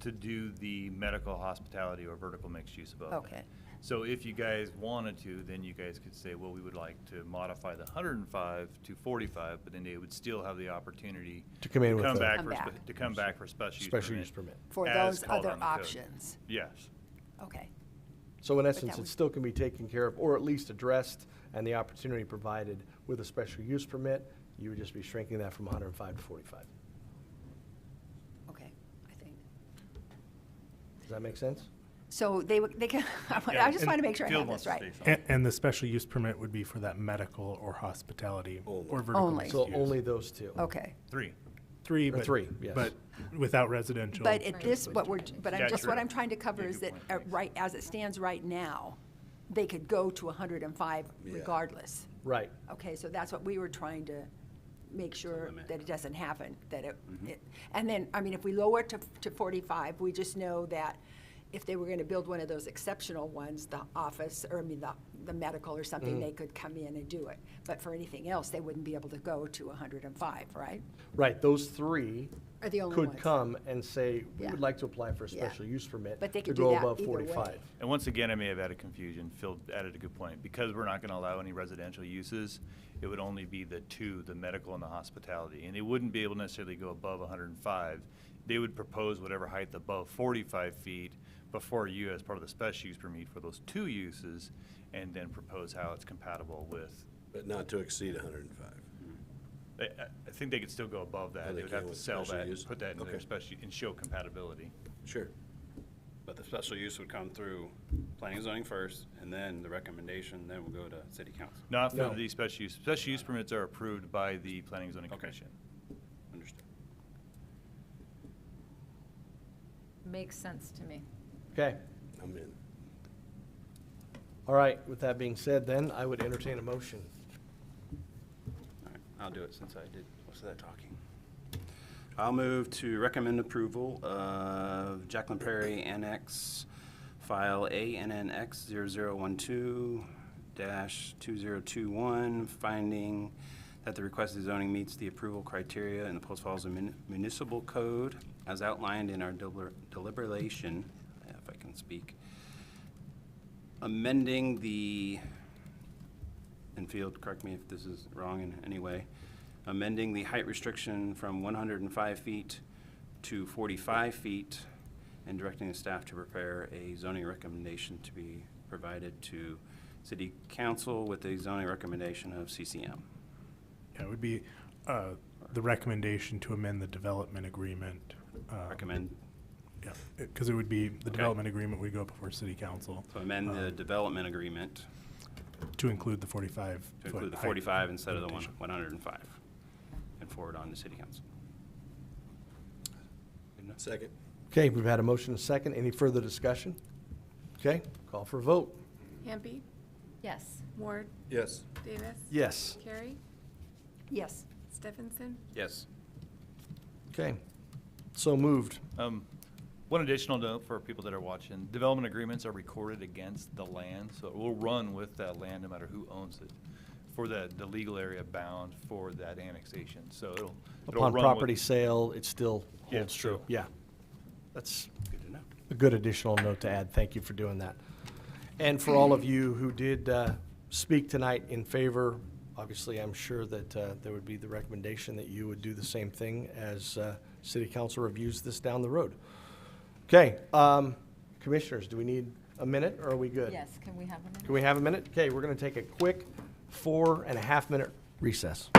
to do the medical, hospitality, or vertical mixed use above that. Okay. So if you guys wanted to, then you guys could say, well, we would like to modify the 105 to 45, but then they would still have the opportunity To come in with a- back Come for back. to come back for special use Special permit. use permit. for as those called other on the code. options. Yes. Okay. so in that essence, it was- still can be taken care of, or at least addressed, and the opportunity provided with a special use permit. You would just be shrinking that from 105 to 45. Okay, I think. Does that make sense? So they can, I just want to make sure I have this right. And the special use permit would be for that medical or hospitality or vertical Only. mixed So use. only those two. Okay. Three. Three, Or but, three, yes. but without residential. But at this, but I'm Yeah, just, true. what I'm trying to cover Yeah, is good that, point. right, as it stands right now, they could go to 105 regardless. Right. Okay, so that's what we were trying to make sure limit. that it doesn't happen, that and then, I mean, if we lower it to 45, we just know that if they were gonna build one of those exceptional ones, the office, or I mean, the medical or something, they could come in and do it. But for anything else, they wouldn't be able to go to 105, right? Right, those three Are the only could ones. come and say, we Yeah. would like to apply for a Yeah. special use permit But they to could do go that above either way. 45. And once again, I may have added confusion. Phil added a good point. Because we're not going to allow any residential uses, it would only be the two, the medical and the hospitality. And they wouldn't be able to necessarily go above 105. They would propose whatever height above 45 feet before you as part of the special use permit for those two uses, and then propose how it's compatible with. But not to exceed 105. I think they could still go above that. Oh, they They would can have to with sell special that, use? and put that into their Okay. special, and show compatibility. Sure. But the special use would come through planning and zoning first, and then the recommendation, then will go to city council. Not for No. the special use. Special use permits are approved by the Planning and Zoning Okay. Commission. Understood. Makes sense to me. Okay. I'm in. All right, with that being said, then, I would entertain a motion. All right, I'll do it since I did most of that talking. I'll move to recommend approval of Jacklin-Prairie Annex File ANNX 0012-2021, finding that the requested zoning meets the approval criteria in the Post Falls Municipal Code as outlined in our deliberation, if I can speak, amending the, and Field, correct me if this is wrong in any way, amending the height restriction from 105 feet to 45 feet, and directing the staff to prepare a zoning recommendation to be provided to City Council with a zoning recommendation of CCM. Yeah, it would be the recommendation to amend the development agreement. Recommend, Yeah, because it would be, the Okay. development agreement would go before city council so amend the development agreement to include the 45 to foot include the height 45 instead of the limitation. 105, and forward on to City Council. Good enough? Second. Okay, we've had a motion and a second. Any further discussion? Okay, call for a vote. Hampi, Yes. Ward, Yes. Davis. Yes. Carrie, Yes. Stephenson. Yes. Okay, so moved. One additional note for people that are watching, development agreements are recorded against the land, so it will run with that land no matter who owns it for the legal area bound for that annexation. So it'll Upon run property with, sale, it still Yeah, holds true. true. Yeah. That's Good to know. a good additional note to add. Thank you for doing that. And for all of you who did speak tonight in favor, obviously, I'm sure that there would be the recommendation that you would do the same thing as City Council reviews this down the road. Okay, commissioners, do we need a minute, or are we good? Yes, can we have a minute? Can we have a minute? Okay, we're going to take a quick 4.5-minute recess.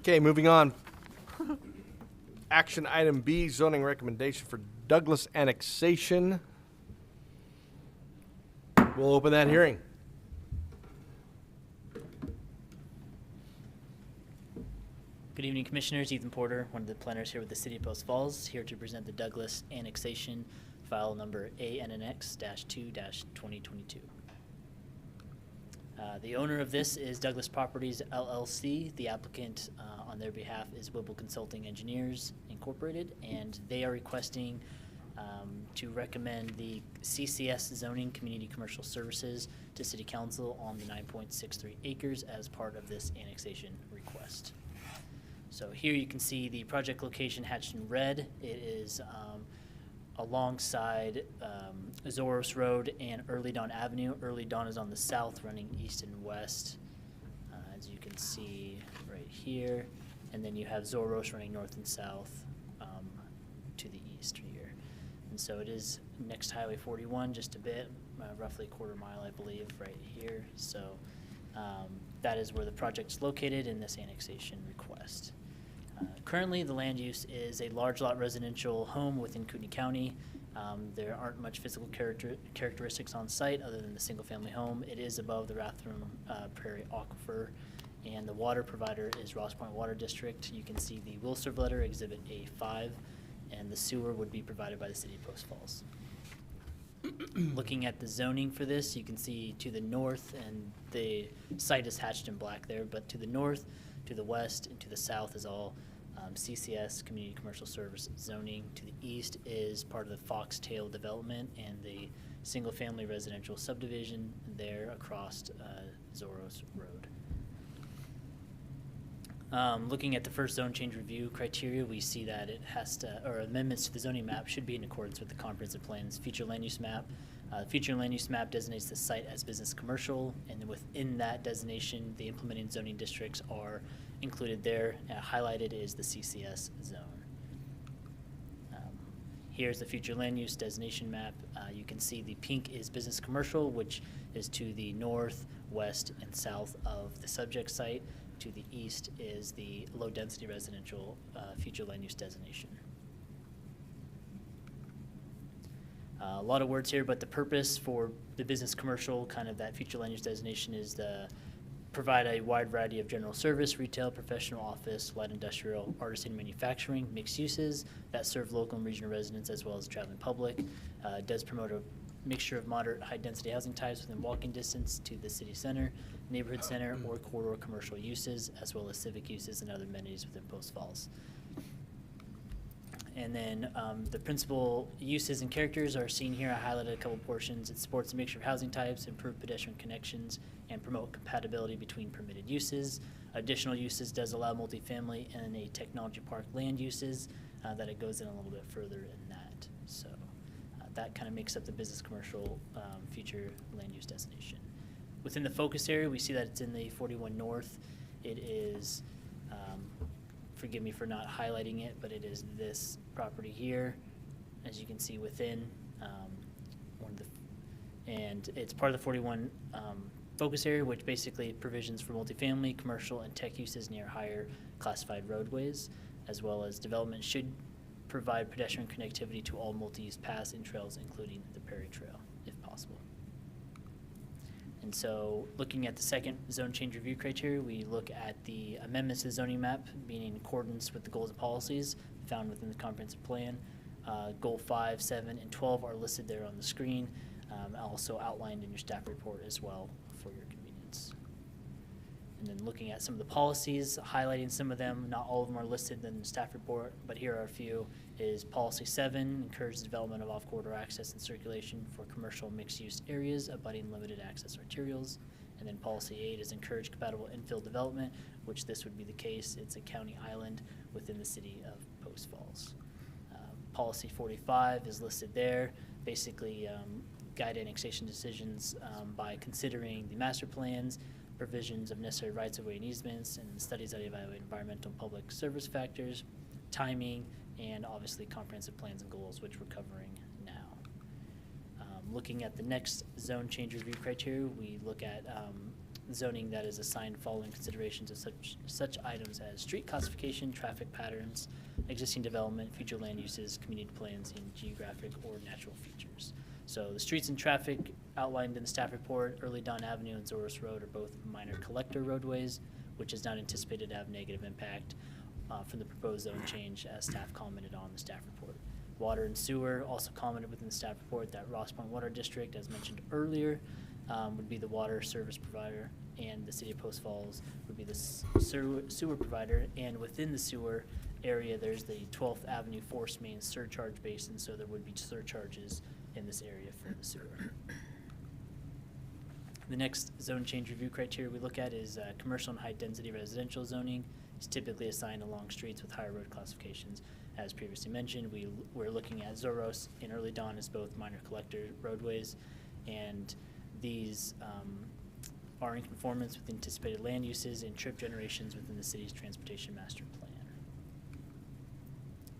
Okay, moving on. Action item B, zoning recommendation for Douglas annexation. We'll open that hearing. Good evening, Commissioners. Ethan Porter, one of the planners here with the City of Post Falls, here to present the Douglas annexation, file number ANNX-2-2022. The owner of this is Douglas Properties LLC. The applicant on their behalf is Whipple Consulting Engineers Incorporated, and they are requesting to recommend the CCS zoning community commercial services to City Council on the 9.63 acres as part of this annexation request. So here you can see the project location hatched in red. It is alongside Zoros Road and Early Dawn Avenue. Early Dawn is on the south, running east and west, as you can see right here. And then you have Zoros running north and south to the east here. And so it is next to Highway 41, just a bit, roughly a quarter mile, I believe, right here. So that is where the project is located in this annexation request. Currently, the land use is a large lot residential home within Kootenai County. There aren't much physical characteristics on site other than the single-family home. It is above the Jacklin-Prairie aquifer, and the water provider is Ross Point Water District. You can see the will serve letter, Exhibit A5, and the sewer would be provided by the City of Post Falls. Looking at the zoning for this, you can see to the north, and the site is hatched in black there, but to the north, to the west, and to the south is all CCS, Community Commercial Service zoning. To the east is part of the Foxtail development and the single-family residential subdivision there across Zoros Road. Looking at the first zone change review criteria, we see that it has to, or amendments to the zoning map should be in accordance with the comprehensive plan's future land use map. Future land use map designates the site as business commercial, and within that designation, the implementing zoning districts are included there. Highlighted is the CCS zone. Here's the future land use designation map. You can see the pink is business commercial, which is to the north, west, and south of the subject site. To the east is the low-density residential future land use designation. A lot of words here, but the purpose for the business commercial, kind of that future land use designation, is to provide a wide variety of general service, retail, professional, office, light industrial, artisan manufacturing, mixed uses that serve local and regional residents as well as the traveling public. It does promote a mixture of moderate high-density housing types within walking distance to the city center, neighborhood center, or corridor commercial uses, as well as civic uses and other amenities within Post Falls. And then the principal uses and characters are seen here. I highlighted a couple portions. It supports a mixture of housing types, improve pedestrian connections, and promote compatibility between permitted uses. Additional uses does allow multifamily and a technology park land uses that it goes in a little bit further in that. So that kind of makes up the business commercial future land use destination. Within the focus area, we see that it's in the 41 North. It is, forgive me for not highlighting it, but it is this property here, as you can see within and it's part of the 41 focus area, which basically provisions for multifamily, commercial, and tech uses near higher classified roadways, as well as development should provide pedestrian connectivity to all multi-use paths and trails, including the Prairie Trail, if possible. And so looking at the second zone change review criteria, we look at the amendments to the zoning map being in accordance with the goals and policies found within the comprehensive plan. Goal 5, 7, and 12 are listed there on the screen, also outlined in your staff report as well for your convenience. And then looking at some of the policies, highlighting some of them, not all of them are listed in the staff report, but here are a few, is Policy 7, encourages development of off-corridor access and circulation for commercial mixed-use areas abutting limited access arterials. And then Policy 8 is encourage compatible infill development, which this would be the case. It's a county island within the city of Post Falls. Policy 45 is listed there, basically guide annexation decisions by considering the master plans, provisions of necessary rights-of-way and easements, and studies that evaluate environmental and public service factors, timing, and obviously comprehensive plans and goals, which we're covering now. Looking at the next zone change review criteria, we look at zoning that is assigned following considerations of such items as street classification, traffic patterns, existing development, future land uses, community plans, and geographic or natural features. So the streets and traffic outlined in the staff report, Early Dawn Avenue and Zoros Road are both minor collector roadways, which is not anticipated to have negative impact from the proposed zone change, as staff commented on the staff report. Water and sewer also commented within the staff report that Ross Point Water District, as mentioned earlier, would be the water service provider, and the city of Post Falls would be the sewer provider. And within the sewer area, there's the 12th Avenue Force Main surcharge basin, so there would be surcharges in this area for the sewer. The next zone change review criteria we look at is commercial and high-density residential zoning is typically assigned along streets with higher road classifications. As previously mentioned, we're looking at Zoros and Early Dawn as both minor collector roadways, and these are in conformance with anticipated land uses and trip generations within the city's transportation master plan.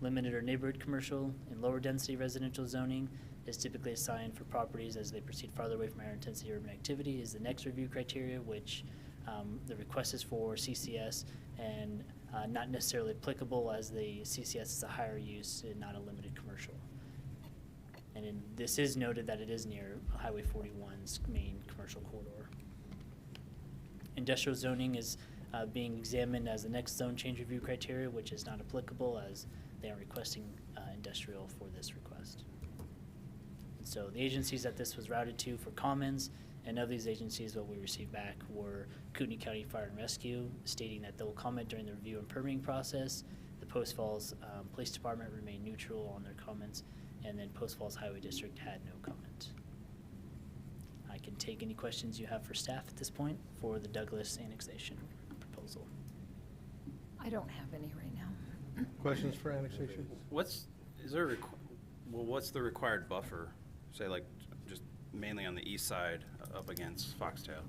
Limited or neighborhood commercial and lower density residential zoning is typically assigned for properties as they proceed farther away from higher intensity urban activity is the next review criteria, which the request is for CCS and not necessarily applicable, as the CCS is a higher use and not a limited commercial. And this is noted that it is near Highway 41's main commercial corridor. Industrial zoning is being examined as the next zone change review criteria, which is not applicable as they are requesting industrial for this request. And so the agencies that this was routed to for comments, and of these agencies, what we received back were Kootenai County Fire and Rescue, stating that they'll comment during the review and permitting process. The Post Falls Police Department remained neutral on their comments, and then Post Falls Highway District had no comment. I can take any questions you have for staff at this point for the Douglas annexation proposal. I don't have any right now. Questions for annexation? What's the required buffer? Say like just mainly on the east side up against Foxtail.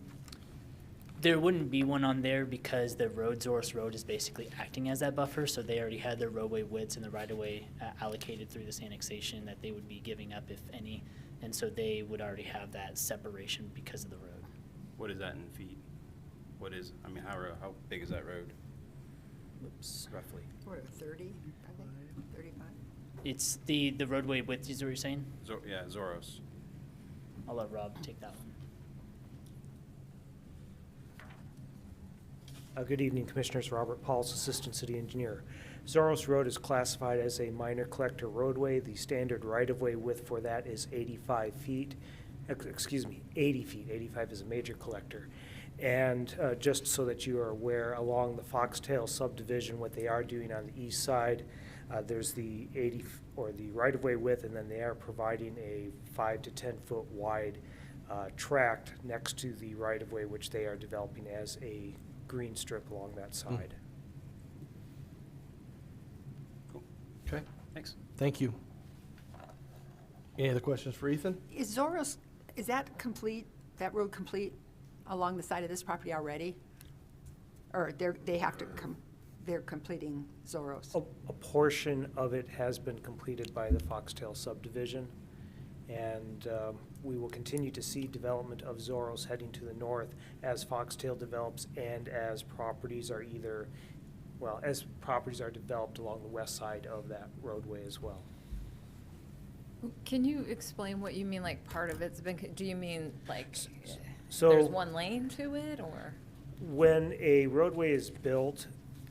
There wouldn't be one on there because the road, Zoros Road, is basically acting as that buffer, so they already had their roadway widths and the right-of-way allocated through this annexation that they would be giving up, if any, and so they would already have that separation because of the road. What is that in feet? How big is that road? Oops. Roughly. What, 30, I think, 35? It's the roadway width, is what you're saying? Zoros. I'll let Rob take that one. Good evening, Commissioners. Robert Pauls, Assistant City Engineer. Zoros Road is classified as a minor collector roadway. The standard right-of-way width for that is 85 feet. 80 feet. 85 is a major collector. And just so that you are aware, along the Foxtail subdivision, what they are doing on the east side, there's the the right-of-way width, and then they are providing a 5 to 10 foot wide tract next to the right-of-way, which they are developing as a green strip along that side. Cool. Okay. Thanks. Thank you. Any other questions for Ethan? Is Zoros, is that complete, that road complete along the side of this property already? Or they're completing Zoros? A portion of it has been completed by the Foxtail subdivision, and we will continue to see development of Zoros heading to the north as Foxtail develops and as properties are developed along the west side of that roadway as well. Can you explain what you mean, like part of it's been, do you mean like So- there's one lane to it, or? When a roadway is built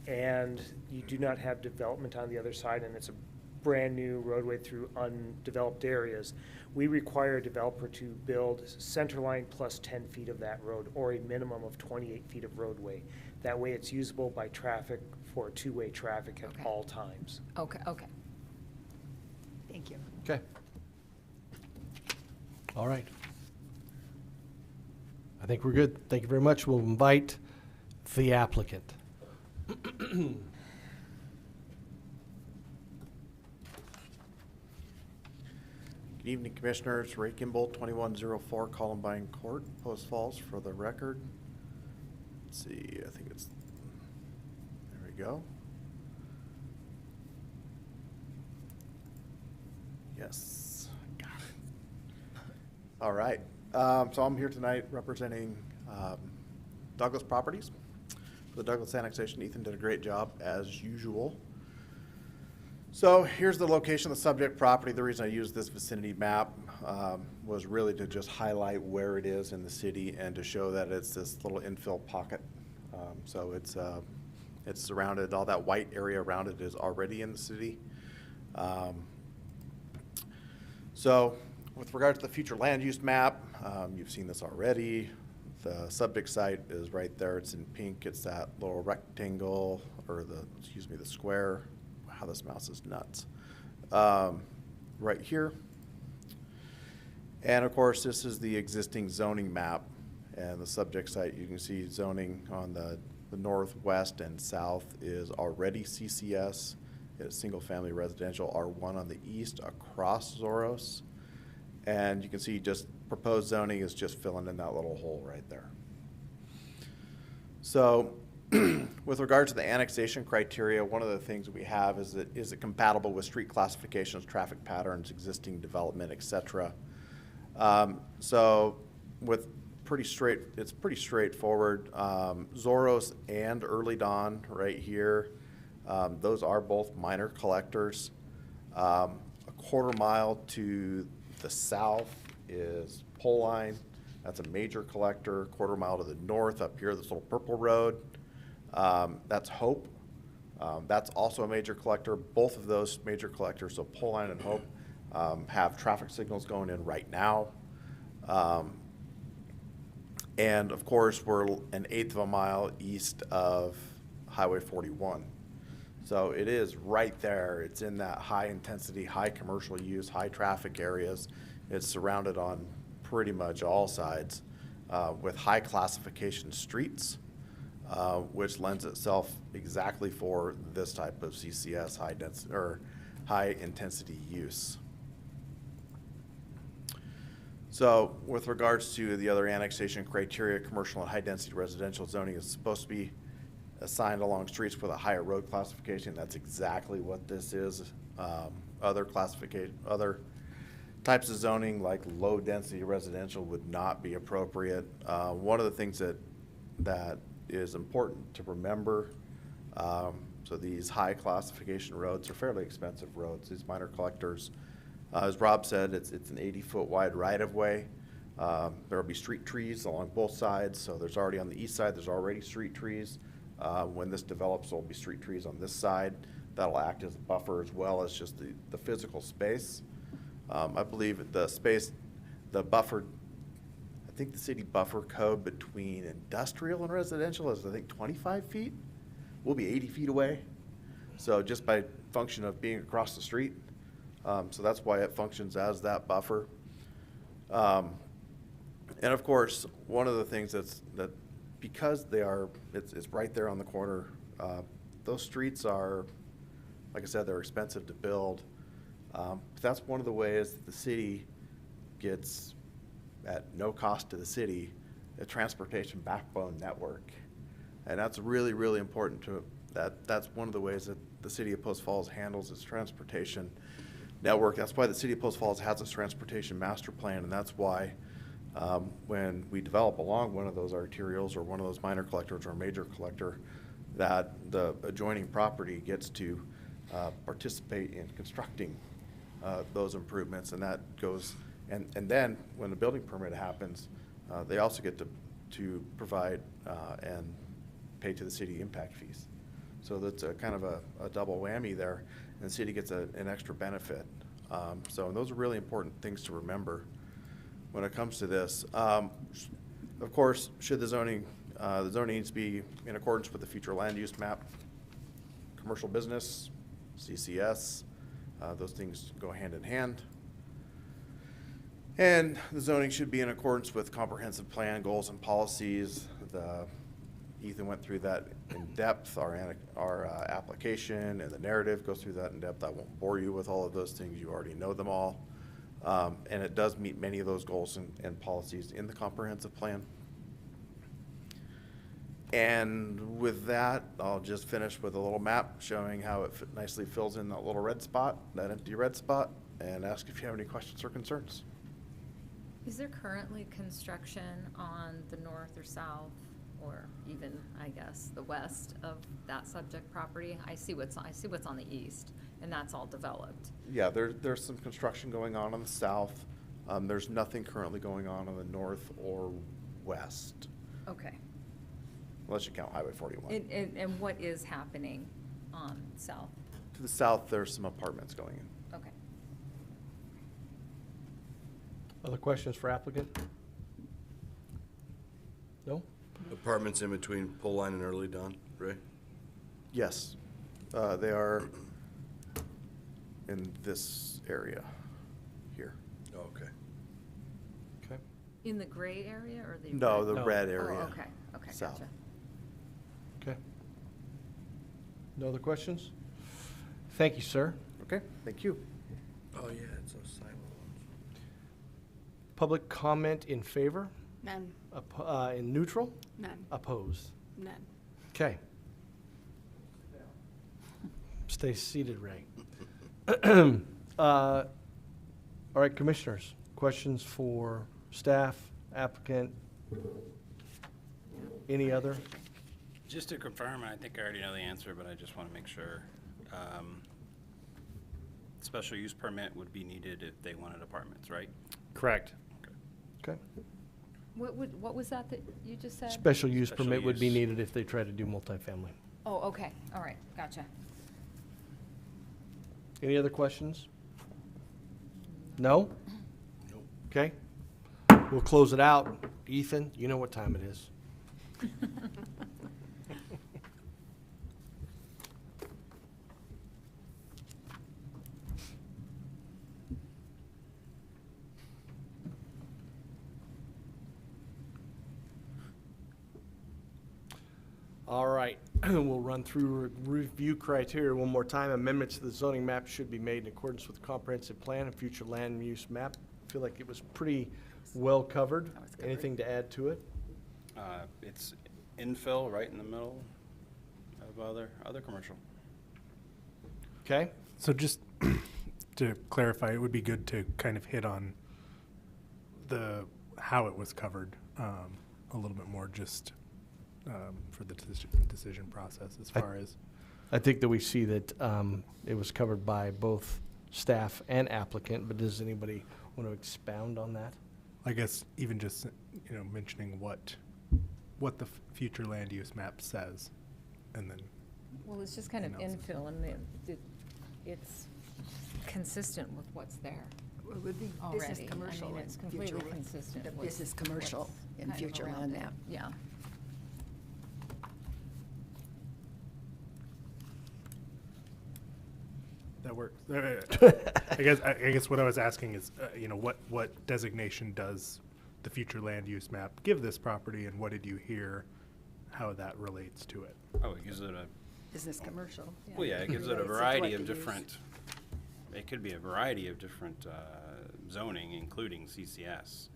and you do not have development on the other side and it's a brand-new roadway through undeveloped areas, we require a developer to build centerline plus 10 feet of that road, or a minimum of 28 feet of roadway. That way it's usable by traffic for two-way traffic at all times. Okay. Thank you. Okay. All right. I think we're good. Thank you very much. We'll invite the applicant. Good evening, Commissioners. Ray Kimball, 2104 Columbine Court, Post Falls, for the record. Let's see, I think it's, there we go. Yes, got it. All right, so I'm here tonight representing Douglas Properties. For the Douglas annexation, Ethan did a great job, as usual. So here's the location of the subject property. The reason I used this vicinity map was really to just highlight where it is in the city and to show that it's this little infill pocket. So it's surrounded, all that white area around it is already in the city. So with regard to the future land use map, you've seen this already. The subject site is right there. It's in pink. It's that little rectangle, or the square. Wow, this mouse is nuts. Right here. And of course, this is the existing zoning map. And the subject site, you can see zoning on the northwest and south is already CCS. It's single-family residential R1 on the east across Zoros. And you can see just proposed zoning is just filling in that little hole right there. So with regard to the annexation criteria, one of the things that we have is it compatible with street classifications, traffic patterns, existing development, etc. So with it's pretty straightforward. Zoros and Early Dawn right here, those are both minor collectors. A quarter mile to the south is Pole Line. That's a major collector. Quarter mile to the north up here, this little purple road, that's Hope. That's also a major collector. Both of those major collectors, so Pole Line and Hope, have traffic signals going in right now. And of course, we're an eighth of a mile east of Highway 41. So it is right there. It's in that high intensity, high commercial use, high traffic areas. It's surrounded on pretty much all sides with high classification streets, which lends itself exactly for this type of CCS, high density or high intensity use. So with regards to the other annexation criteria, commercial and high density residential zoning is supposed to be assigned along streets with a higher road classification. That's exactly what this is. Other types of zoning like low density residential would not be appropriate. One of the things that is important to remember, so these high classification roads are fairly expensive roads. These minor collectors, as Rob said, it's an 80-foot wide right-of-way. There will be street trees along both sides. So there's already on the east side, there's already street trees. When this develops, there'll be street trees on this side. That'll act as a buffer as well as just the physical space. I believe the buffer, I think the city buffer code between industrial and residential is, I think, 25 feet. We'll be 80 feet away. So just by function of being across the street. So that's why it functions as that buffer. And of course, one of the things that because it's right there on the corner, those streets are, like I said, they're expensive to build. But that's one of the ways that the city gets, at no cost to the city, a transportation backbone network. And that's really, really important that's one of the ways that the city of Post Falls handles its transportation network. That's why the city of Post Falls has its transportation master plan, and that's why when we develop along one of those arterials or one of those minor collectors or a major collector, that the adjoining property gets to participate in constructing those improvements, and that goes, and then when the building permit happens, they also get to provide and pay to the city impact fees. So that's a kind of a double whammy there, and the city gets an extra benefit. So those are really important things to remember when it comes to this. Of course, should the zoning needs to be in accordance with the future land use map, commercial business, CCS, those things go hand in hand. And the zoning should be in accordance with comprehensive plan, goals, and policies. Ethan went through that in depth. Our application and the narrative goes through that in depth. I won't bore you with all of those things. You already know them all. And it does meet many of those goals and policies in the comprehensive plan. And with that, I'll just finish with a little map showing how it nicely fills in that little red spot, that empty red spot, and ask if you have any questions or concerns. Is there currently construction on the north or south or even, I guess, the west of that subject property. I see what's on the east, and that's all developed. Yeah, there's some construction going on the south. There's nothing currently going on the north or west, Okay. unless you count Highway 41. And what is happening on south? To the south, there's some apartments going in. Okay. Other questions for applicant? No? Apartments in between Pole Line and Early Dawn, right? Yes, they are in this area here. Oh, okay. Okay. In the gray area or the? No, red? the red area. Oh, okay, okay, south. gotcha. Okay. No other questions? Thank you, sir. Okay, thank you. Oh, yeah, it's those silo ones. Public comment in favor? None, In neutral? none, Opposed? none. Okay. Stay seated, Ray. All right, commissioners, questions for staff, applicant? Any other? Just to confirm, I think I already know the answer, but I just want to make sure. Special use permit would be needed if they wanted apartments, right? Correct. Okay. What was that you just said? Special use Special permit would be use. needed if they try to do multifamily. Oh, okay, all right, gotcha. Any other questions? No? Nope. Okay. We'll close it out. Ethan, you know what time it is. All right, we'll run through review criteria one more time. Amendments to the zoning map should be made in accordance with the comprehensive plan and future land use map. I feel like it was pretty well covered. Anything to add to it? It's infill right in the middle of other commercial. Okay? So just to clarify, it would be good to kind of hit on how it was covered a little bit more, just for the decision process as far as. I think that we see that it was covered by both staff and applicant, but does anybody want to expound on that? I guess even just, mentioning what the future land use map says, and then. Well, it's just kind of infill, and it's consistent with what's there. It would be business Already. I commercial mean, in it's future, completely consistent the with business commercial what's in kind of future around land it. map. Yeah. That works. I guess what I was asking is, what designation does the future land use map give this property, and what did you hear, how that relates to it? Oh, it gives it a, Business commercial. well, yeah, it gives it a Relates to variety what of to use. different, it could be a variety of different zoning, including CCS.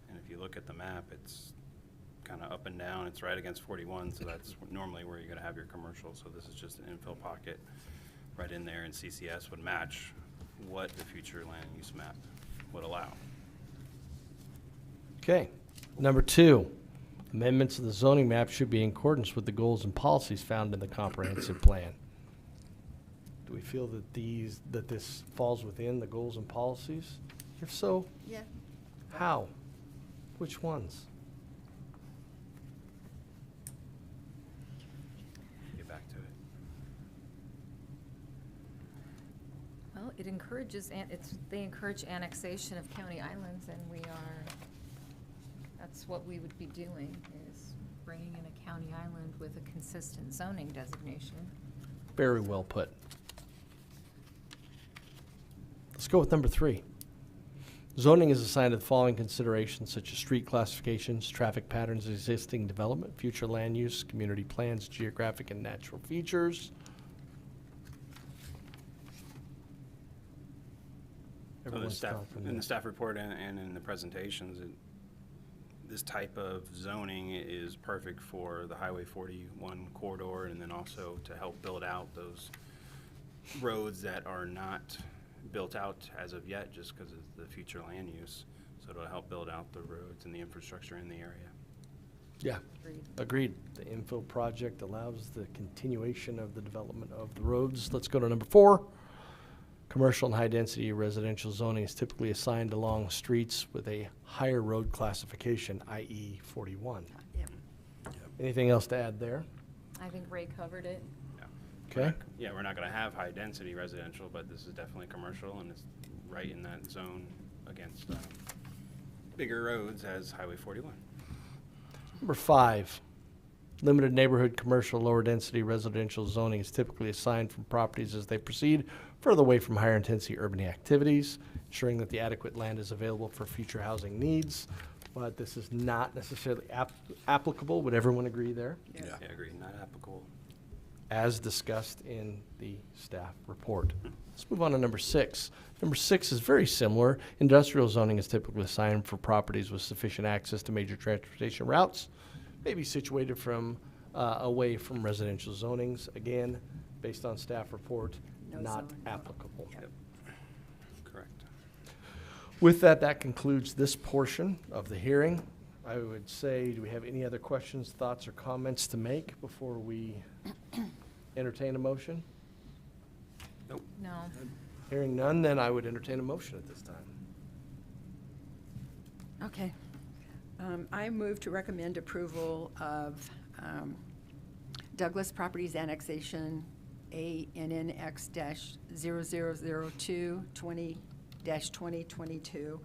And if you look at the map, it's kind of up and down. It's right against 41, so that's normally where you're going to have your commercial. So this is just an infill pocket right in there, and CCS would match what the future land use map would allow. Okay. Number 2, amendments to the zoning map should be in accordance with the goals and policies found in the comprehensive plan. Do we feel that this falls within the goals and policies? If so, Yeah. how? Which ones? Get back to it. Well, it encourages, they encourage annexation of county islands, and that's what we would be doing, is bringing in a county island with a consistent zoning designation. Very well put. Let's go with number 3. Zoning is assigned to the following considerations such as street classifications, traffic patterns, existing development, future land use, community plans, geographic and natural features. So the Everyone's staff, gone from in the there. staff report and in the presentations, this type of zoning is perfect for the Highway 41 corridor, and then also to help build out those roads that are not built out as of yet, just because of the future land use. So it'll help build out the roads and the infrastructure in the area. Yeah, Agreed. agreed. The infill project allows the continuation of the development of the roads. Let's go to number 4. Commercial and high-density residential zoning is typically assigned along streets with a higher road classification, i.e. 41. Yep. Anything else to add there? I think Ray covered it. Okay. Yeah, we're not gonna have high-density residential, but this is definitely commercial, and it's right in that zone against bigger roads as Highway 41. Number 5, limited neighborhood commercial lower density residential zoning is typically assigned from properties as they proceed further away from higher intensity urban activities, ensuring that the adequate land is available for future housing needs. But this is not necessarily applicable. Would everyone agree there? Yeah, agreed, not applicable. As discussed in the staff report. Let's move on to number 6. Number 6 is very similar. Industrial zoning is typically assigned for properties with sufficient access to major transportation routes, maybe situated from away from residential zonings. Again, based on staff report, No not zoning. applicable. Yep. Correct. With that, that concludes this portion of the hearing. I would say, do we have any other questions, thoughts, or comments to make before we entertain a motion? No. Hearing none, then I would entertain a motion at this time. Okay. I move to recommend approval of Douglas Properties Annexation ANNX-0002 20-2022,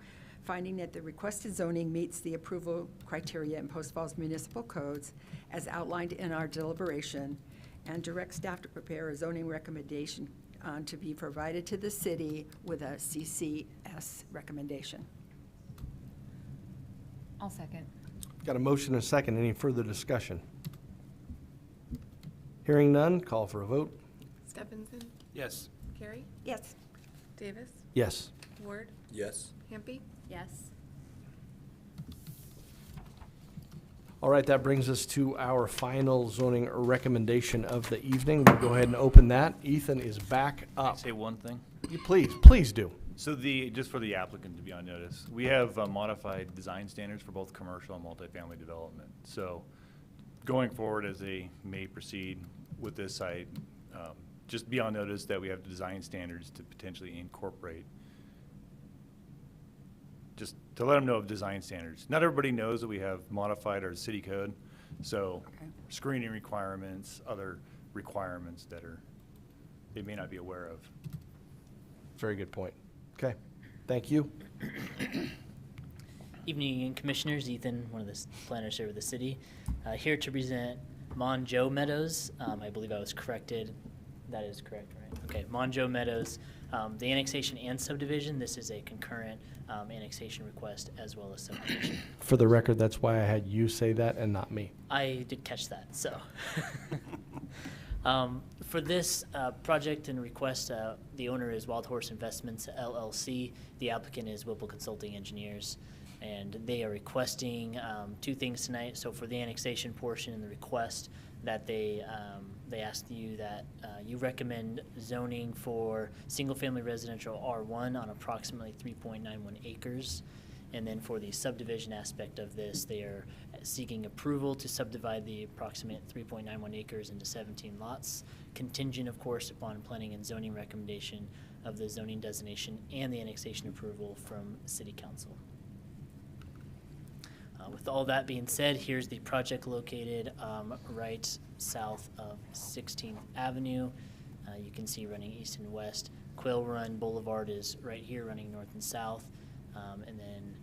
finding that the requested zoning meets the approval criteria in Post Falls municipal codes as outlined in our deliberation, and direct staff to prepare a zoning recommendation to be provided to the city with a CCS recommendation. I'll second. Got a motion and a second. Any further discussion? Hearing none, call for a vote. Stephenson? Yes. Carey? Yes. Davis? Yes. Ward? Yes. Hampi? Yes. All right, that brings us to our final zoning recommendation of the evening. We'll go ahead and open that. Ethan is back Can I up. say one thing? You please do. So just for the applicant to be on notice, we have modified design standards for both commercial and multifamily development. So going forward as they may proceed with this site, just be on notice that we have design standards to potentially incorporate, just to let them know of design standards. Not everybody knows that we have modified our city code, so screening requirements, other requirements that they may not be aware of. Very good point. Okay, thank you. Evening again, Commissioners. Ethan, one of the planners here with the city, here to present Mongeau Meadows. I believe I was corrected. That is correct, right? Okay, Mongeau Meadows, the annexation and subdivision. This is a concurrent annexation request as well as subdivision. For the record, that's why I had you say that and not me. I did catch that, so. For this project and request, the owner is Wild Horse Investments LLC. The applicant is Whipple Consulting Engineers, and they are requesting 2 things tonight. So for the annexation portion and the request, that they asked you that you recommend zoning for single-family residential R1 on approximately 3.91 acres. And then for the subdivision aspect of this, they are seeking approval to subdivide the approximate 3.91 acres into 17 lots, contingent, of course, upon planning and zoning recommendation of the zoning designation and the annexation approval from City Council. With all that being said, here's the project located right south of 16th Avenue. You can see running east and west. Quail Run Boulevard is right here running north and south. And then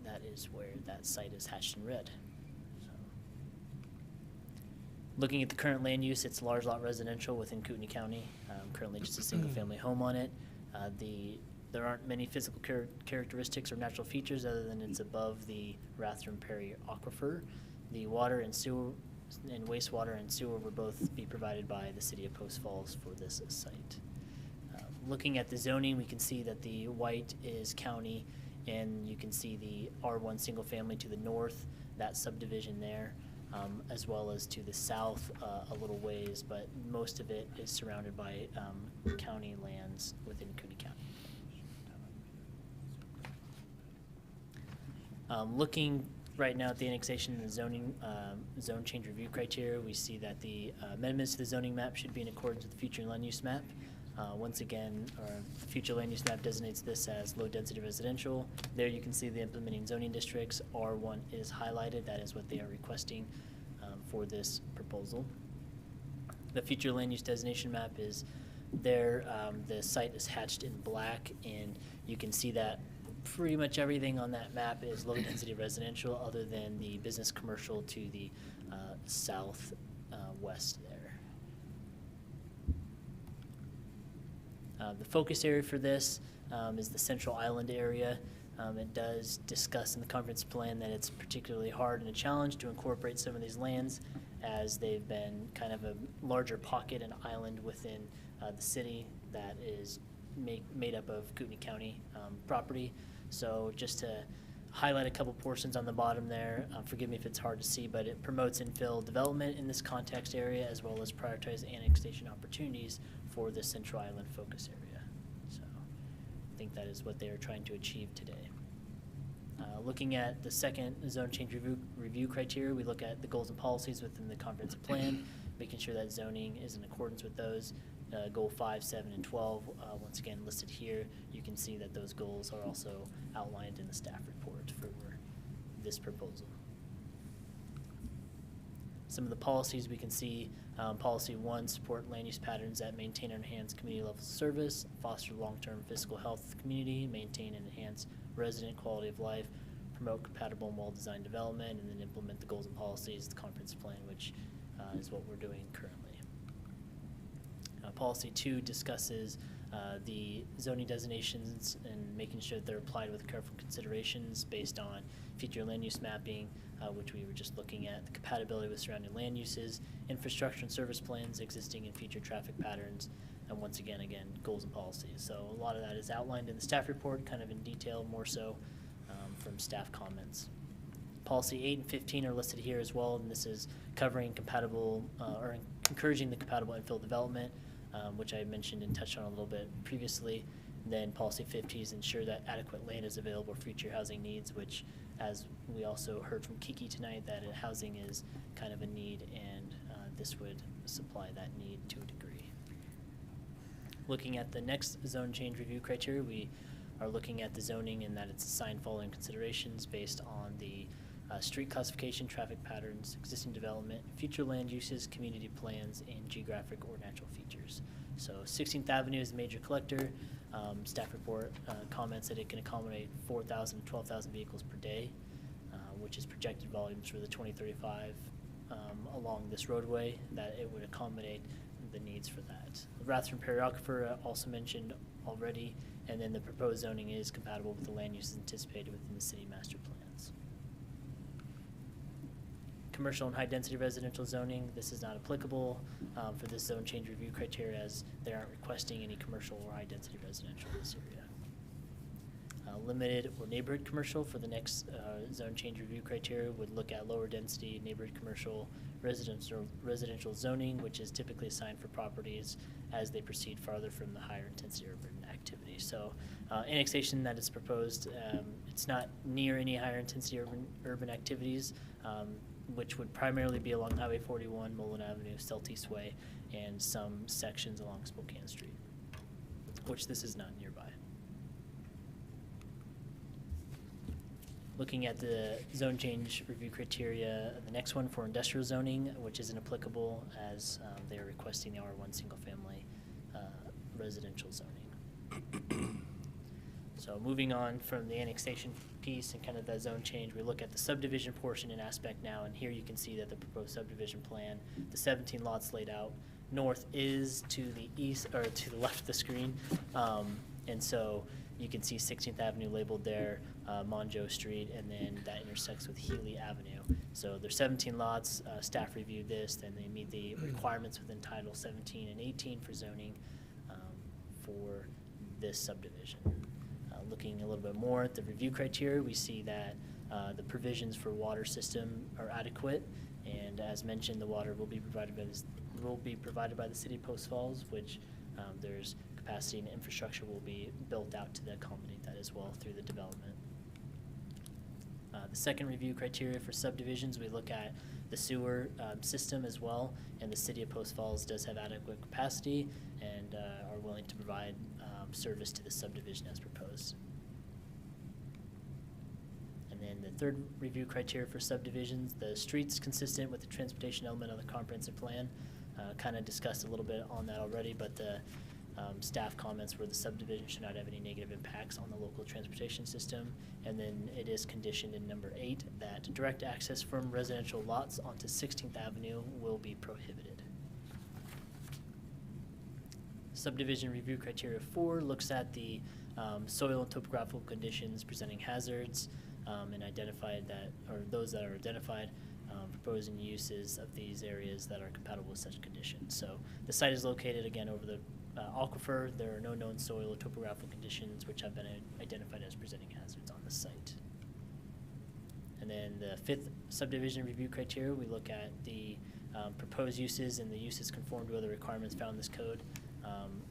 that is where that site is hatched in red. So, looking at the current land use, it's large lot residential within Kootenai County. Currently just a single family home on it. There aren't many physical characteristics or natural features other than it's above the Jacklin-Prairie aquifer. The water and sewer and wastewater and sewer would both be provided by the city of Post Falls for this site. Looking at the zoning, we can see that the white is county, and you can see the R1 single family to the north, that subdivision there, as well as to the south a little ways, but most of it is surrounded by county lands within Kootenai County. Looking Right now, at the annexation and the zoning, zone change review criteria, we see that the amendments to the zoning map should be in accordance with the future land use map. Once again, our future land use map designates this as low-density residential. There you can see the implementing zoning districts. R1 is highlighted. That is what they are requesting for this proposal. The future land use designation map is there. The site is hatched in black, and you can see that pretty much everything on that map is low-density residential other than the business commercial to the south west there. The focus area for this is the Central Island area. It does discuss in the conference plan that it's particularly hard and a challenge to incorporate some of these lands as they've been kind of a larger pocket and island within the city that is made up of Kootenai County property. So just to highlight a couple portions on the bottom there, forgive me if it's hard to see, but it promotes infill development in this context area as well as prioritize annexation opportunities for the Central Island focus area. So I think that is what they are trying to achieve today. Looking at the second zone change review criteria, we look at the goals and policies within the comprehensive plan, making sure that zoning is in accordance with those. Goal 5, 7, and 12, once again listed here. You can see that those goals are also outlined in the staff report for this proposal. Some of the policies we can see, policy 1, support land use patterns that maintain and enhance community level service, foster long-term physical health of the community, maintain and enhance resident quality of life, promote compatible and well-designed development, and then implement the goals and policies, the conference plan, which is what we're doing currently. Policy 2 discusses the zoning designations and making sure that they're applied with careful considerations based on future land use mapping, which we were just looking at, the compatibility with surrounding land uses, infrastructure and service plans, existing and future traffic patterns, and once again, goals and policies. So a lot of that is outlined in the staff report, kind of in detail, more so from staff comments. Policy 8 and 15 are listed here as well, and this is covering compatible or encouraging the compatible infill development, which I mentioned and touched on a little bit previously. And then policy 50 is ensure that adequate land is available for future housing needs, which, as we also heard from Kiki tonight, that housing is kind of a need, and this would supply that need to a degree. Looking at the next zone change review criteria, we are looking at the zoning and that it's assigned following considerations based on the street classification, traffic patterns, existing development, future land uses, community plans, and geographic or natural features. So 16th Avenue is a major collector. Staff report comments that it can accommodate 4,000 to 12,000 vehicles per day, which is projected volumes for the 2035 along this roadway, that it would accommodate the needs for that. The Rathdrum-Prairie Aquifer also mentioned already, and then the proposed zoning is compatible with the land uses anticipated within the city master plans. Commercial and high-density residential zoning, this is not applicable for this zone change review criteria, as they aren't requesting any commercial or high-density residential in this area. Limited or neighborhood commercial for the next zone change review criteria would look at lower density neighborhood commercial residential zoning, which is typically assigned for properties as they proceed farther from the higher intensity urban activity. So annexation that is proposed, it's not near any higher intensity urban activities, which would primarily be along Highway 41, Mullen Avenue, Celtice Way, and some sections along Spokane Street, which this is not nearby. Looking at the zone change review criteria, the next one for industrial zoning, which isn't applicable as they are requesting the R1 single family residential zoning. So moving on from the annexation piece and kind of the zone change, we look at the subdivision portion and aspect now, and here you can see that the proposed subdivision plan, the 17 lots laid out north is to the east, or to the left of the screen, and so you can see 16th Avenue labeled there, Mongeau Street, and then that intersects with Healy Avenue. So there's 17 lots. Staff reviewed this, and they meet the requirements within Title 17 and 18 for zoning for this subdivision. Looking a little bit more at the review criteria, we see that the provisions for water system are adequate, and as mentioned, the water will be provided by the city of Post Falls, which there's capacity and infrastructure will be built out to accommodate that as well through the development. The second review criteria for subdivisions, we look at the sewer system as well, and the city of Post Falls does have adequate capacity and are willing to provide service to the subdivision as proposed. And then the third review criteria for subdivisions, the streets consistent with the transportation element of the comprehensive plan. Kind of discussed a little bit on that already, but the staff comments were the subdivision should not have any negative impacts on the local transportation system. And then it is conditioned in number 8 that direct access from residential lots onto 16th Avenue will be prohibited. Subdivision review criteria 4 looks at the soil and topographical conditions presenting hazards and identified that, or those that are identified, proposing uses of these areas that are compatible with such conditions. So the site is located again over the aquifer. There are no known soil or topographical conditions which have been identified as presenting hazards on the site. And then the 5th subdivision review criteria, we look at the proposed uses and the uses conform to other requirements found in this code.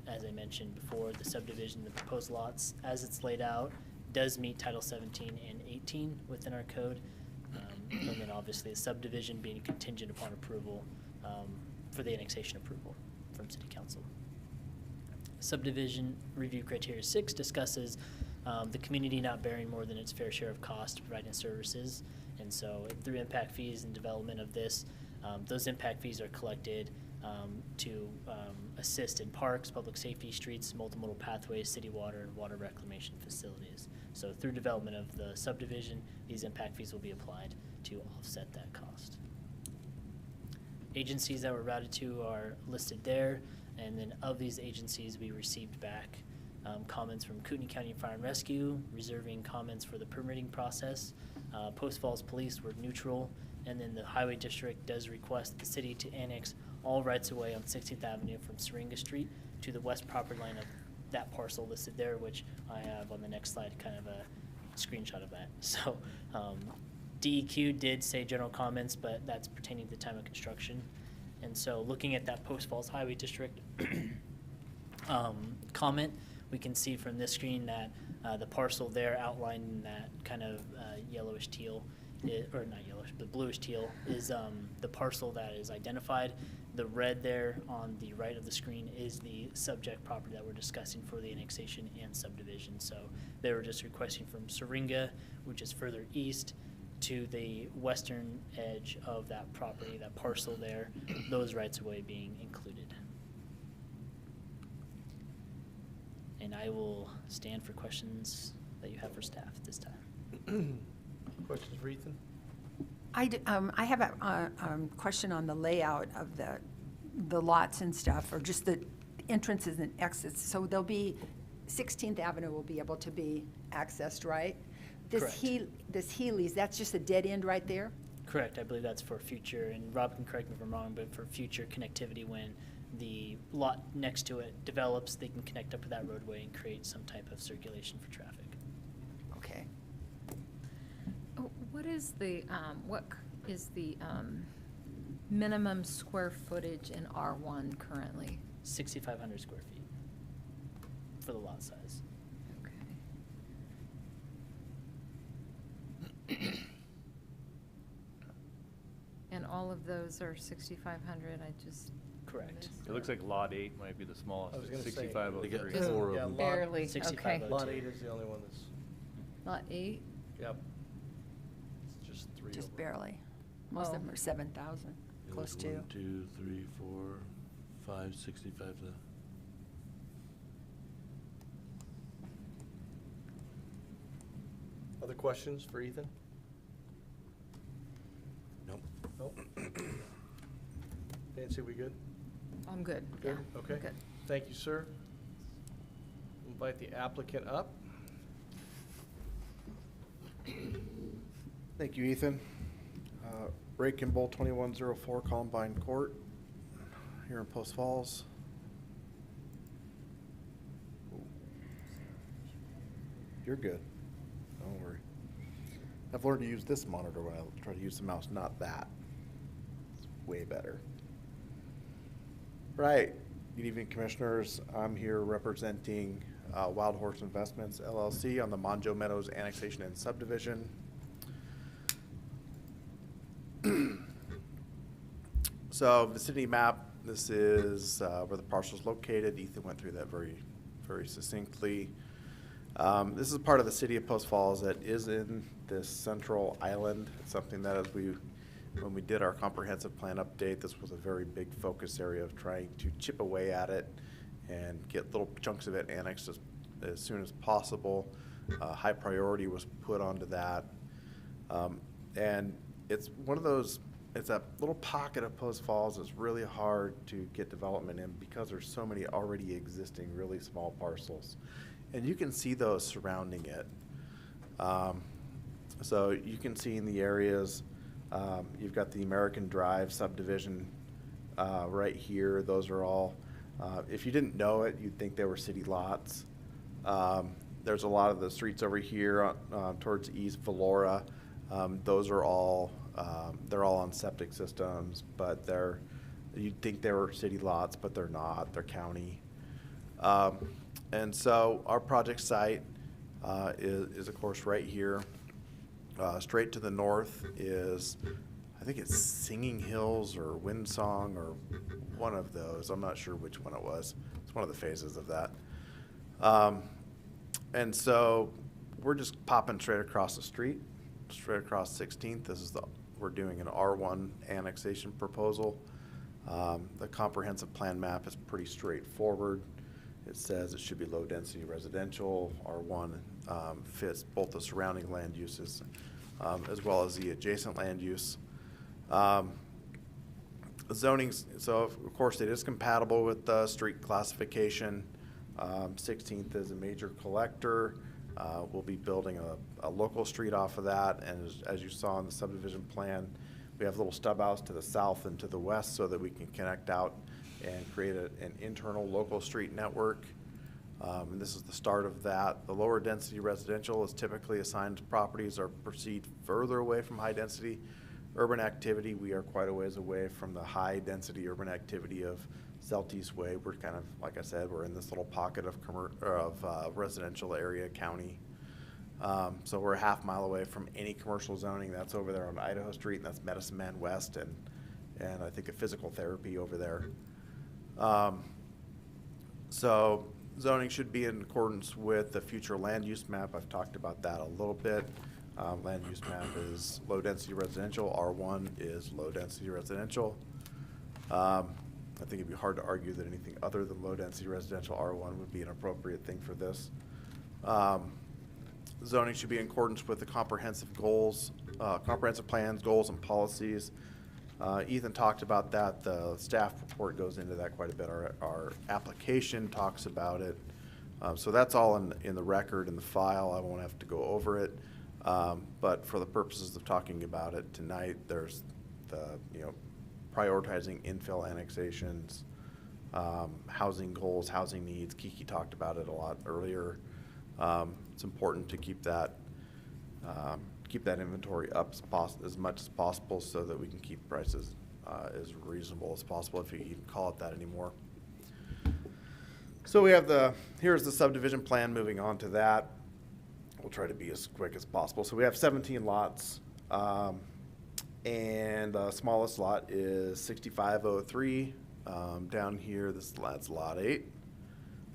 As I mentioned before, the subdivision, the proposed lots, as it's laid out, does meet Title 17 and 18 within our code. And then obviously the subdivision being contingent upon approval for the annexation approval from City Council. Subdivision review criteria 6 discusses the community not bearing more than its fair share of cost to providing services. And so through impact fees and development of this, those impact fees are collected to assist in parks, public safety, streets, multimodal pathways, city water, and water reclamation facilities. So through development of the subdivision, these impact fees will be applied to offset that cost. Agencies that were routed to are listed there, and then of these agencies, we received back comments from Kootenai County Fire and Rescue, reserving comments for the permitting process. Post Falls Police were neutral, and then the Highway District does request the city to annex all rights-of-way on 16th Avenue from Syringa Street to the west property line of that parcel listed there, which I have on the next slide, kind of a screenshot of that. So DEQ did say general comments, but that's pertaining to the time of construction. And so looking at that Post Falls Highway District comment, we can see from this screen that the parcel there outlined in that kind of yellowish teal, or not yellowish, but bluish teal, is the parcel that is identified. The red there on the right of the screen is the subject property that we're discussing for the annexation and subdivision. So they were just requesting from Syringa, which is further east, to the western edge of that property, that parcel there, those rights-of-way being included. And I will stand for questions that you have for staff at this time. Questions for Ethan? I have a question on the layout of the lots and stuff, or just the entrances and exits. So there'll be, 16th Avenue will be able to be accessed, right? This Healy's, that's just a dead end right there? Correct. I believe that's for future, and Rob can correct me if I'm wrong, but for future connectivity when the lot next to it develops, they can connect up to that roadway and create some type of circulation for traffic. Okay. What is the minimum square footage in R1 currently? 6,500 square feet for the lot size. Okay. And all of those are 6,500, I just. Correct. It looks like Lot 8 might be the smallest, I was gonna say, 6503. they got 4 of them. Barely, okay. Lot 8 is the only one that's, Lot 8? yep. It's just 3 Just over. barely. Most of them are 7,000, close to. 1, 2, 3, 4, 5, 65. Other questions for Ethan? Nope. Nope. Nancy, we good? I'm good. Good? Yeah, Okay. good. Thank you, sir. Invite the applicant up. Thank you, Ethan. Break and Bowl 2104 Columbine Court here in Post Falls. You're good. Don't worry. I've learned to use this monitor when I try to use the mouse, not that. It's way better. Right. Good evening, Commissioners. I'm here representing Wild Horse Investments, LLC on the Mongeau Meadows Annexation and Subdivision. So vicinity map, this is where the parcel is located. Ethan went through that very, very succinctly. This is part of the city of Post Falls that is in this central island. It's something that when we did our comprehensive plan update, this was a very big focus area of trying to chip away at it and get little chunks of it annexed as soon as possible. High priority was put onto that. And it's one of those, it's a little pocket of Post Falls that's really hard to get development in because there's so many already existing really small parcels. And you can see those surrounding it. So you can see in the areas, you've got the American Drive subdivision right here. Those are all, if you didn't know it, you'd think they were city lots. There's a lot of the streets over here towards East Valora. Those are all, they're all on septic systems, but you'd think they were city lots, but they're not. They're county. And so our project site is of course right here. Straight to the north is, I think it's Singing Hills or Windsong or one of those. I'm not sure which one it was. It's one of the phases of that. And so we're just popping straight across the street, straight across 16th. We're doing an R1 annexation proposal. The comprehensive plan map is pretty straightforward. It says it should be low density residential. R1 fits both the surrounding land uses as well as the adjacent land use. Zoning, so of course it is compatible with the street classification. 16th is a major collector. We'll be building a local street off of that, and as you saw in the subdivision plan, we have little stub outs to the south and to the west so that we can connect out and create an internal local street network. And this is the start of that. The lower density residential is typically assigned to properties or proceed further away from high density urban activity. We are quite a ways away from the high density urban activity of Celtice Way. We're kind of, like I said, we're in this little pocket of residential area county. So we're a half-mile away from any commercial zoning. That's over there on Idaho Street, and that's Medicine Man West, and I think a physical therapy over there. So zoning should be in accordance with the future land use map. I've talked about that a little bit. Land use map is low density residential. R1 is low density residential. I think it'd be hard to argue that anything other than low density residential R1 would be an appropriate thing for this. Zoning should be in accordance with the comprehensive goals, comprehensive plans, goals, and policies. Ethan talked about that. The staff report goes into that quite a bit. Our application talks about it. So that's all in the record, in the file. I won't have to go over it. But for the purposes of talking about it tonight, there's the, prioritizing infill annexations, housing goals, housing needs. Kiki talked about it a lot earlier. It's important to keep that inventory up as much as possible so that we can keep prices as reasonable as possible, if you can even call it that anymore. So we have here's the subdivision plan. Moving on to that, we'll try to be as quick as possible. So we have 17 lots, and the smallest lot is 6503. Down here, that's lot 8.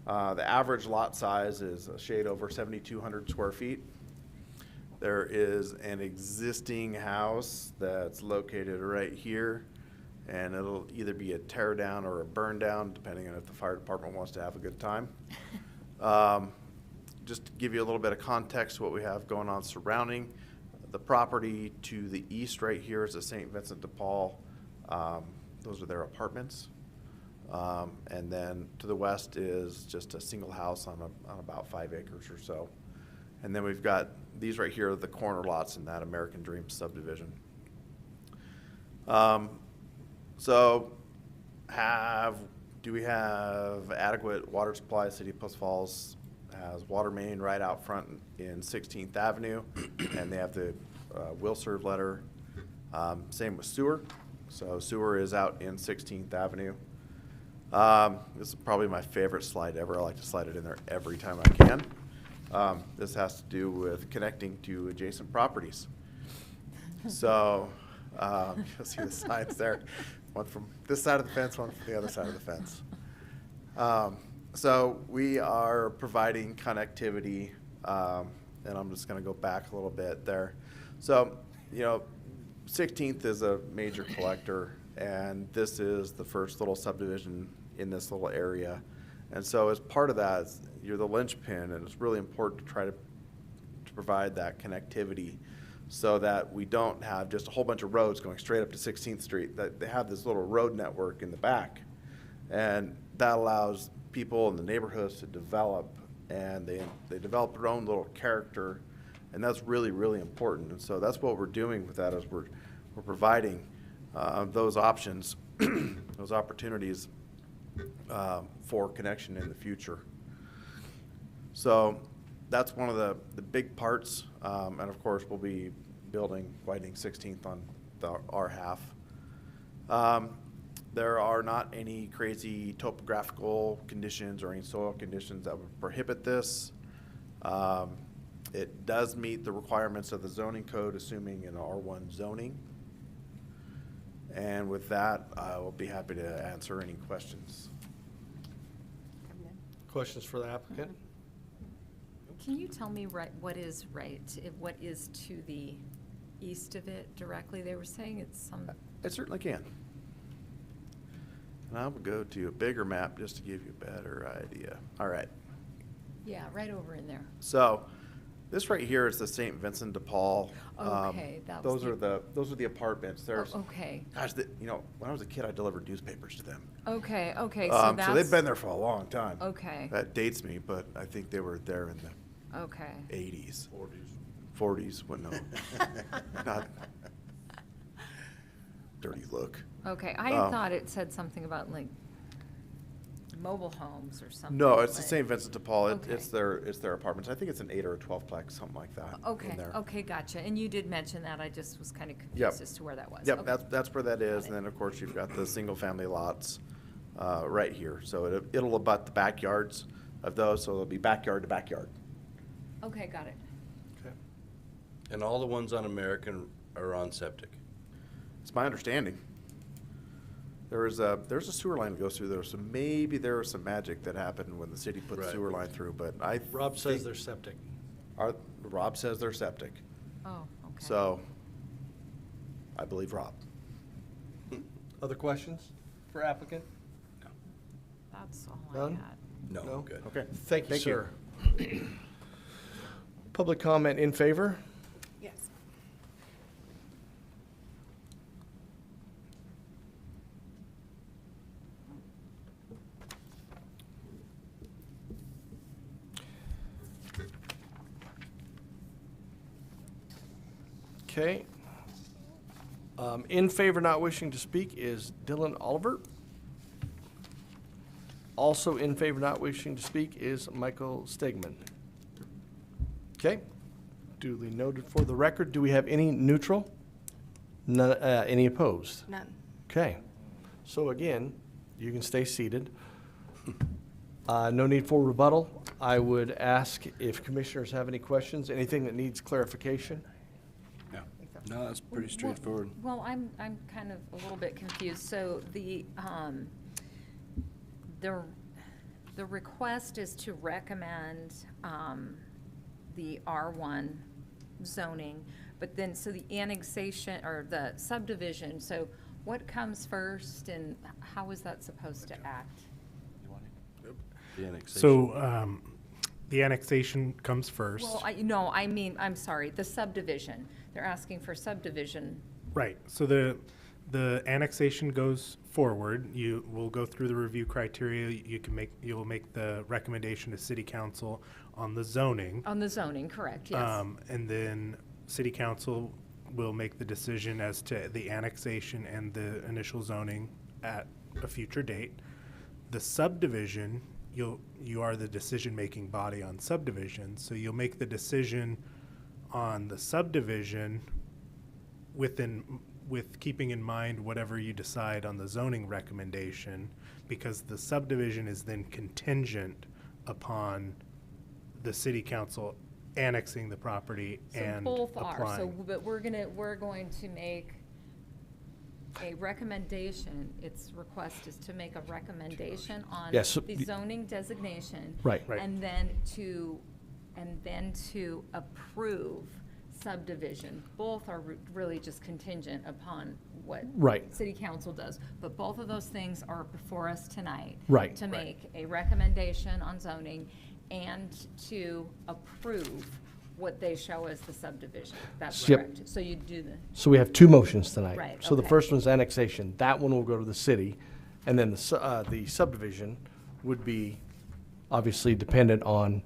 The average lot size is a shade over 7,200 square feet. There is an existing house that's located right here, and it'll either be a tear down or a burn down, depending on if the fire department wants to have a good time. Just to give you a little bit of context, what we have going on surrounding the property to the east right here is the St. Vincent de Paul. Those are their apartments. And then to the west is just a single house on about 5 acres or so. And then we've got these right here are the corner lots in that American Dream subdivision. So do we have adequate water supply? City of Post Falls has water main right out front in 16th Avenue, and they have the will serve letter. Same with sewer. So sewer is out in 16th Avenue. This is probably my favorite slide ever. I like to slide it in there every time I can. This has to do with connecting to adjacent properties. So You'll see the signs there, one from this side of the fence, one from the other side of the fence. So we are providing connectivity, and I'm just going to go back a little bit there. So, 16th is a major collector, and this is the first little subdivision in this little area. And so as part of that, you're the linchpin, and it's really important to try to provide that connectivity so that we don't have just a whole bunch of roads going straight up to 16th Street. That they have this little road network in the back, and that allows people in the neighborhoods to develop, and they develop their own little character, and that's really, really important. And so that's what we're doing with that, is we're providing those options, those opportunities for connection in the future. So that's one of the big parts, and of course we'll be widening 16th on our half. There are not any crazy topographical conditions or any soil conditions that would prohibit this. It does meet the requirements of the zoning code, assuming an R1 zoning. And with that, I will be happy to answer any questions. Questions for the applicant? Can you tell me what is to the east of it directly? They were saying it's some. I certainly can. And I will go to a bigger map just to give you a better idea. All right. Yeah, right over in there. So this right here is the St. Vincent de Paul. Okay, that was those are the apartments. There's, okay. Gosh, when I was a kid, I delivered newspapers to them. Okay, So they've been there for a long time. Okay. That dates me, but I think they were there in the 80s. 40s, well, no. Not dirty look. Okay, I thought it said something about like mobile homes or something. No, it's the St. Vincent de Paul. Okay. It's their apartments. I think it's an 8 or a 12-plex, something like that. Okay, in there. okay, gotcha. And you did mention that. I just was kind of confused as to where that was. Yep, Okay. that's where that is. And then, of course, you've got the single-family lots right here. So it'll abut the backyards of those, so it'll be backyard to backyard. Okay, got it. Okay. And all the ones on American are on septic? It's my understanding. There's a sewer line that goes through there, so maybe there was some magic that happened when the city put the sewer line through, but Rob says they're septic. Rob says they're septic. Oh, okay. So, I believe Rob. Other questions for applicant? That's all None? I had. No, good. Okay. Thank you, sir. Public comment in favor? Yes. Okay. In favor, not wishing to speak, is Dylan Oliver. Also in favor, not wishing to speak, is Michael Stegman. Okay. Duly noted for the record. Do we have any neutral? None, any opposed? None. Okay. So again, you can stay seated. No need for rebuttal. I would ask if commissioners have any questions, anything that needs clarification. No, that's pretty straightforward. Well, I'm kind of a little bit confused. So the request is to recommend the R1 zoning, but then, so the annexation or the subdivision, so what comes first and how is that supposed to act? The annexation. So, the annexation comes first. Well, I'm sorry, the subdivision. They're asking for subdivision. Right, so the annexation goes forward. You will go through the review criteria. You'll make the recommendation to city council on the zoning. On the zoning, correct, yes. And then city council will make the decision as to the annexation and the initial zoning at a future date. The subdivision, you are the decision-making body on subdivision, so you'll make the decision on the subdivision with keeping in mind whatever you decide on the zoning recommendation, because the subdivision is then contingent upon the city council annexing the property and So both are, applying. but we're going to make a recommendation, its request is to make a recommendation on Yes, so the zoning designation. Right. And then to approve subdivision. Both are really just contingent upon what Right. city council does. But both of those things are before us tonight. Right. To make a recommendation on zoning and to approve what they show as the subdivision. That's Yep. correct. So you do the, So we have two motions tonight. Right, So the okay. first one's annexation. That one will go to the city. And then the subdivision would be obviously dependent on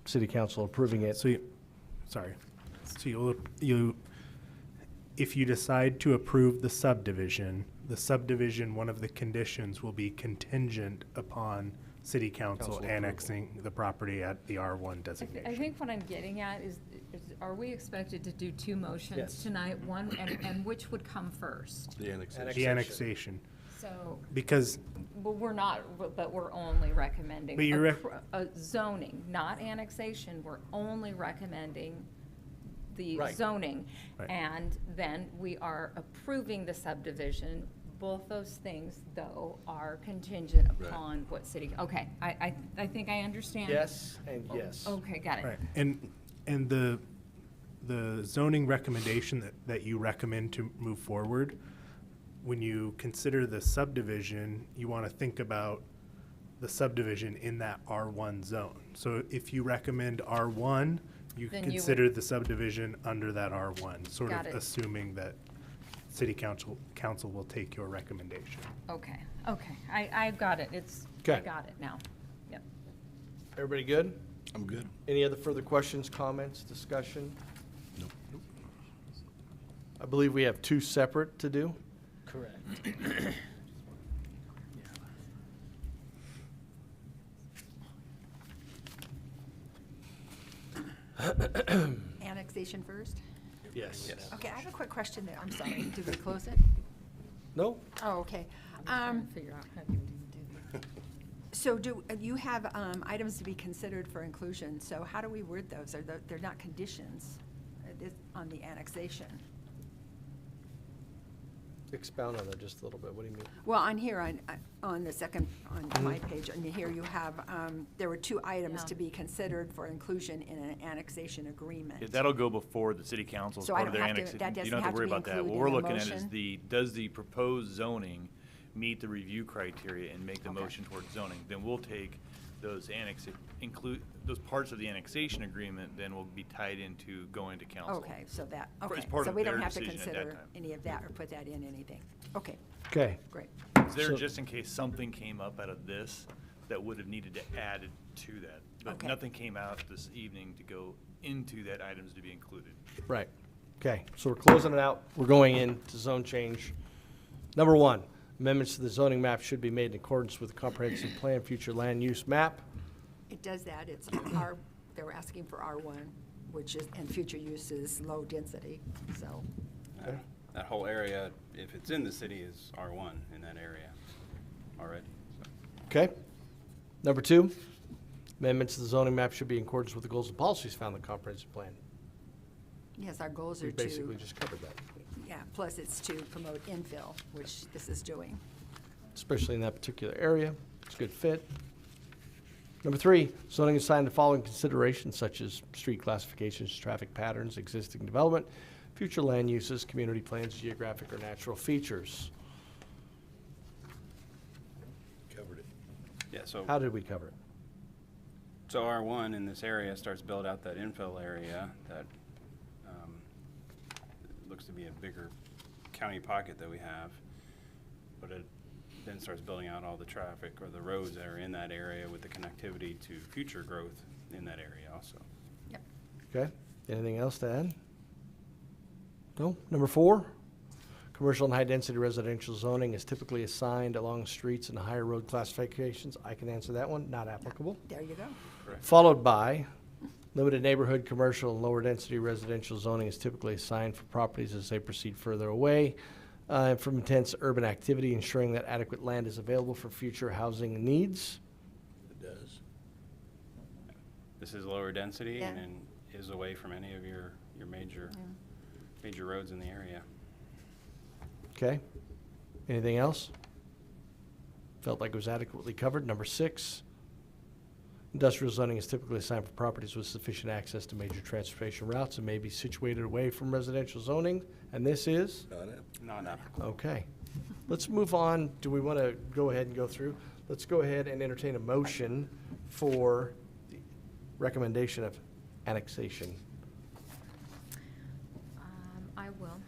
city council approving it. So if you decide to approve the subdivision, one of the conditions will be contingent upon city council Council annexing the property at the R1 I designation. think what I'm getting at is, are we expected to do two motions Yes. tonight? One, and which would come first? The annexation. The annexation, So, because well, we're not, but we're only recommending But you're zoning, not annexation. We're only recommending the Right. zoning. Right. And then we are approving the subdivision. Both those things, though, are contingent Right. upon what city, okay, I think I understand. Yes and yes. Okay, got it. right, and the zoning recommendation that you recommend to move forward, when you consider the subdivision, you want to think about the subdivision in that R1 zone. So if you recommend R1, you Then you consider the subdivision under that R1, sort Got of it. assuming that city council will take your recommendation. Okay, I got it. I Okay. got it now. Yep. Everybody good? I'm good. Any other further questions, comments, discussion? Nope. I believe we have two separate to do. Correct. Annexation first? Yes. Okay, I have a quick question there. I'm sorry. Did we close it? No? Oh, okay. Figure out how you do So you have items to be considered for inclusion, so how do we word those? They're not conditions on the annexation. Expound on that just a little bit. What do you mean? Well, on here, on the second, on my page, and here you have, there were two items Yeah. to be considered for inclusion in an annexation agreement. Yeah, that'll go before the city council as So I part of don't their have to- annexation. that You doesn't don't have have to worry to be about that. What included we're in the looking at is motion? does the proposed zoning meet the review criteria and make the motion towards zoning? Then we'll take those those parts of the annexation agreement, then will be tied into going to council. Okay, so that, As okay, part so of we don't their have to decision at that consider time. any of that or put that in anything. Okay, Okay. great. It's there So- just in case something came up out of this that would have needed to add to that. But Okay. nothing came out this evening to go into that items to be included. Right. Okay, so we're closing it out. We're going into zone change. Number one, amendments to the zoning map should be made in accordance with the comprehensive plan, future land use map. It does that. It's they're asking for R1, which is, and future use is low density, so. That whole area, if it's in the city, is R1 in that area already. Okay? Number two, amendments to the zoning map should be in accordance with the goals and policies found in the comprehensive plan. Yes, our goals We are basically to, just covered that, yeah, plus it's to promote infill, which this is doing. especially in that particular area. It's a good fit. Number three, zoning assigned the following considerations such as street classifications, traffic patterns, existing development, future land uses, community plans, geographic or natural features. Covered it. Yeah, so. How did we cover it? So R1 in this area starts to build out that infill area that looks to be a bigger county pocket that we have. But it then starts building out all the traffic or the roads that are in that area with the connectivity to future growth in that area also. Yep. Okay, anything else to add? No? Number four, commercial and high-density residential zoning is typically assigned along streets and higher road classifications. I can answer that one, not applicable. There you go. Correct. Followed by, limited neighborhood, commercial, and lower-density residential zoning is typically assigned for properties as they proceed further away from intense urban activity, ensuring that adequate land is available for future housing needs. It does. This is lower density Yeah. and is away from any of your major roads in the area. Okay? Anything else? Felt like it was adequately covered. Number 6, industrial zoning is typically assigned for properties with sufficient access to major transportation routes and may be situated away from residential zoning, and this is? Non-applicable. Okay. Let's move on. Do we want to go ahead and go through? Let's go ahead and entertain a motion for the recommendation of annexation. I will.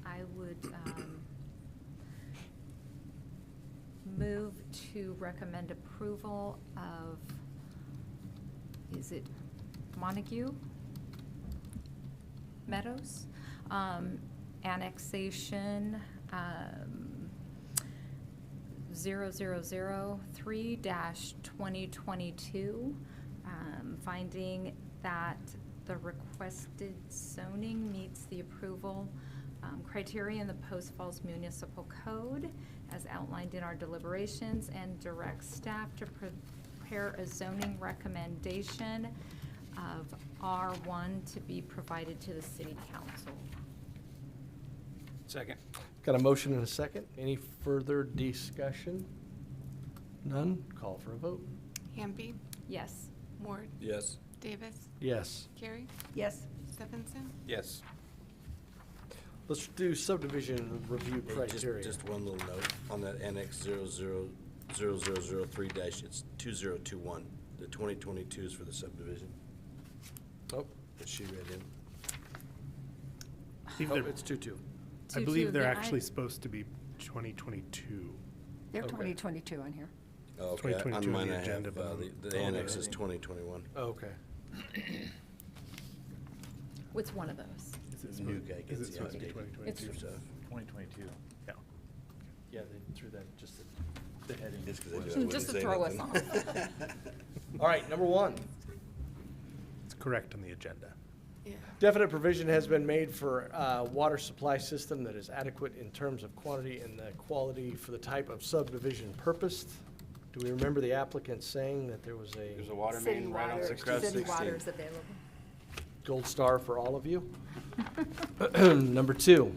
I would move to recommend approval of, is it Mongeau? Meadows? Annexation 0003-2022, finding that the requested zoning meets the approval criteria in the Post Falls Municipal Code as outlined in our deliberations, and direct staff to prepare a zoning recommendation of R1 to be provided to the City Council. Second. Got a motion and a second. Any further discussion? None? Call for a vote. Hamby, Yes. Ward, Yes. Davis, Yes. Carey, Yes. Stephenson. Yes. Let's do subdivision review Hey, criteria. Just one little note on that Annex 0003 dash, it's 2021. The 2022 is for the subdivision Oh, that she read in. oh, it's 2-2. I believe 2-2, they're then actually supposed to be 2022. They're Okay. 2022 on here. Oh, okay. 2022 On on mine the I agenda, have, but on the the annex is heading. 2021. Okay. What's one of those? Is it New supposed- guy is gets it the supposed to be updated 2022? stuff. 2022. Yeah. Yeah, they threw that, just the heading. Just 'cause they do that, wouldn't Just to say throw us nothing. off. All right, number 1. It's correct on the agenda. Yeah. Definite provision has been made for water supply system that is adequate in terms of quantity and the quality for the type of subdivision purposed. Do we remember the applicant saying that there was There's a a water City main right on water, 16th. city water is available. gold star for all of you? Number 2,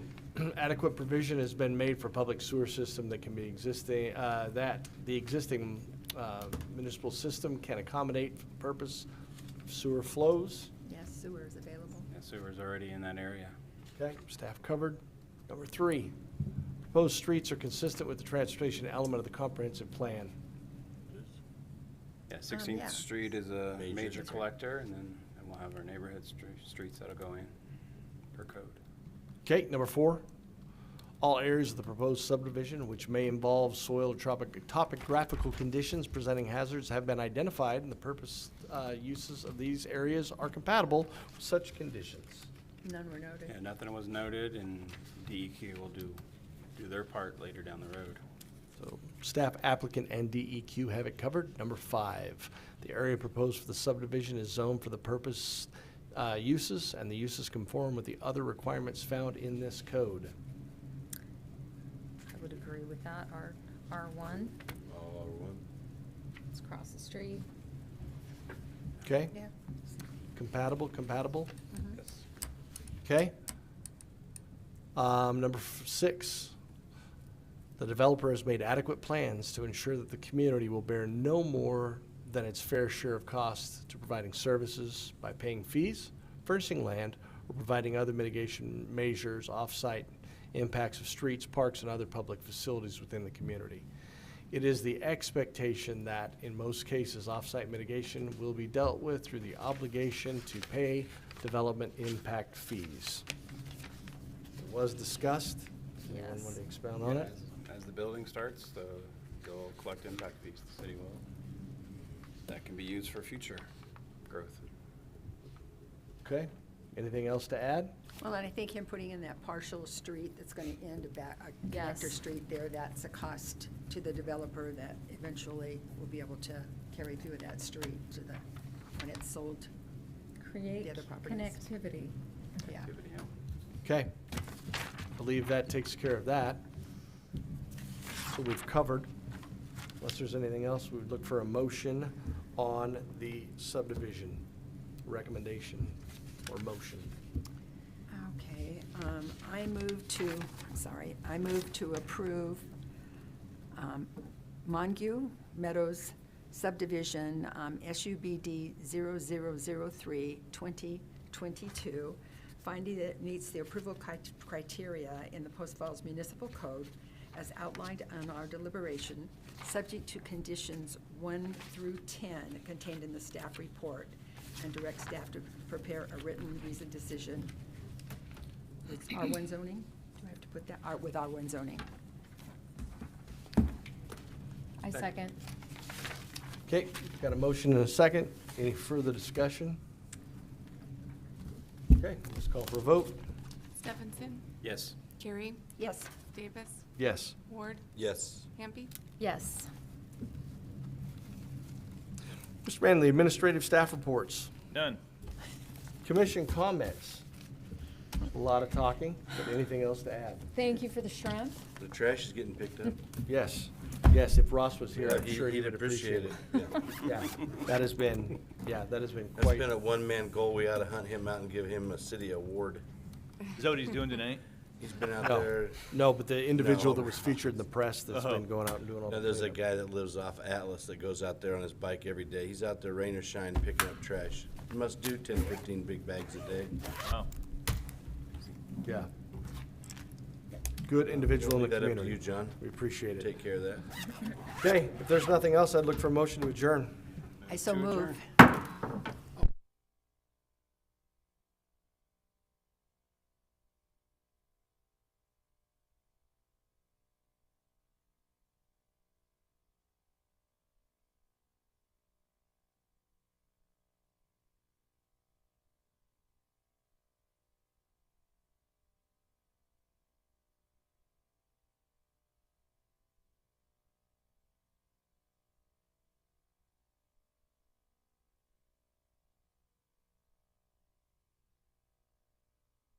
adequate provision has been made for public sewer system that can be existing, that the existing municipal system can accommodate for the purpose of sewer flows. Yes, sewer is available. Yeah, sewer's already in that area. Okay, staff covered. Number 3, proposed streets are consistent with the transportation element of the comprehensive plan. Yeah, 16th yeah. Street is a Major. major collector, and then we'll have our neighborhood streets that'll go in per code. Okay, number 4, all areas of the proposed subdivision which may involve soil or topographical conditions presenting hazards have been identified, and the purpose uses of these areas are compatible with such conditions. None were noted. Yeah, nothing was noted, and DEQ will do their part later down the road. So staff, applicant, and DEQ have it covered. Number 5, the area proposed for the subdivision is zoned for the purpose uses, and the uses conform with the other requirements found in this code. I would agree with that. R1, All R1. it's across the street. Okay? Yeah. Compatible, compatible? Yes. Okay? Number 6, the developer has made adequate plans to ensure that the community will bear no more than its fair share of costs to providing services by paying fees, furnishing land, or providing other mitigation measures off-site impacts of streets, parks, and other public facilities within the community. It is the expectation that, in most cases, off-site mitigation will be dealt with through the obligation to pay development impact fees. It was discussed. Anyone Yes. want to expound on Yeah, it? As the building starts, they'll collect impact fees, the city will. That can be used for future growth. Okay. Anything else to add? Well, and I think him putting in that partial street that's going to end a connector Yes. street there, that's a cost to the developer that eventually will be able to carry through that street to the, when it's sold. Create The other properties. connectivity. Yeah. Activity, yeah. Okay. Believe that takes care of that. So we've covered. Unless there's anything else, we would look for a motion on the subdivision recommendation or motion. Okay, I move to approve Mongeau, Meadows Subdivision, SUBD 0003, 2022, finding that it meets the approval criteria in the Post Falls Municipal Code as outlined on our deliberation, subject to conditions 1 through 10 contained in the staff report, and direct staff to prepare a written reasoned decision. It's R1 zoning? Do I have to put that, with R1 zoning? I second. Okay, got a motion and a second. Any further discussion? Okay, let's call for a vote. Stephenson? Yes. Carrie? Yes. Davis? Yes. Ward? Yes. Hampi? Yes. Mr. Manley, administrative staff reports. None. Commission comments. A lot of talking, but anything else to add? Thank you for the shrimp. The trash is getting picked up. Yes, yes, if Ross was here, Yeah, I'm sure he he'd would appreciate it. Yeah. Yeah, that has been That's quite. been a one-man goal. We ought to hunt him out and give him a city award. Is that what he's doing tonight? He's been out No, there. no, but the individual No. that was featured in the press that's Oh. been going out and doing all the Now, there's a cleanup. guy that lives off Atlas that goes out there on his bike every day. He's out there rain or shine picking up trash. He must do 10, 15 big bags a day. Wow. Yeah. Good individual in Leave the that up to community. you, John. We appreciate it. Take care of that. Okay, if there's nothing else, I'd look for a motion to adjourn. I so move.